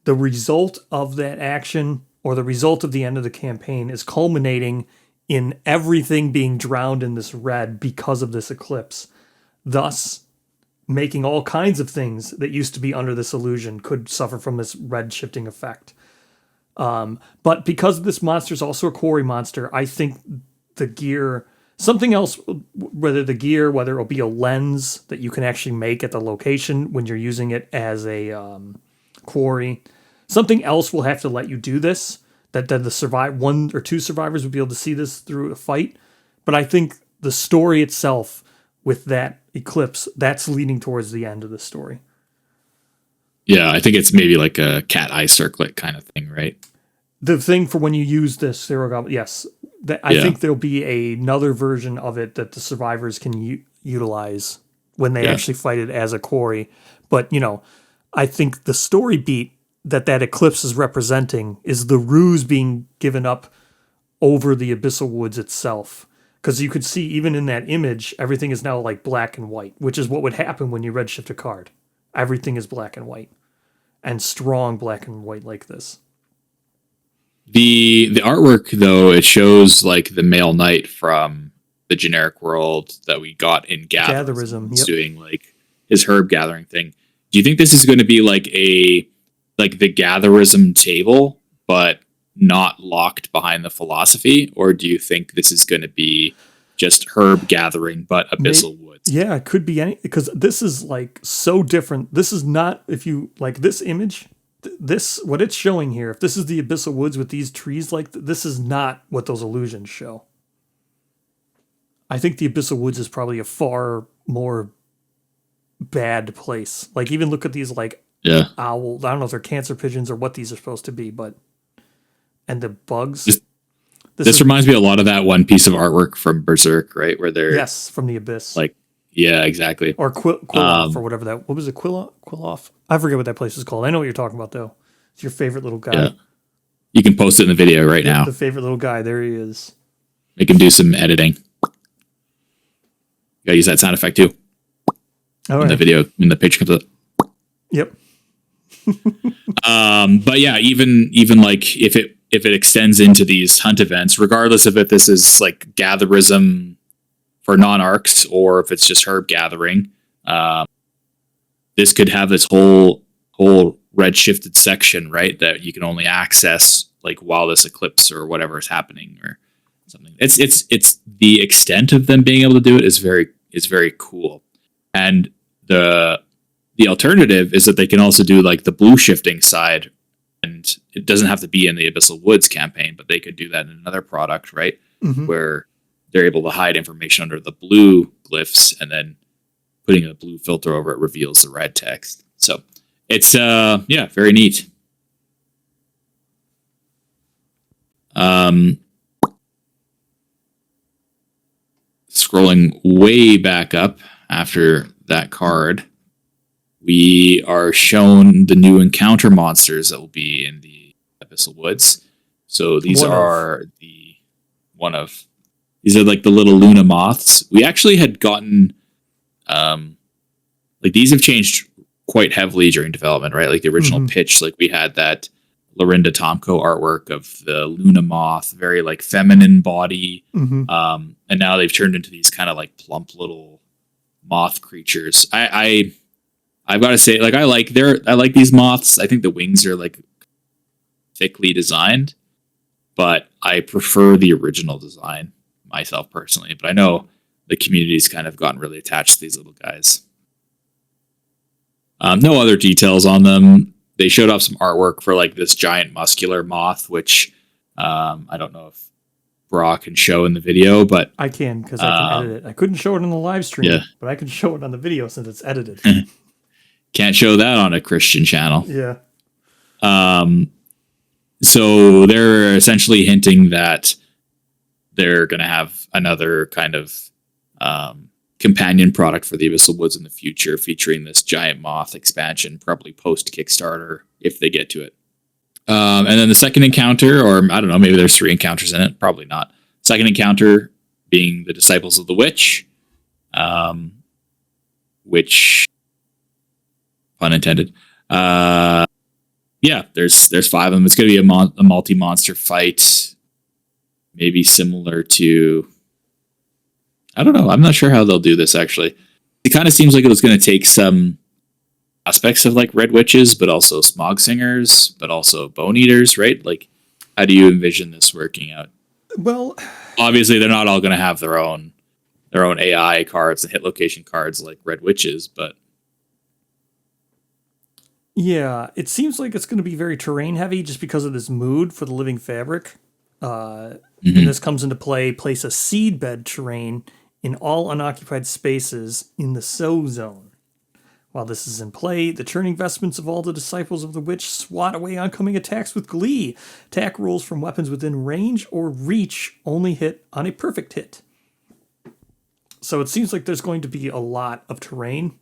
The result of that action, or the result of the end of the campaign, is culminating in everything being drowned in this red because of this eclipse, thus making all kinds of things that used to be under this illusion could suffer from this red shifting effect. But because this monster is also a quarry monster, I think the gear, something else, whether it'll be a lens that you can actually make at the location when you're using it as a quarry, something else will have to let you do this, that the one or two survivors would be able to see this through a fight. But I think the story itself with that eclipse, that's leading towards the end of the story.
Yeah, I think it's maybe like a cat eye circlet kind of thing, right?
The thing for when you use this Sparrow Goblin, yes. I think there'll be another version of it that the survivors can utilize when they actually fight it as a quarry. But, I think the story beat that eclipse is representing is the ruse being given up over the Abyssal Woods itself. Because you could see, even in that image, everything is now like black and white, which is what would happen when you redshift a card. Everything is black and white. And strong black and white like this.
The artwork, though, it shows like the male knight from the generic world that we got in Gatherism. He's doing like his herb gathering thing. Do you think this is going to be like the Gatherism table, but not locked behind the philosophy? Or do you think this is going to be just herb gathering, but Abyssal Woods?
Yeah, it could be because this is like so different. This is not, if you like this image, what it's showing here, if this is the Abyssal Woods with these trees, like this is not what those illusions show. I think the Abyssal Woods is probably a far more bad place. Like, even look at these like owl. I don't know if they're cancer pigeons or what these are supposed to be, and the bugs. This
reminds me a lot of that one piece of artwork from Berserk, right? Where they're
from the Abyss.
Like, yeah, exactly.
Or Quiloff or whatever that. What was it? Quiloff? I forget what that place is called. I know what you're talking about though. It's your favorite little guy. Yeah.
You can post it in the video right now.
The favorite little guy. There he is.
Make him do some editing. You gotta use that sound effect too. The video, when the picture comes up.
Yep.
But yeah, even like if it extends into these hunt events, regardless of if this is like Gatherism for non-arcs or if it's just herb gathering, this could have this whole red shifted section, right? That you can only access like while this eclipse or whatever is happening or something. It's the extent of them being able to do it is very cool. And the alternative is that they can also do like the blue shifting side, and it doesn't have to be in the Abyssal Woods campaign, but they could do that in another product, right? Mm-hmm. Where they're able to hide information under the blue glyphs, and then putting a blue filter over it reveals the red text. So it's very neat. scrolling way back up after that card, we are shown the new encounter monsters that will be in the Abyssal Woods. So these are these are like the little Luna moths. We actually had gotten like these have changed quite heavily during development, right? Like the original pitch, like we had that Lorinda Tomko artwork of the Luna moth, very like feminine body. And now they've turned into these kind of like plump little moth creatures. I've got to say, like I like these moths. I think the wings are like thickly designed, but I prefer the original design myself personally. But I know the community's kind of gotten really attached to these little guys. No other details on them. They showed off some artwork for like this giant muscular moth, which I don't know if Brock can show in the video, but
I can because I can edit it. I couldn't show it on the live stream, but I can show it on the video since it's edited.
Can't show that on a Christian channel.
Yeah.
So they're essentially hinting that they're going to have another kind of companion product for the Abyssal Woods in the future, featuring this giant moth expansion, probably post Kickstarter if they get to it. And then the second encounter, or I don't know, maybe there's 3 encounters in it. Probably not. Second encounter being the Disciples of the Witch, which, pun intended. Yeah, there's 5 of them. It's going to be a multi-monster fight, maybe similar to, I don't know. I'm not sure how they'll do this, actually. It kind of seems like it was going to take some aspects of like Red Witches, but also Smog Singers, but also Bone Eaters, right? Like, how do you envision this working out?
Well,
obviously they're not all going to have their own AI cards and hit location cards like Red Witches, but
yeah, it seems like it's going to be very terrain heavy just because of this mood for the Living Fabric. When this comes into play, place a seedbed terrain in all unoccupied spaces in the sow zone. While this is in play, the turning vestments of all the Disciples of the Witch swat away oncoming attacks with glee. Attack rolls from weapons within range or reach only hit on a perfect hit. So it seems like there's going to be a lot of terrain.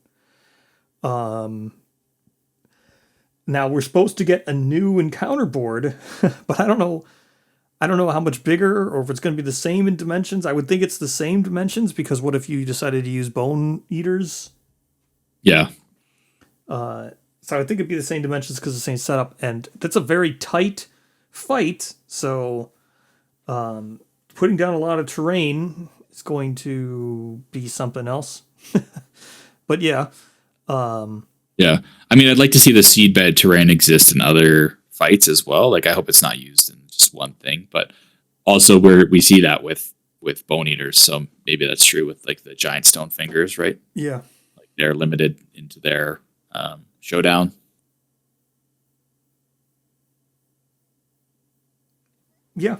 Now we're supposed to get a new encounter board, but I don't know how much bigger or if it's going to be the same in dimensions. I would think it's the same dimensions because what if you decided to use Bone Eaters?
Yeah.
So I think it'd be the same dimensions because the same setup, and that's a very tight fight. So putting down a lot of terrain is going to be something else. But yeah.
Yeah. I mean, I'd like to see the seedbed terrain exist in other fights as well. Like, I hope it's not used in just one thing, but also we see that with Bone Eaters. So maybe that's true with like the giant stone fingers, right?
Yeah.
Like they're limited into their showdown.
Yeah.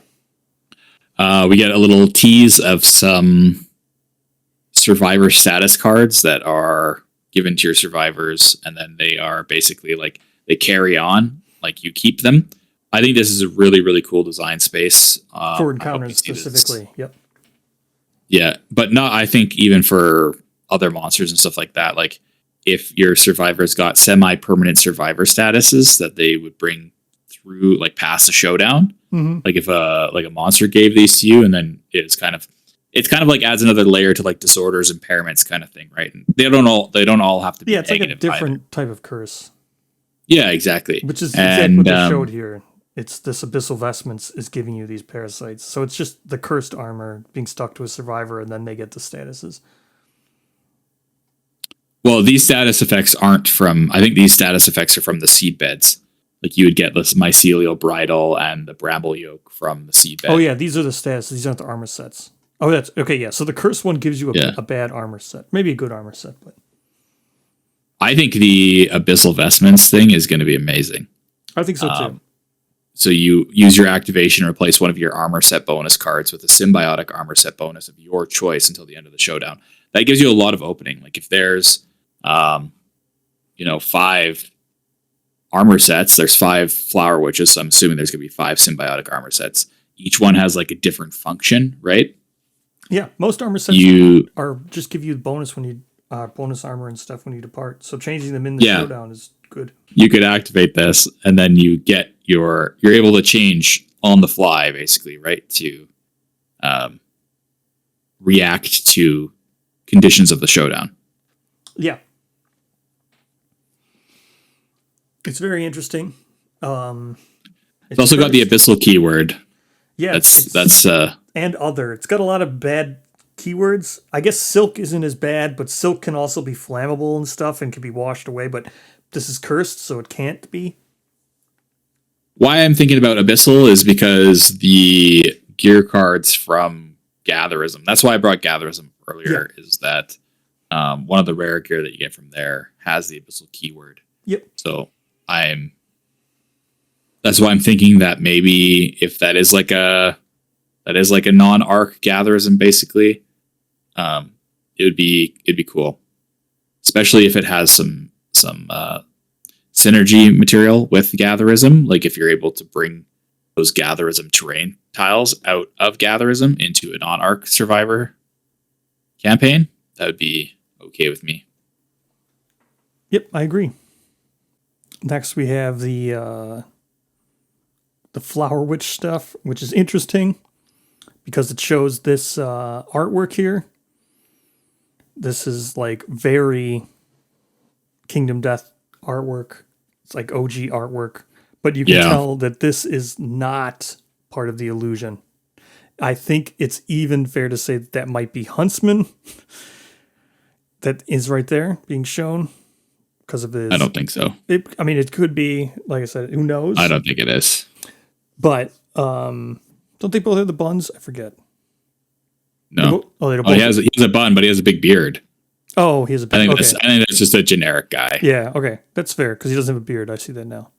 We get a little tease of some survivor status cards that are given to your survivors, and then they are basically like they carry on, like you keep them. I think this is a really, really cool design space
for encounters specifically. Yep.
Yeah, but not. I think even for other monsters and stuff like that. Like if your survivors got semi-permanent survivor statuses that they would bring through, like past the showdown. Like if a monster gave these to you, and then it's kind of like adds another layer to like disorders, impairments kind of thing, right? And they don't all have to be
it's like a different
either.
type of curse.
Yeah, exactly.
Which is exactly what they showed here. It's this Abyssal Vestments is giving you these parasites. So it's just the cursed armor being stuck to a survivor, and then they get the statuses.
Well, these status effects aren't from, I think these status effects are from the seed beds. Like you would get this mycelial bridle and the bramble yoke from the seed bed.
Oh yeah, these are the status. These aren't the armor sets. Oh, that's okay. Yeah, so the cursed one gives you a bad armor set, maybe a good armor set, but
I think the Abyssal Vestments thing is going to be amazing.
I think so too.
So you use your activation and replace one of your armor set bonus cards with a symbiotic armor set bonus of your choice until the end of the showdown. That gives you a lot of opening. Like if there's, 5 armor sets, there's 5 flower witches. So I'm assuming there's going to be 5 symbiotic armor sets. Each one has like a different function, right?
Yeah, most armor sets are just give you bonus when you bonus armor and stuff when you depart. So changing them in the showdown is good.
You could activate this, and then you get you're able to change on the fly, basically, right? To react to conditions of the showdown.
Yeah. It's very interesting.
It's also got the Abyssal keyword.
Yeah,
that's
and other. It's got a lot of bad keywords. I guess silk isn't as bad, but silk can also be flammable and stuff and can be washed away, but this is cursed, so it can't be.
Why I'm thinking about Abyssal is because the gear cards from Gatherism. That's why I brought Gatherism earlier, is that one of the rare gear that you get from there has the Abyssal keyword.
Yep.
So that's why I'm thinking that maybe if that is like a non-arc Gatherism, basically, it'd be cool, especially if it has some synergy material with Gatherism. Like if you're able to bring those Gatherism terrain tiles out of Gatherism into a non-arc survivor campaign, that would be okay with me.
Yep, I agree. Next we have the Flower Witch stuff, which is interesting because it shows this artwork here. This is like very Kingdom Death artwork. It's like OG artwork, but you can tell that this is not part of the illusion. I think it's even fair to say that might be Huntsman that is right there being shown because of this.
I don't think so.
It could be, like I said, who knows?
I don't think it is.
But don't they both have the buns? I forget.
No. He has a bun, but he has a big beard.
Oh, he has a beard.
I think that's just a generic guy.
Yeah, okay. That's fair, because he doesn't have a beard. I see that now.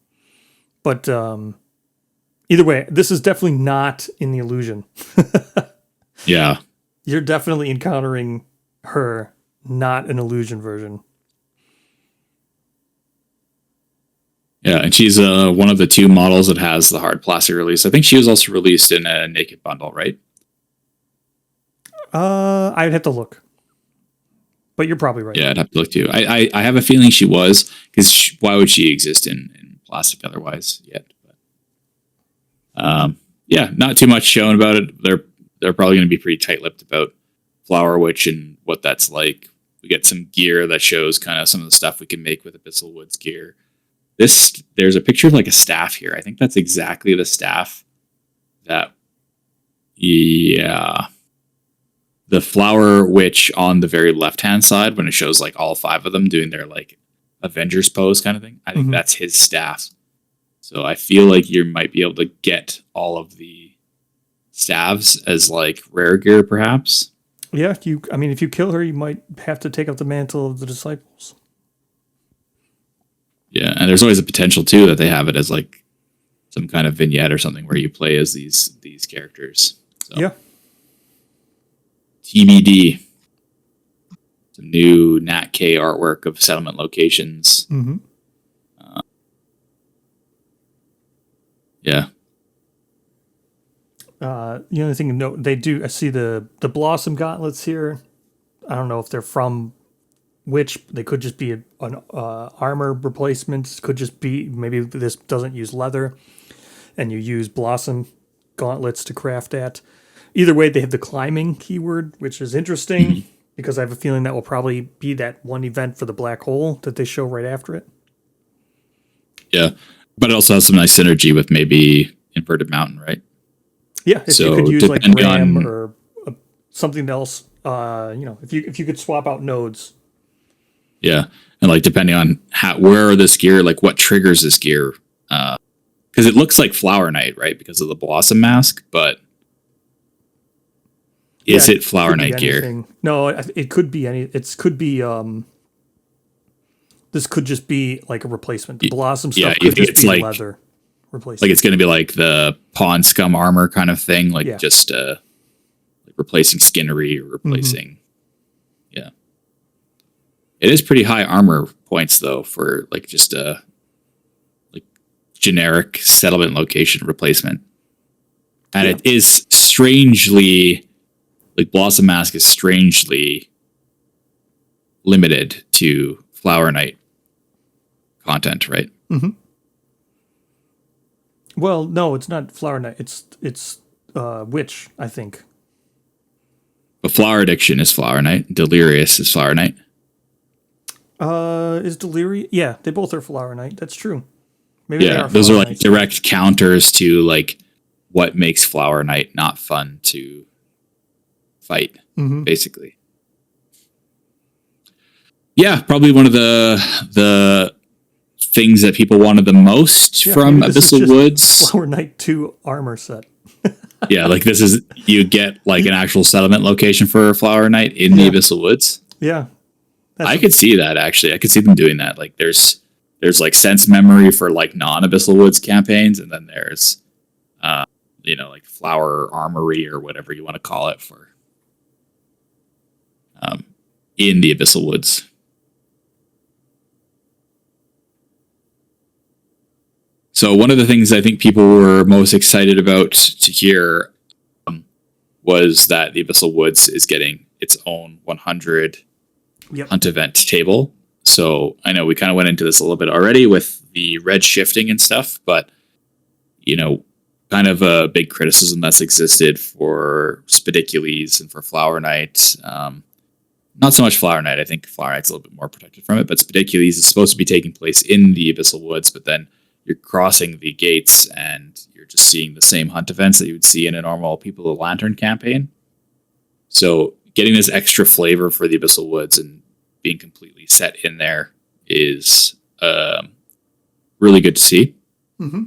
But either way, this is definitely not in the illusion.
Yeah.
You're definitely encountering her, not an illusion version.
Yeah, and she's one of the two models that has the hard plastic release. I think she was also released in a naked bundle, right?
I'd have to look. But you're probably right.
Yeah, I'd have to look too. I have a feeling she was, because why would she exist in plastic otherwise yet? But, yeah, not too much shown about it. They're probably going to be pretty tight-lipped about Flower Witch and what that's like. We get some gear that shows kind of some of the stuff we can make with Abyssal Woods gear. There's a picture of like a staff here. I think that's exactly the staff that, the Flower Witch on the very left-hand side, when it shows like all five of them doing their like Avengers pose kind of thing. I think that's his staff. So I feel like you might be able to get all of the staves as like rare gear, perhaps.
Yeah, if you kill her, you might have to take up the mantle of the disciples.
Yeah, and there's always a potential too that they have it as like some kind of vignette or something where you play as these characters. So.
Yeah.
TBD. Some new Nat K artwork of settlement locations.
Mm-hmm.
Yeah.
The only thing to note, I see the Blossom gauntlets here. I don't know if they're from which. They could just be an armor replacement. Could just be, maybe this doesn't use leather and you use Blossom gauntlets to craft that. Either way, they have the climbing keyword, which is interesting because I have a feeling that will probably be that one event for the black hole that they show right after it.
Yeah, but it also has some nice synergy with maybe Inverted Mountain, right?
Yeah, if you could use like RAM or something else, if you could swap out nodes.
Yeah, and like depending on where this gear, like what triggers this gear, because it looks like Flower Knight, right? Because of the Blossom mask, but is it Flower Knight gear?
No, it could be any. It could be. This could just be like a replacement. The Blossom stuff could just be like leather replacement.
Like it's going to be like the Pawn Scum armor kind of thing, like just like replacing Skinnery or replacing. Yeah, it is pretty high armor points though for like just a like generic settlement location replacement, and it is strangely like Blossom Mask is strangely limited to Flower Knight content, right?
Mm-hmm. Well, no, it's not Flower Knight. It's Witch, I think.
But Flower Addiction is Flower Knight. Delirious is Flower Knight.
Is Delirious? Yeah, they both are Flower Knight. That's true. Maybe they
Yeah,
are
those are
Flower
like
Knights.
direct counters to like what makes Flower Knight not fun to fight, basically. Yeah, probably one of the things that people wanted the most from
maybe this is
Abyssal
just
Woods.
Flower Knight 2 armor set.
Yeah, like this is, you get like an actual settlement location for Flower Knight in the Abyssal Woods.
Yeah.
I could see that, actually. I could see them doing that. Like there's like sense memory for like non-Abyssal Woods campaigns, and then there's like Flower Armory or whatever you want to call it for in the Abyssal Woods. So one of the things I think people were most excited about to hear was that the Abyssal Woods is getting its own 100 hunt event table. So I know we kind of went into this a little bit already with the red shifting and stuff, but kind of a big criticism that's existed for Spedicules and for Flower Knight. Not so much Flower Knight. I think Flower Knight's a little bit more protected from it, but Spedicules is supposed to be taking place in the Abyssal Woods, but then you're crossing the gates and you're just seeing the same hunt events that you would see in a normal People of the Lantern campaign. So getting this extra flavor for the Abyssal Woods and being completely set in there is really good to see.
Mm-hmm.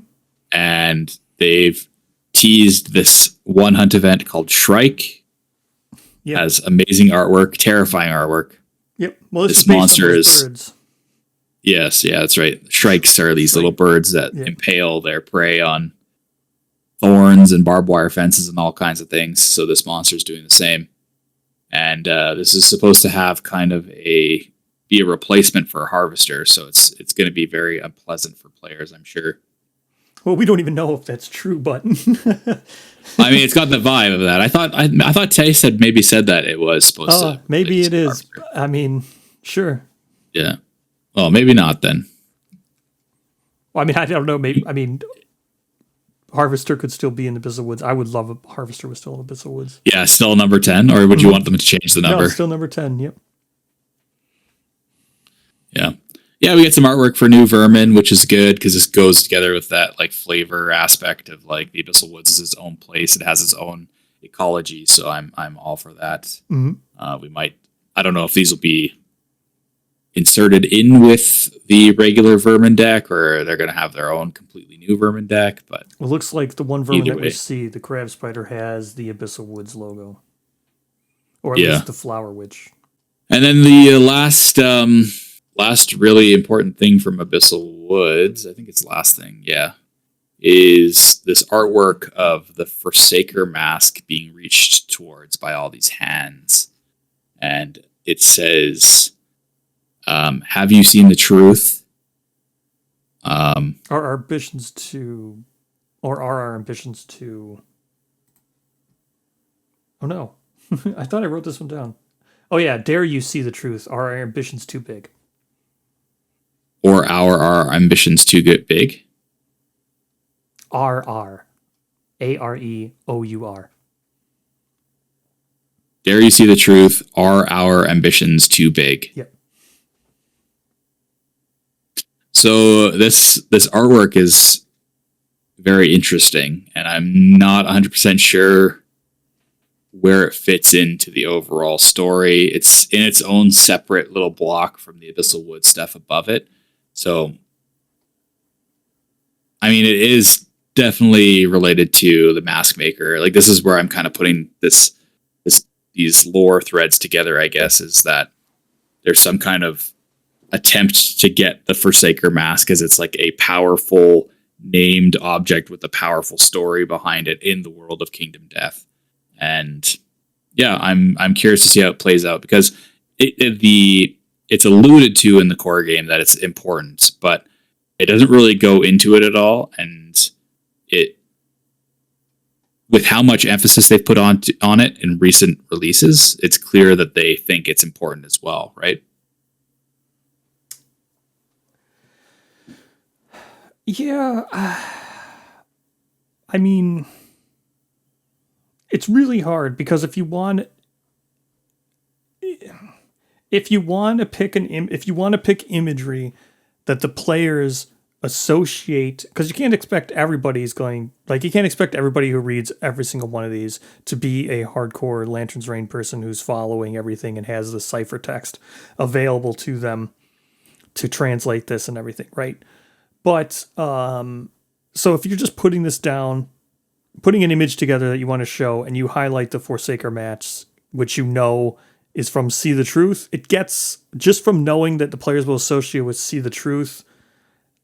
And they've teased this one hunt event called Shrike. Has amazing artwork, terrifying artwork.
Yep. Well,
this monster is
birds.
Yes, yeah, that's right. Shrikes are these little birds that impale their prey on thorns and barbed wire fences and all kinds of things. So this monster's doing the same. And this is supposed to have kind of be a replacement for a Harvester. So it's going to be very unpleasant for players, I'm sure.
Well, we don't even know if that's true, but
I mean, it's got the vibe of that. I thought Tay said that it was supposed to.
Maybe it is. I mean, sure.
Yeah. Well, maybe not then.
Well, I mean, I don't know. Maybe, I mean, Harvester could still be in the Abyssal Woods. I would love a Harvester was still in the Abyssal Woods.
Yeah, still number 10, or would you want them to change the number?
No, still number 10, yep.
Yeah. Yeah, we get some artwork for New Vermin, which is good because this goes together with that like flavor aspect of like the Abyssal Woods is its own place. It has its own ecology, so I'm all for that.
Mm-hmm.
We might, I don't know if these will be inserted in with the regular Vermin deck or they're going to have their own completely new Vermin deck, but
it looks like the one Vermin that we see, the Crab Spider, has the Abyssal Woods logo, or at least the Flower Witch.
And then the last really important thing from Abyssal Woods, I think it's last thing, is this artwork of the Forsaker mask being reached towards by all these hands. And it says, have you seen the truth?
Are our ambitions to... Oh no. I thought I wrote this one down. Oh yeah, dare you see the truth? Are our ambitions too big?
Or our ambitions too big?
R. A-R-E-O-U-R.
Dare you see the truth? Are our ambitions too big?
Yep.
So this artwork is very interesting, and I'm not 100% sure where it fits into the overall story. It's in its own separate little block from the Abyssal Wood stuff above it. So, I mean, it is definitely related to the Mask Maker. Like, this is where I'm kind of putting these lore threads together, I guess, is that there's some kind of attempt to get the Forsaker mask as it's like a powerful named object with a powerful story behind it in the world of Kingdom Death. And yeah, I'm curious to see how it plays out because it's alluded to in the core game that it's important, but it doesn't really go into it at all. And with how much emphasis they've put on it in recent releases, it's clear that they think it's important as well, right?
Yeah. I mean, it's really hard because if you want to pick imagery that the players associate, because you can't expect everybody who reads every single one of these to be a hardcore Lantern's Reign person who's following everything and has the ciphertext available to them to translate this and everything, right? But so if you're just putting this down, putting an image together that you want to show, and you highlight the Forsaker match, which you know is from See the Truth, it gets, just from knowing that the players will associate with See the Truth,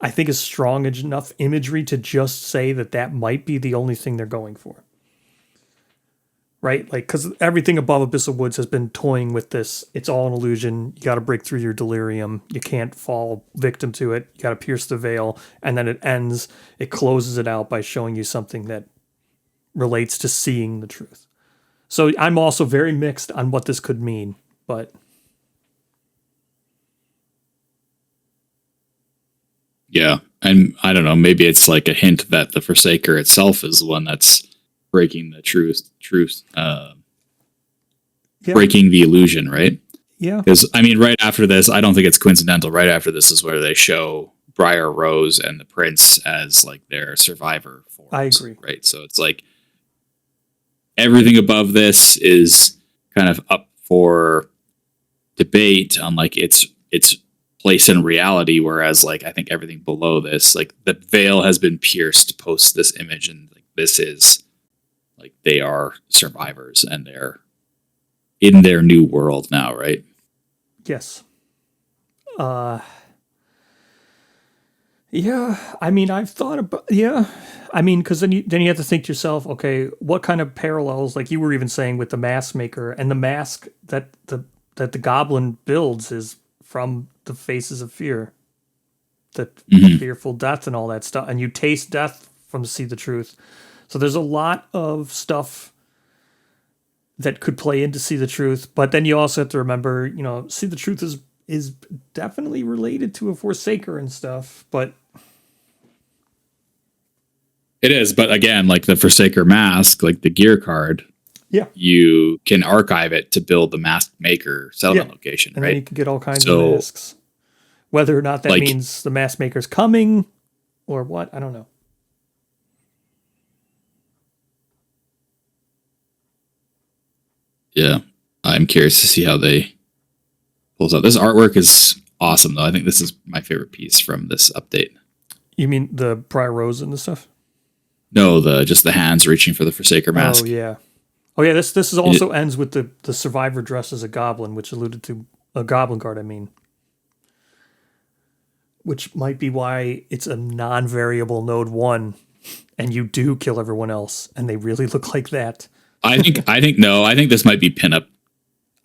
I think is strong enough imagery to just say that might be the only thing they're going for. Right? Like, because everything above Abyssal Woods has been toying with this. It's all an illusion. You got to break through your delirium. You can't fall victim to it. You got to pierce the veil. And then it closes it out by showing you something that relates to seeing the truth. So I'm also very mixed on what this could mean, but
yeah, and I don't know, maybe it's like a hint that the Forsaker itself is the one that's breaking the breaking the illusion, right?
Yeah.
Because I mean, right after this, I don't think it's coincidental. Right after this is where they show Briar Rose and the Prince as like their survivor forms.
I agree.
Right, so it's like everything above this is kind of up for debate on like its place in reality, whereas like I think everything below this, like the veil has been pierced post this image, and like this is like they are survivors and they're in their new world now, right?
Yes. Yeah, I mean, I've thought about, yeah. I mean, because then you have to think to yourself, okay, what kind of parallels, like you were even saying with the mask maker, and the mask that the goblin builds is from the Faces of Fear, the fearful death and all that stuff, and you taste death from See the Truth. So there's a lot of stuff that could play into See the Truth, but then you also have to remember, See the Truth is definitely related to a Forsaker and stuff, but
it is. But again, like the Forsaker mask, like the gear card,
yeah,
you can archive it to build the mask maker settlement location,
and
right?
then you can get all kinds of masks. Whether or not that means the mask maker's coming or what, I don't know.
Yeah, I'm curious to see how they pulls out. This artwork is awesome, though. I think this is my favorite piece from this update.
You mean the Briar Rose and the stuff?
No, just the hands reaching for the Forsaker mask.
Oh yeah. This is also ends with the survivor dressed as a goblin, which alluded to a goblin guard. I mean, which might be why it's a non-variable node 1, and you do kill everyone else, and they really look like that.
I think this might be pinup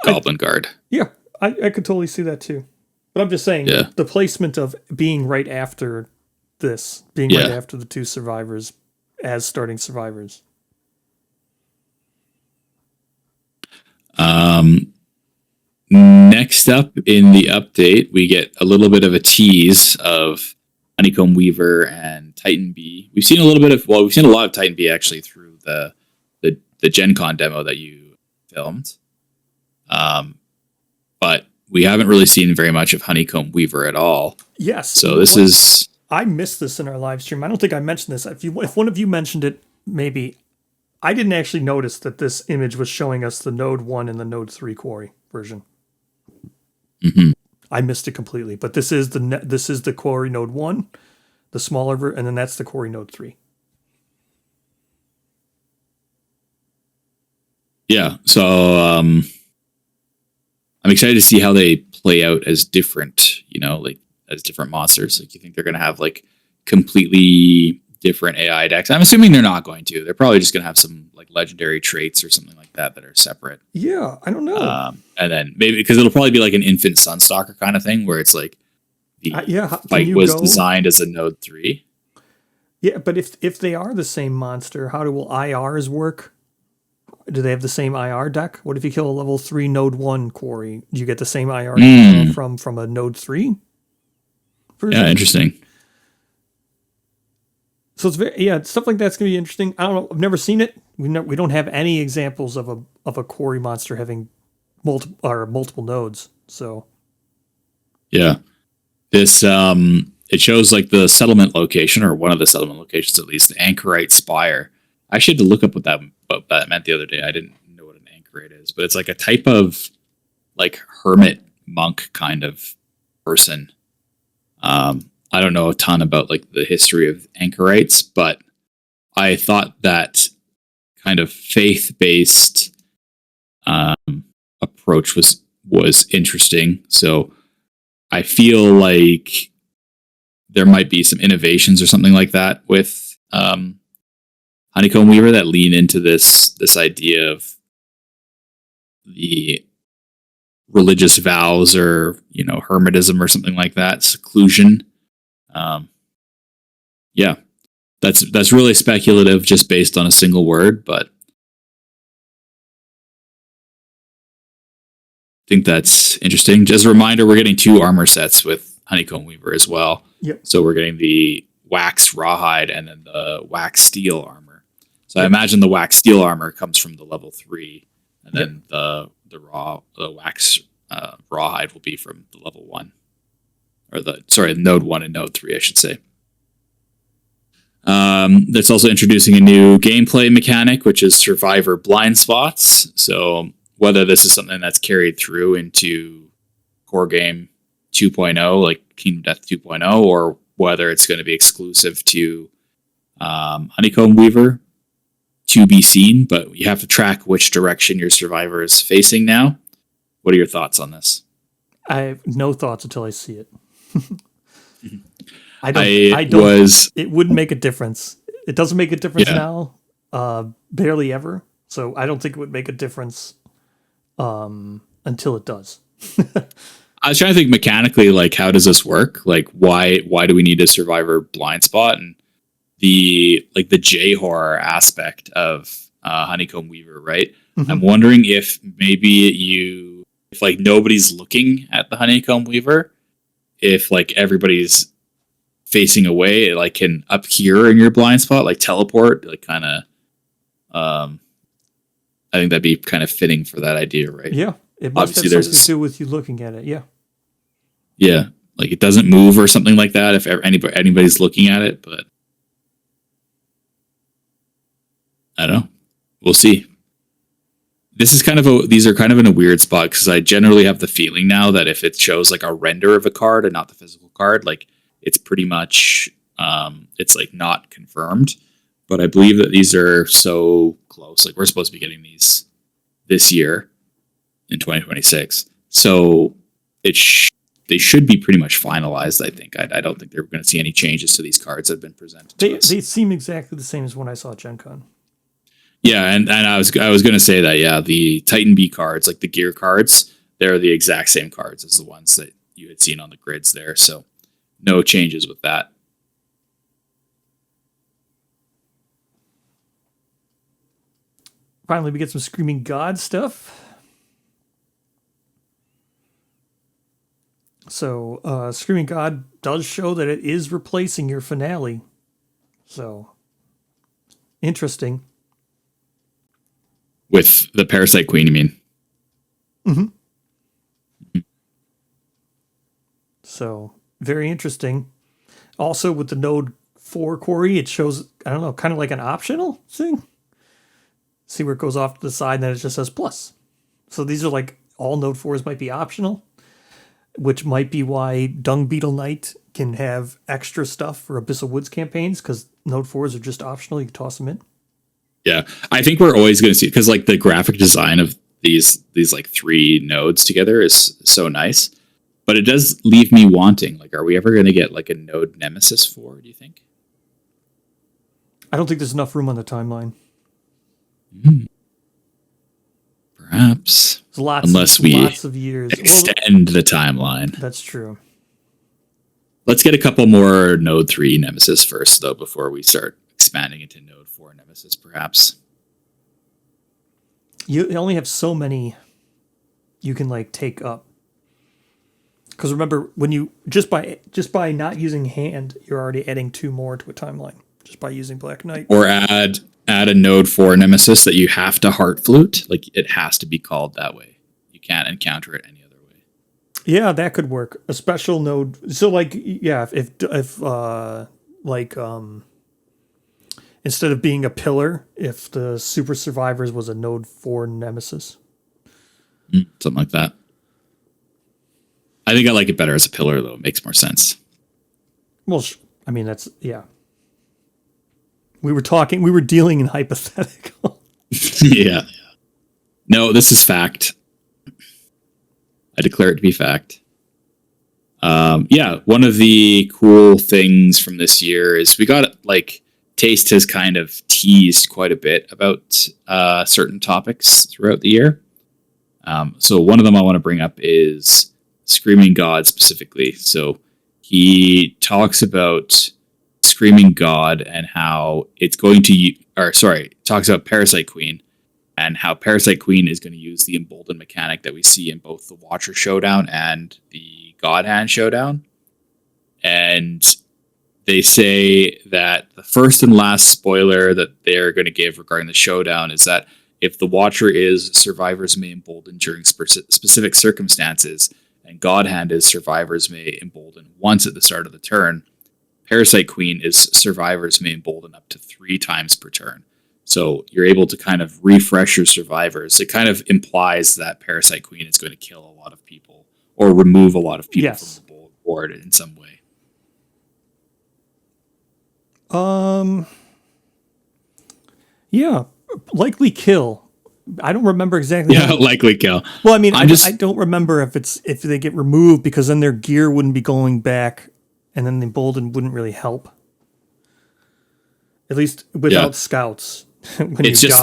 goblin guard.
Yeah. I could totally see that too. But I'm just saying, the placement of being right after this, right after the two survivors as starting survivors.
Next up in the update, we get a little bit of a tease of Honeycomb Weaver and Titan Bee. We've seen a lot of Titan Bee actually through the Gen Con demo that you filmed. But we haven't really seen very much of Honeycomb Weaver at all.
Yes.
So
I missed this in our live stream. I don't think I mentioned this. If one of you mentioned it, maybe. I didn't actually notice that this image was showing us the Node 1 and the Node 3 quarry version.
Mm-hmm.
I missed it completely. But this is the quarry Node 1, the smaller, and then that's the quarry Node 3.
Yeah. So I'm excited to see how they play out as different, as different monsters. Like, you think they're going to have like completely different AI decks? I'm assuming they're not going to. They're probably just going to have some like legendary traits or something like that are separate.
Yeah, I don't know.
And then maybe because it'll probably be like an infant Sunstalker kind of thing where it's like the fight was designed as a Node 3.
Yeah, but if they are the same monster, how do IRs work? Do they have the same IR deck? What if you kill a level 3 node 1 quarry? Do you get the same IR from a node 3 version?
Yeah, interesting.
So it's stuff like that's gonna be interesting. I don't know. I've never seen it. We don't have any examples of a quarry monster having multiple nodes. So
Yeah, this it shows like the settlement location, or one of the settlement locations at least, the Anchorite Spire. I actually had to look up what that meant the other day. I didn't know what an Anchorite is, but it's like a type of like hermit monk kind of person. I don't know a ton about like the history of anchorites, but I thought that kind of faith-based approach was interesting. So I feel like there might be some innovations or something like that with Honeycomb Weaver that lean into this idea of the religious vows, or hermetism or something like that, seclusion. Yeah, that's really speculative, just based on a single word, but I think that's interesting. Just a reminder, we're getting 2 armor sets with Honeycomb Weaver as well.
Yep.
So we're getting the wax rawhide and then the wax steel armor. So I imagine the wax steel armor comes from the level 3, and then the wax rawhide will be from the level 1, or node 1 and node 3, I should say. That's also introducing a new gameplay mechanic, which is survivor blind spots. So whether this is something that's carried through into core game 2.0, like Kingdom Death 2.0, or whether it's going to be exclusive to Honeycomb Weaver, to be seen. But you have to track which direction your survivor is facing now. What are your thoughts on this?
I have no thoughts until I see it. I don't. It wouldn't make a difference. It doesn't make a difference now, barely ever. So I don't think it would make a difference until it does.
I was trying to think mechanically, like, how does this work? Like, why do we need a survivor blind spot? And the J horror aspect of Honeycomb Weaver, right? Mm-hmm. I'm wondering if maybe if like nobody's looking at the Honeycomb Weaver, if like everybody's facing away, it like can appear in your blind spot, like teleport, like kind of. I think that'd be kind of fitting for that idea, right?
Yeah, it must have something to do with you looking at it. Yeah,
yeah, like it doesn't move or something like that if anybody's looking at it, but I don't know. We'll see. These are kind of in a weird spot, because I generally have the feeling now that if it shows like a render of a card and not the physical card, like it's pretty much it's like not confirmed. But I believe that these are so close. Like we're supposed to be getting these this year in 2026, so they should be pretty much finalized. I think. I don't think they're going to see any changes to these cards that have been presented.
They seem exactly the same as when I saw Gen Con.
Yeah, and I was going to say that, yeah, the Titan B cards, like the gear cards, they're the exact same cards as the ones that you had seen on the grids there. So no changes with that.
Finally, we get some Screaming God stuff. So Screaming God does show that it is replacing your finale. So interesting.
With the Parasite Queen, you mean?
Mm-hmm. So, very interesting. Also, with the Node 4 quarry, it shows, I don't know, kind of like an optional thing. See where it goes off to the side, and then it just says plus. So these are like, all Node 4s might be optional, which might be why Dung Beetle Knight can have extra stuff for Abyssal Woods campaigns, because Node 4s are just optional. You can toss them in.
Yeah, I think we're always going to see, because like the graphic design of these like 3 nodes together is so nice, but it does leave me wanting. Like, are we ever going to get like a node Nemesis 4? Do you think?
I don't think there's enough room on the timeline.
Perhaps.
Lots of years
extend the timeline.
That's true.
Let's get a couple more Node 3 Nemesis first, though, before we start expanding into Node 4 Nemesis, perhaps.
You only have so many you can like take up. Because remember, when you just by not using hand, you're already adding 2 more to a timeline just by using Black Knight.
Or add a Node 4 Nemesis that you have to Heart Flute. Like, it has to be called that way. You can't encounter it any other way.
Yeah, that could work. A special node. So like, yeah, if instead of being a pillar, if the Super Survivors was a Node 4 Nemesis.
Something like that. I think I like it better as a pillar, though. It makes more sense.
Well, I mean, that's, yeah. We were dealing in hypothetical.
Yeah. No, this is fact. I declare it to be fact. Yeah, one of the cool things from this year is we got, like, Taste has kind of teased quite a bit about certain topics throughout the year. So one of them I want to bring up is Screaming God specifically. So he talks about Screaming God and how it's going to, talks about Parasite Queen and how Parasite Queen is going to use the Embolden mechanic that we see in both the Watcher Showdown and the God Hand Showdown. And they say that the first and last spoiler that they're going to give regarding the showdown is that if the Watcher is, survivors may embolden during specific circumstances, and God Hand is, survivors may embolden once at the start of the turn. Parasite Queen is, survivors may embolden up to 3 times per turn. So you're able to kind of refresh your survivors. It kind of implies that Parasite Queen is going to kill a lot of people or remove a lot of people from the board in some way.
Yeah, likely kill. I don't remember exactly.
Yeah, likely kill.
Well, I mean, I don't remember if they get removed, because then their gear wouldn't be going back, and then the Embolden wouldn't really help. At least without scouts.
It's just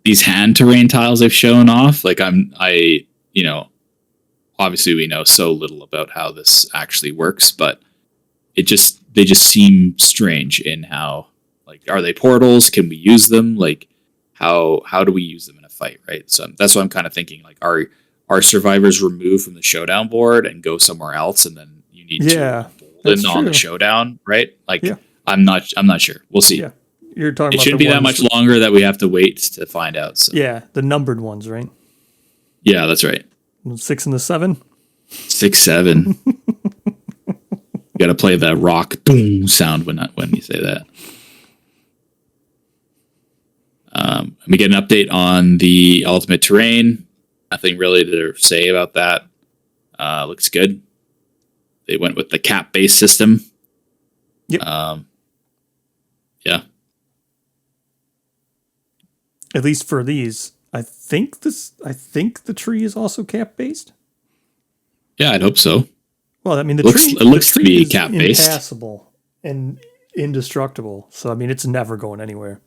these hand terrain tiles they've shown off. Like obviously we know so little about how this actually works, but they just seem strange in how, like, are they portals? Can we use them? Like, how do we use them in a fight, right? So that's what I'm kind of thinking. Like, are survivors removed from the showdown board and go somewhere else, and then you need to embolden on the showdown, right? Like, I'm not sure. We'll see. Yeah.
You're talking
it shouldn't be that much longer that we have to wait to find out. So.
Yeah, the numbered ones, right?
Yeah, that's right.
6 and the 7?
6, 7. You got to play that rock boom sound when you say that. We get an update on the ultimate terrain. Nothing really to say about that. Looks good. They went with the cap-based system.
Yep.
Yeah.
At least for these, I think the tree is also cap-based.
Yeah, I'd hope so.
Well, I mean, it
looks to be cap-based,
impassable and indestructible. So I mean, it's never going anywhere.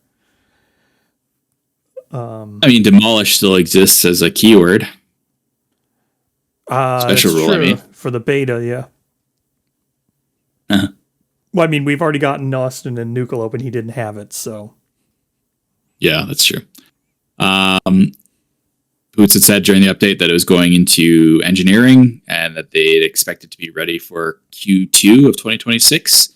I mean, demolish still exists as a keyword. Special rule,
true.
I mean.
For the beta, yeah.
Uh-huh.
Well, I mean, we've already gotten Austin and Nucleope, and he didn't have it, so.
Yeah, that's true. Poots had said during the update that it was going into engineering and that they'd expect it to be ready for Q2 of 2026.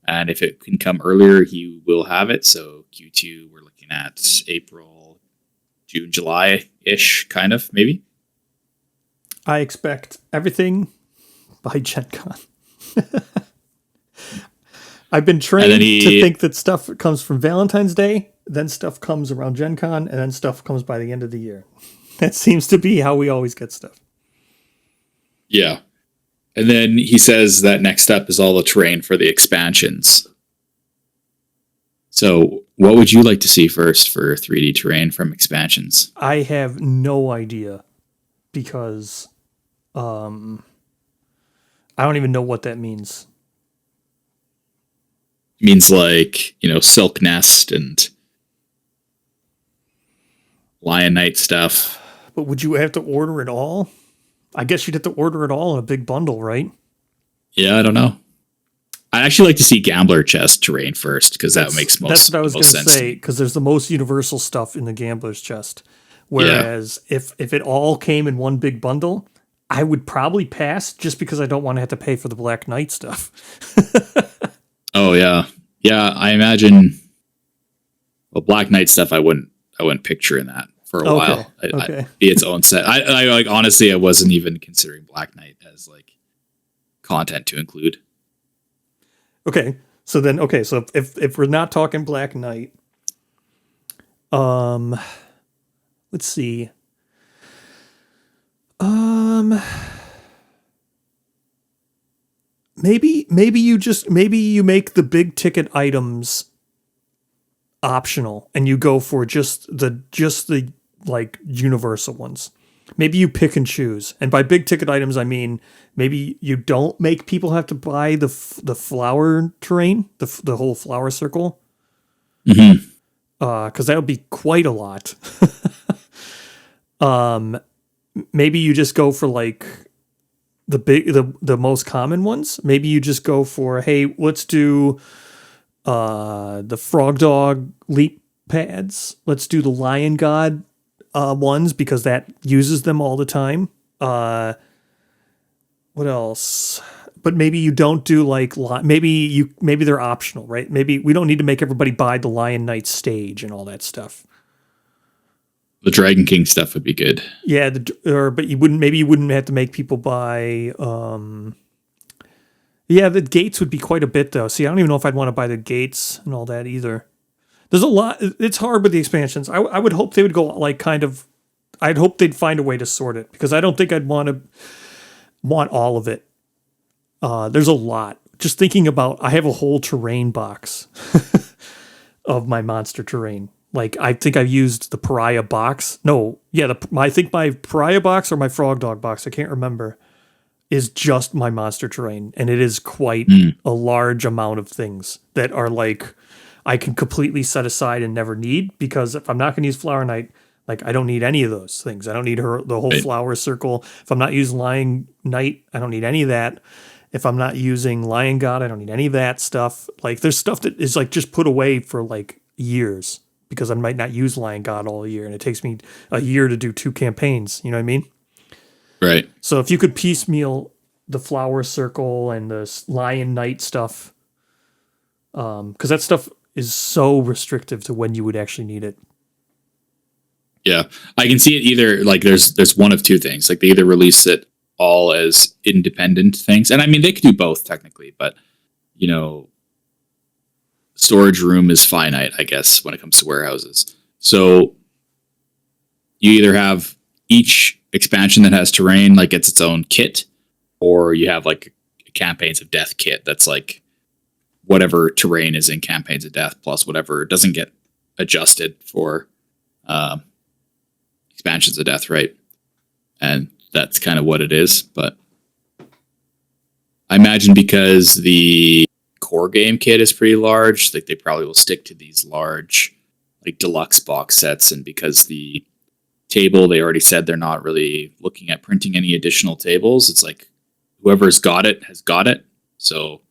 And if it can come earlier, he will have it. So Q2, we're looking at April, June, July-ish, kind of, maybe.
I expect everything by Gen Con. I've been trained to think that stuff comes from Valentine's Day, then stuff comes around Gen Con, and then stuff comes by the end of the year. That seems to be how we always get stuff.
Yeah. And then he says that next up is all the terrain for the expansions. So what would you like to see first for 3D terrain from expansions?
I have no idea, because I don't even know what that means.
It means like, Silk Nest and Lion Knight stuff.
But would you have to order it all? I guess you'd have to order it all in a big bundle, right?
Yeah, I don't know. I'd actually like to see Gambler chest terrain first, because that makes
That's what I was going to
sense.
say, because there's the most universal stuff in the Gambler's chest. Whereas if it all came in one big bundle, I would probably pass just because I don't want to have to pay for the Black Knight stuff.
Oh yeah. Yeah, I imagine Black Knight stuff I wouldn't picture in that for a while.
Okay.
Be its own set. I like, honestly, I wasn't even considering Black Knight as like content to include.
Okay. So if we're not talking Black Knight, let's see. Maybe you make the big ticket items optional and you go for just the like universal ones. Maybe you pick and choose. And by big ticket items, I mean maybe you don't make people have to buy the flower terrain, the whole flower circle.
Mm-hmm.
Because that would be quite a lot. Maybe you just go for like the most common ones. Maybe you just go for, hey, let's do the Frog Dog leap pads. Let's do the Lion God ones because that uses them all the time. What else? But maybe you don't do like maybe they're optional, right? Maybe we don't need to make everybody buy the Lion Knight stage and all that stuff.
The Dragon King stuff would be good.
Yeah, but you wouldn't have to make people buy. Yeah, the gates would be quite a bit though. See, I don't even know if I'd want to buy the gates and all that either. There's a lot. It's hard with the expansions. I would hope they would go like kind of. I'd hope they'd find a way to sort it because I don't think I'd want all of it. There's a lot. Just thinking about, I have a whole terrain box of my monster terrain. Like, I think I've used the Pariah box. No, yeah, I think my Pariah box or my Frog Dog box, I can't remember, is just my monster terrain. And it is quite a large amount of things that are like, I can completely set aside and never need, because if I'm not going to use Flower Knight, like, I don't need any of those things. I don't need the whole flower circle. If I'm not using Lion Knight, I don't need any of that. If I'm not using Lion God, I don't need any of that stuff. Like, there's stuff that is like just put away for like years because I might not use Lion God all year, and it takes me a year to do 2 campaigns. You know what I mean?
Right.
So if you could piecemeal the flower circle and the Lion Knight stuff, because that stuff is so restrictive to when you would actually need it.
Yeah, I can see it either like there's one of two things. Like, they either release it all as independent things, and I mean they could do both technically, but you know, storage room is finite, I guess, when it comes to warehouses. So you either have each expansion that has terrain like gets its own kit, or you have like a Campaigns of Death kit that's like whatever terrain is in Campaigns of Death plus whatever doesn't get adjusted for expansions of Death, right? And that's kind of what it is. But I imagine because the core game kit is pretty large, like they probably will stick to these large like deluxe box sets, and because the table, they already said they're not really looking at printing any additional tables, it's like whoever's got it has got it. So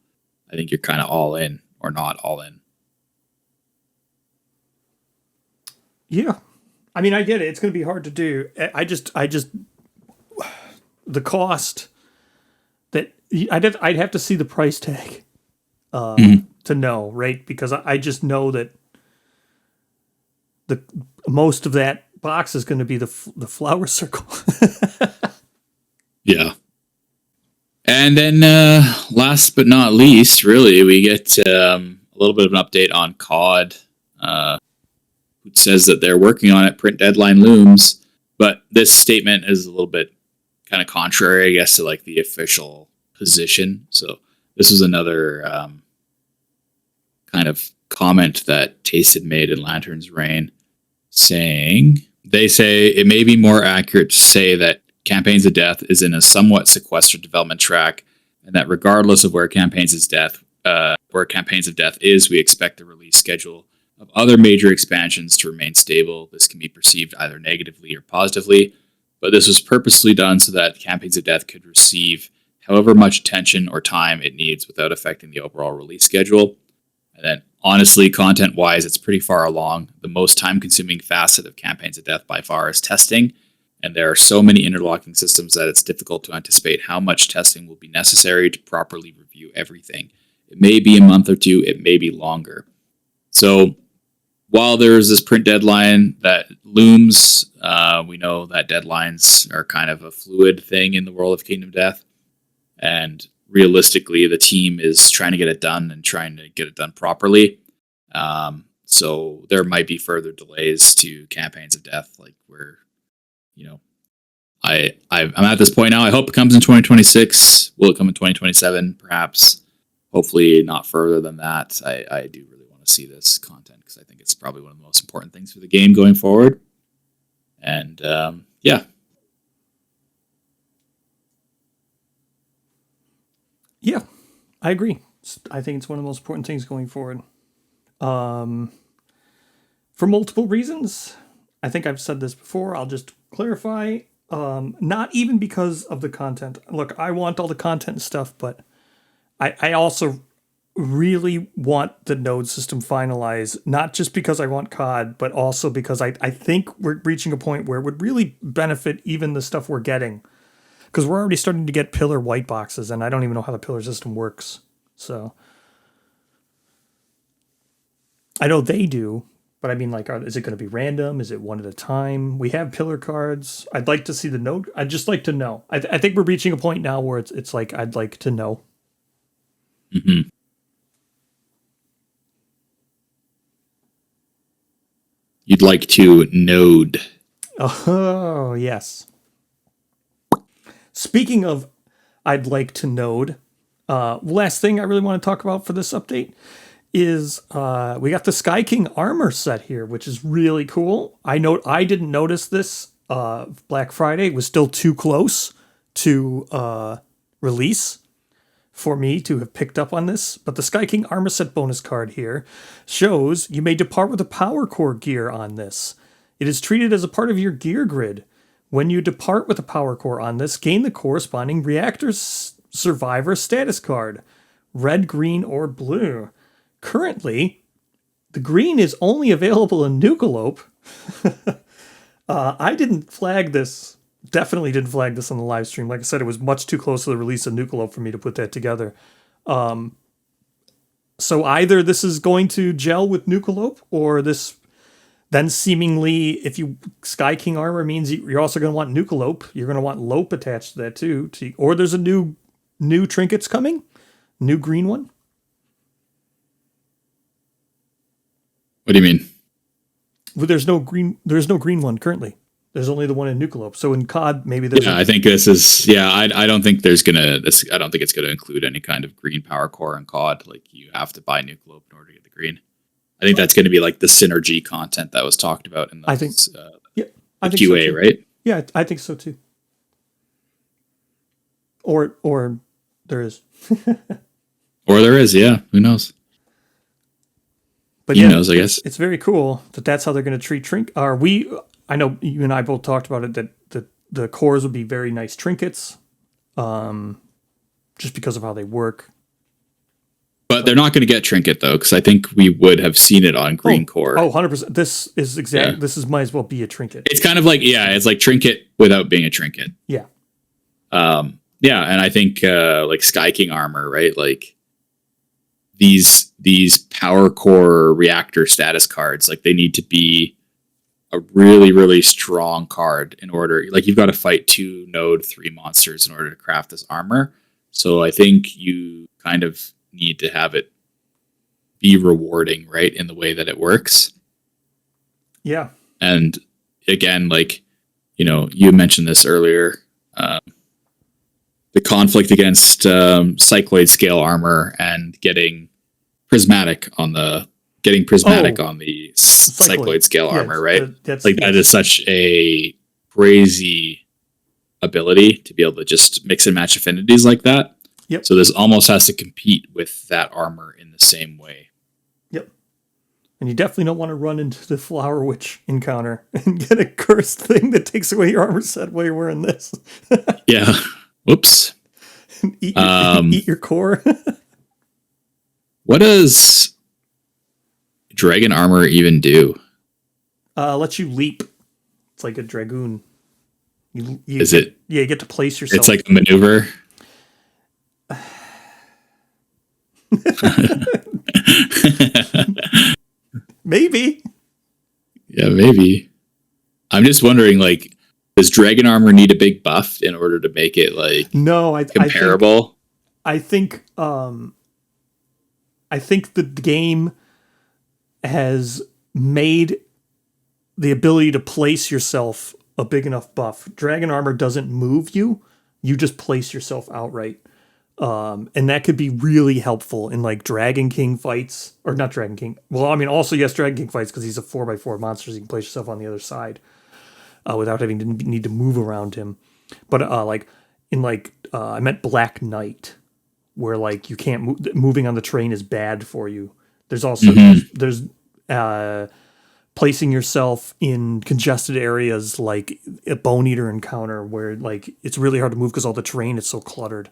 I think you're kind of all in or not all in.
Yeah. I mean, I get it. It's going to be hard to do. I just the cost that I'd have to see the price tag to know, right? Because I just know that the most of that box is going to be the flower circle.
Yeah. And then last but not least, really, we get a little bit of an update on COD. It says that they're working on it, print deadline looms, but this statement is a little bit kind of contrary, I guess, to like the official position. So this was another kind of comment that Taste had made in Lantern's Reign, saying, they say it may be more accurate to say that Campaigns of Death is in a somewhat sequestered development track, and that regardless of where Campaigns of Death is, we expect the release schedule of other major expansions to remain stable. This can be perceived either negatively or positively, but this was purposely done so that Campaigns of Death could receive however much attention or time it needs without affecting the overall release schedule. And then, honestly, content-wise, it's pretty far along. The most time-consuming facet of Campaigns of Death by far is testing, and there are so many interlocking systems that it's difficult to anticipate how much testing will be necessary to properly review everything. It may be a month or two, it may be longer. So, while there's this print deadline that looms, we know that deadlines are kind of a fluid thing in the world of Kingdom Death. And realistically, the team is trying to get it done and trying to get it done properly. So there might be further delays to Campaigns of Death, like where, I'm at this point now. I hope it comes in 2026. Will it come in 2027? Perhaps. Hopefully not further than that. I do really want to see this content because I think it's probably one of the most important things for the game going forward. And yeah.
Yeah, I agree. I think it's one of the most important things going forward. For multiple reasons. I think I've said this before. I'll just clarify. Not even because of the content. Look, I want all the content and stuff, but I also really want the node system finalized, not just because I want COD, but also because I think we're reaching a point where it would really benefit even the stuff we're getting. Because we're already starting to get pillar white boxes, and I don't even know how the pillar system works. So I know they do, but I mean, like, is it going to be random? Is it one at a time? We have pillar cards. I'd like to see the node. I'd just like to know. I think we're reaching a point now where it's like I'd like to know.
Mm-hmm. You'd like to node.
Oh, yes. Speaking of I'd like to node, last thing I really want to talk about for this update is we got the Sky King armor set here, which is really cool. I didn't notice this Black Friday. It was still too close to release for me to have picked up on this. But the Sky King armor set bonus card here shows you may depart with the power core gear on this. It is treated as a part of your gear grid. When you depart with a power core on this, gain the corresponding reactor survivor status card. Red, green, or blue. Currently, the green is only available in Nucalope. I didn't flag this. Definitely didn't flag this on the live stream. Like I said, it was much too close to the release of Nucalope for me to put that together. So either this is going to gel with Nucalope, or this then seemingly, if you Sky King armor means you're also going to want Nucalope. You're going to want Lope attached to that too. Or there's a new trinkets coming, new green one.
What do you mean?
Well, there's no green one currently. There's only the one in Nucalope. So in COD, maybe there's.
Yeah, I think this is. Yeah, I don't think there's gonna. I don't think it's gonna include any kind of green power core in COD. Like you have to buy Nucalope in order to get the green. I think that's going to be like the synergy content that was talked about in the QA,
so
right?
Yeah, I think so too. Or there is.
Or there is, yeah. Who knows?
But
He knows, I guess.
It's very cool that's how they're going to treat I know you and I both talked about it, that the cores would be very nice trinkets, just because of how they work.
But they're not going to get trinket though, because I think we would have seen it on green core.
Oh, 100%. This is exactly. Yeah. This might as well be a trinket.
It's kind of like it's like trinket without being a trinket.
Yeah.
Yeah, and I think like Sky King armor, right? Like these power core reactor status cards, like they need to be a really, really strong card in order. Like you've got to fight 2 node 3 monsters in order to craft this armor. So I think you kind of need to have it be rewarding, right, in the way that it works.
Yeah.
And again, like, you mentioned this earlier, the conflict against cycloid scale armor and getting prismatic on the cycloid scale armor, right? That is such a crazy ability to be able to just mix and match affinities like that.
Yep.
So this almost has to compete with that armor in the same way.
Yep. And you definitely don't want to run into the Flower Witch encounter and get a cursed thing that takes away your armor set while you're wearing this.
Yeah. Whoops.
eat your core.
What does dragon armor even do?
Lets you leap. It's like a dragoon. You you get to place yourself.
It's like a maneuver.
Maybe.
Yeah, maybe. I'm just wondering, like, does dragon armor need a big buff in order to make it like comparable?
I think the game has made the ability to place yourself a big enough buff. Dragon armor doesn't move you; you just place yourself outright, and that could be really helpful in like Dragon King fights, or not Dragon King. Well, I mean, also yes, Dragon King fights because he's a 4x4 monster, so you can place yourself on the other side without having to need to move around him. But I meant Black Knight, where like you can't move. Moving on the train is bad for you. There's also there's placing yourself in congested areas like a Bone Eater encounter where like it's really hard to move because all the terrain is so cluttered.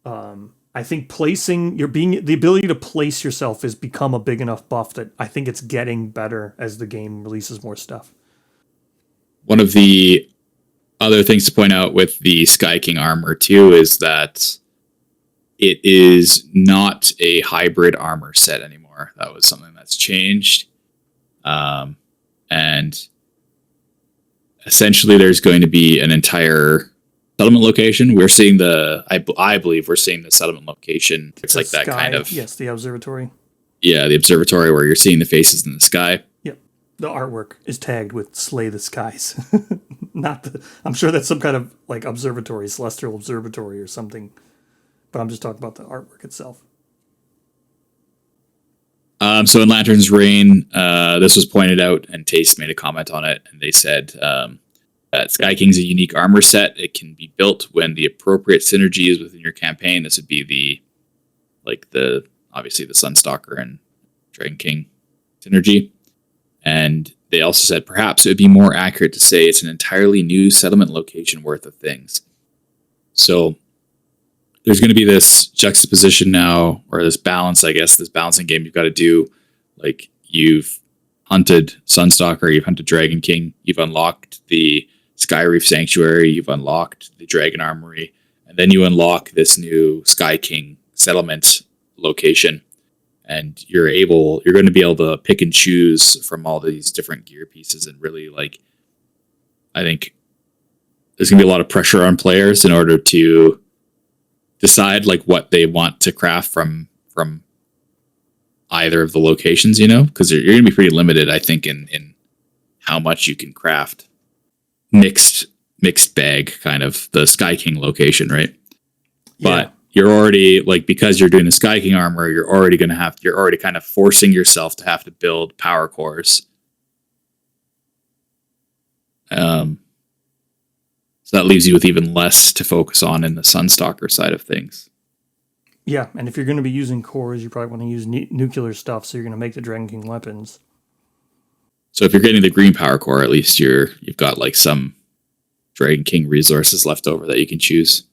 I think the ability to place yourself has become a big enough buff that I think it's getting better as the game releases more stuff.
One of the other things to point out with the Sky King armor too is that it is not a hybrid armor set anymore. That was something that's changed. And essentially there's going to be an entire settlement location. We're seeing I believe we're seeing the settlement location. It's like that kind of...
Yes, the observatory.
Yeah, the observatory where you're seeing the faces in the sky.
Yep. The artwork is tagged with Slay the Skies. I'm sure that's some kind of like observatory, celestial observatory or something. But I'm just talking about the artwork itself.
So in Lantern's Reign, this was pointed out, and Taste made a comment on it, and they said that Sky King's a unique armor set. It can be built when the appropriate synergy is within your campaign. This would be obviously the Sunstalker and Dragon King synergy. And they also said perhaps it would be more accurate to say it's an entirely new settlement location worth of things. So there's going to be this juxtaposition now, or this balance, I guess, this balancing game you've got to do. Like, you've hunted Sunstalker, you've hunted Dragon King, you've unlocked the Sky Reef Sanctuary, you've unlocked the Dragon Armory, and then you unlock this new Sky King settlement location. And you're going to be able to pick and choose from all these different gear pieces, and really, like, I think there's going to be a lot of pressure on players in order to decide like what they want to craft from either of the locations, because you're going to be pretty limited, I think, in how much you can craft. Mixed bag, kind of the Sky King location, right? Yeah. But you're already like, because you're doing the Sky King armor, you're already kind of forcing yourself to have to build power cores. So that leaves you with even less to focus on in the Sunstalker side of things.
Yeah, and if you're going to be using cores, you probably want to use nuclear stuff, so you're going to make the Dragon King weapons.
So if you're getting the green power core, at least you've got like some Dragon King resources left over that you can choose.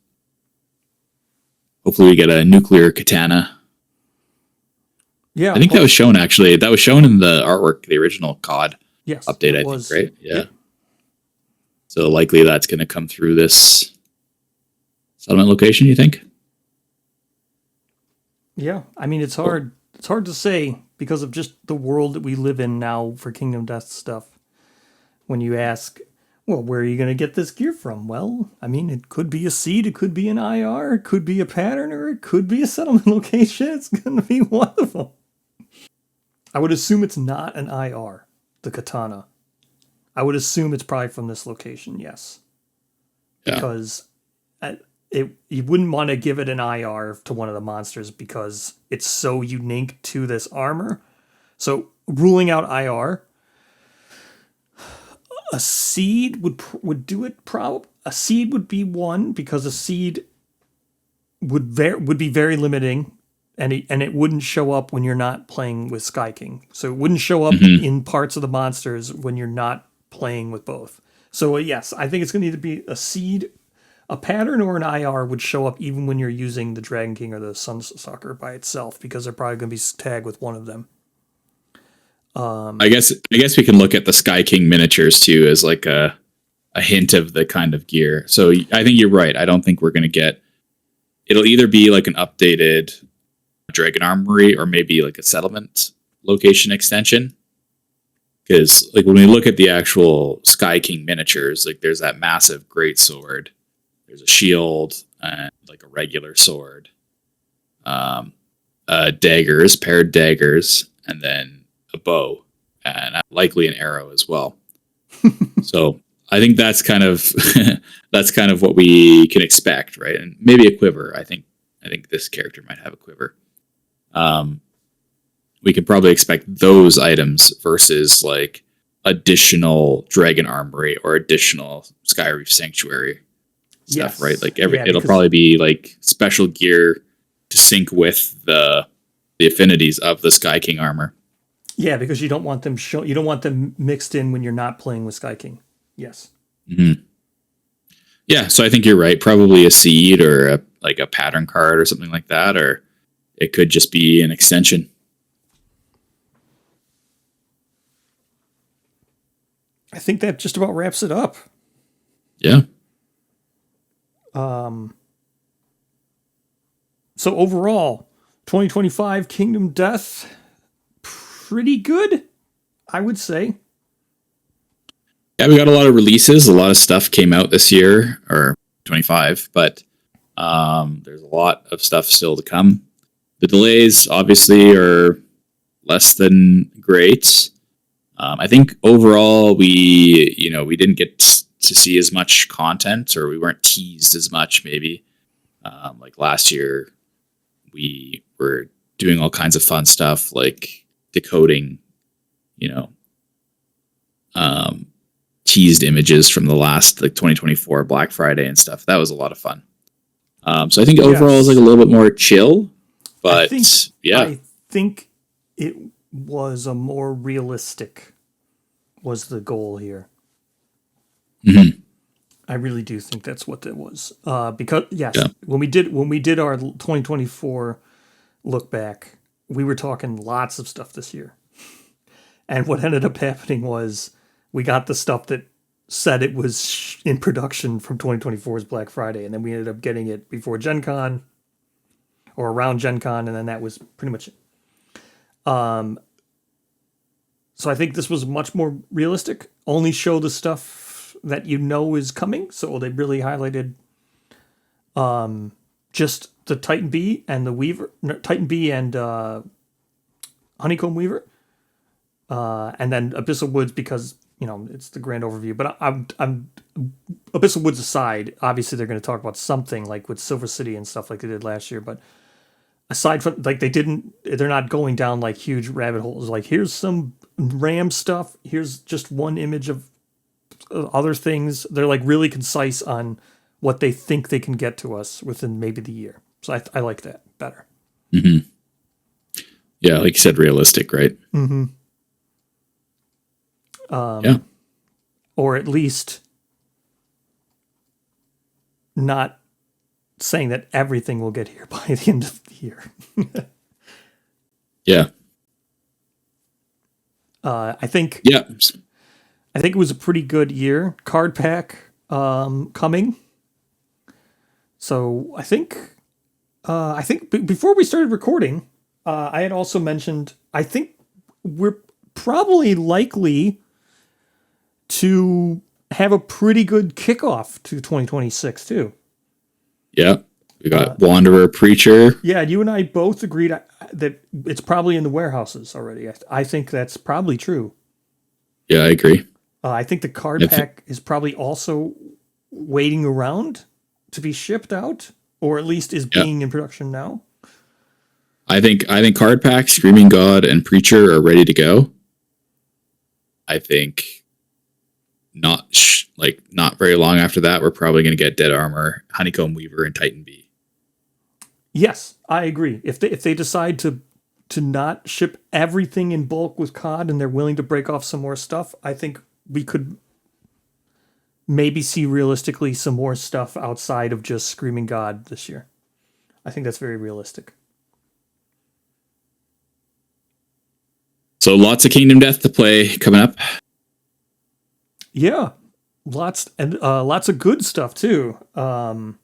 Hopefully we get a nuclear katana.
Yeah.
I think that was shown, actually. That was shown in the artwork, the original COD update, I think, right? Yeah. So likely that's going to come through this settlement location, you think?
Yeah. I mean, it's hard to say because of just the world that we live in now for Kingdom Death stuff. When you ask, well, where are you going to get this gear from? Well, I mean, it could be a seed, it could be an IR, it could be a pattern, or it could be a settlement location. It's going to be one of them. I would assume it's not an IR, the katana. I would assume it's probably from this location, yes. Yeah. Because you wouldn't want to give it an IR to one of the monsters because it's so unique to this armor. So ruling out IR, a seed would do it. A seed would be one because a seed would be very limiting, and it wouldn't show up when you're not playing with Sky King. So it wouldn't show up in parts of the monsters when you're not playing with both. So yes, I think it's going to need to be a seed, a pattern or an IR would show up even when you're using the Dragon King or the Sunsucker by itself, because they're probably going to be tagged with one of them.
I guess we can look at the Sky King miniatures too as like a hint of the kind of gear. So I think you're right. I don't think we're going to get. It'll either be like an updated Dragon Armory or maybe like a settlement location extension. Because like when we look at the actual Sky King miniatures, like there's that massive great sword, there's a shield and like a regular sword, daggers, paired daggers, and then a bow and likely an arrow as well. So I think that's kind of what we can expect, right? And maybe a quiver. I think this character might have a quiver. We can probably expect those items versus like additional Dragon Armory or additional Skyreef Sanctuary stuff, right? Like it'll probably be like special gear to sync with the affinities of the Sky King armor.
Yeah, because you don't want them mixed in when you're not playing with Sky King. Yes.
Mm-hmm. Yeah, so I think you're right. Probably a seed or a pattern card or something like that, or it could just be an extension.
I think that just about wraps it up.
Yeah.
So overall, 2025 Kingdom Death, pretty good, I would say.
Yeah, we got a lot of releases. A lot of stuff came out this year, or 25, but there's a lot of stuff still to come. The delays, obviously, are less than great. I think overall, we didn't get to see as much content, or we weren't teased as much, maybe. Like last year, we were doing all kinds of fun stuff, like decoding, teased images from the last 2024 Black Friday and stuff. That was a lot of fun. So I think overall is like a little bit more chill, but
I think it was a more realistic was the goal here.
Mm-hmm.
I really do think that's what that was. Because when we did our 2024 look back, we were talking lots of stuff this year. And what ended up happening was we got the stuff that said it was in production from 2024's Black Friday, and then we ended up getting it before Gen Con or around Gen Con, and then that was pretty much it. So I think this was much more realistic. Only show the stuff that is coming. So they really highlighted just the Titan Bee and the Weaver, Titan Bee and Honeycomb Weaver, and then Abyssal Woods because it's the grand overview. But I'm Abyssal Woods aside, obviously they're going to talk about something like with Silver City and stuff like they did last year. But aside from they're not going down like huge rabbit holes. Like here's some RAM stuff. Here's just one image of other things. They're like really concise on what they think they can get to us within maybe the year. So I like that better.
Mm-hmm. Yeah, like you said, realistic, right?
Mm-hmm. Or at least not saying that everything will get here by the end of the year.
Yeah.
I think it was a pretty good year. Card pack coming. So I think before we started recording, I had also mentioned I think we're probably likely to have a pretty good kickoff to 2026 too.
Yeah, we got Wanderer, Preacher.
Yeah, you and I both agreed that it's probably in the warehouses already. I think that's probably true.
Yeah, I agree.
I think the card pack is probably also waiting around to be shipped out, or at least is being in production now.
I think card pack, Screaming God, and Preacher are ready to go. I think not very long after that, we're probably going to get Dead Armor, Honeycomb Weaver, and Titan Bee.
Yes, I agree. If they decide to not ship everything in bulk with COD and they're willing to break off some more stuff, I think we could maybe see realistically some more stuff outside of just Screaming God this year. I think that's very realistic.
So lots of Kingdom Death to play coming up.
Yeah, lots of good stuff too. Opens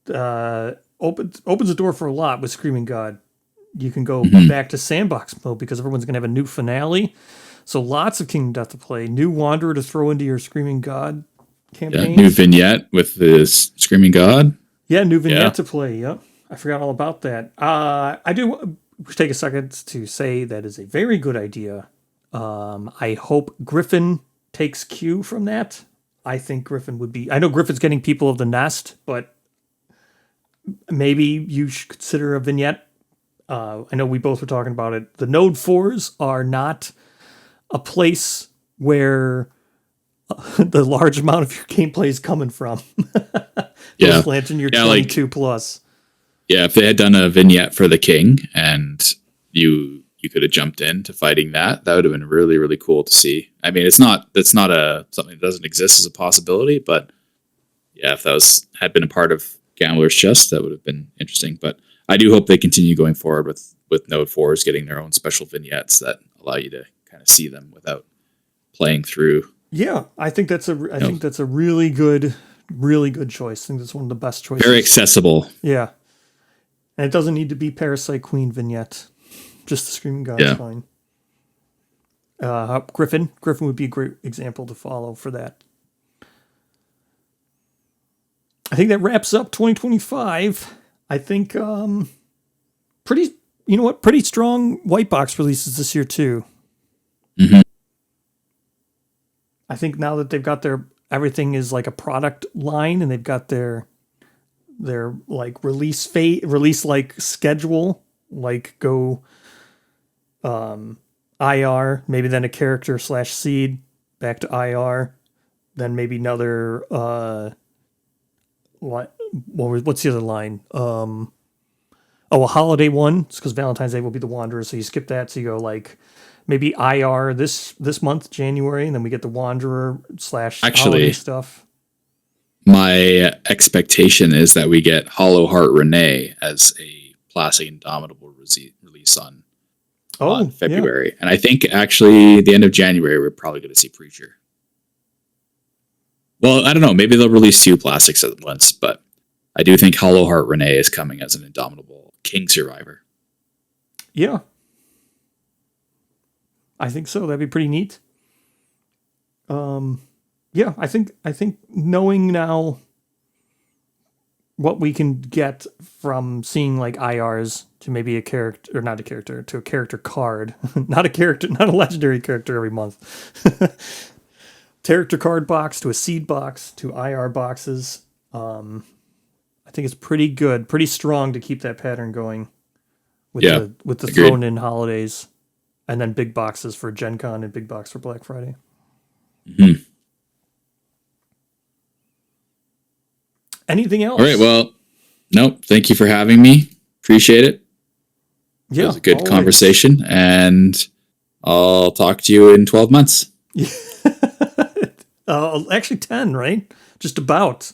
the door for a lot with Screaming God. You can go back to sandbox mode because everyone's gonna have a new finale. So lots of Kingdom Death to play. New Wanderer to throw into your Screaming God campaign.
Yeah, new vignette with the Screaming God.
Yeah, new vignette to play. Yep. I forgot all about that. I do take a second to say that is a very good idea. I hope Griffin takes cue from that. I think Griffin would be... I know Griffin's getting People of the Nest, but maybe you should consider a vignette. I know we both were talking about it. The Node 4s are not a place where the large amount of your gameplay is coming from.
Yeah.
Lantern, you're 22 plus.
Yeah, if they had done a vignette for the king and you could have jumped into fighting that would have been really, really cool to see. I mean, that's not something that doesn't exist as a possibility, but yeah, if that had been a part of Gambler's Chest, that would have been interesting. But I do hope they continue going forward with Node 4s getting their own special vignettes that allow you to kind of see them without playing through.
Yeah, I think that's a really good choice. I think that's one of the best choices.
Very accessible.
Yeah. And it doesn't need to be Parasite Queen vignette. Just the Screaming God is fine. Griffin would be a great example to follow for that. I think that wraps up 2025. I think pretty strong white box releases this year too.
Mm-hmm.
I think now that they've got everything is like a product line and they've got their like release like schedule, like go IR, maybe then a character / seed back to IR, then maybe another what's the other line? A holiday one. It's because Valentine's Day will be the Wanderer, so you skip that. So you go like maybe IR this month, January, and then we get the Wanderer / holiday stuff.
My expectation is that we get Hollow Heart Renee as a Plastic Indomitable release on February. Yeah. And I think actually the end of January, we're probably going to see Preacher. Well, I don't know. Maybe they'll release 2 plastics at once, but I do think Hollow Heart Renee is coming as an Indomitable King Survivor.
Yeah. I think so. That'd be pretty neat. Yeah, I think knowing now what we can get from seeing like IRs to maybe a character, or not a character, to a character card, not a legendary character every month. Character card box to a seed box to IR boxes. I think it's pretty good, pretty strong to keep that pattern going with the thrown in holidays, and then big boxes for Gen Con and big box for Black Friday.
Mm-hmm.
Anything else?
All right. Well, nope. Thank you for having me. Appreciate it.
Yeah,
it was a good conversation, and I'll talk to you in 12 months.
Actually 10, right? Just about.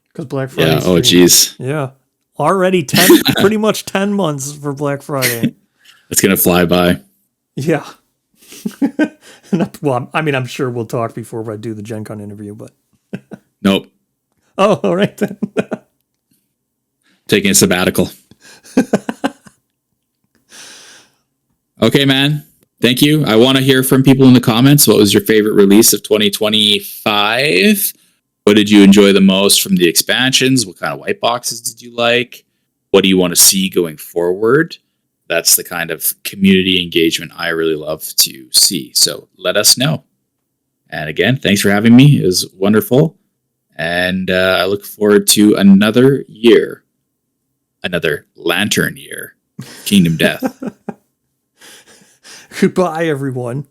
Because Black Friday.
Yeah. Oh, geez.
Yeah. Already 10, pretty much 10 months for Black Friday.
It's going to fly by.
Yeah. Well, I mean, I'm sure we'll talk before I do the Gen Con interview, but.
Nope.
Oh, all right then.
Taking a sabbatical. Okay, man. Thank you. I want to hear from people in the comments. What was your favorite release of 2025? What did you enjoy the most from the expansions? What kind of white boxes did you like? What do you want to see going forward? That's the kind of community engagement I really love to see. So let us know. And again, thanks for having me. It was wonderful. And I look forward to another year, another lantern year, Kingdom Death.
Goodbye, everyone.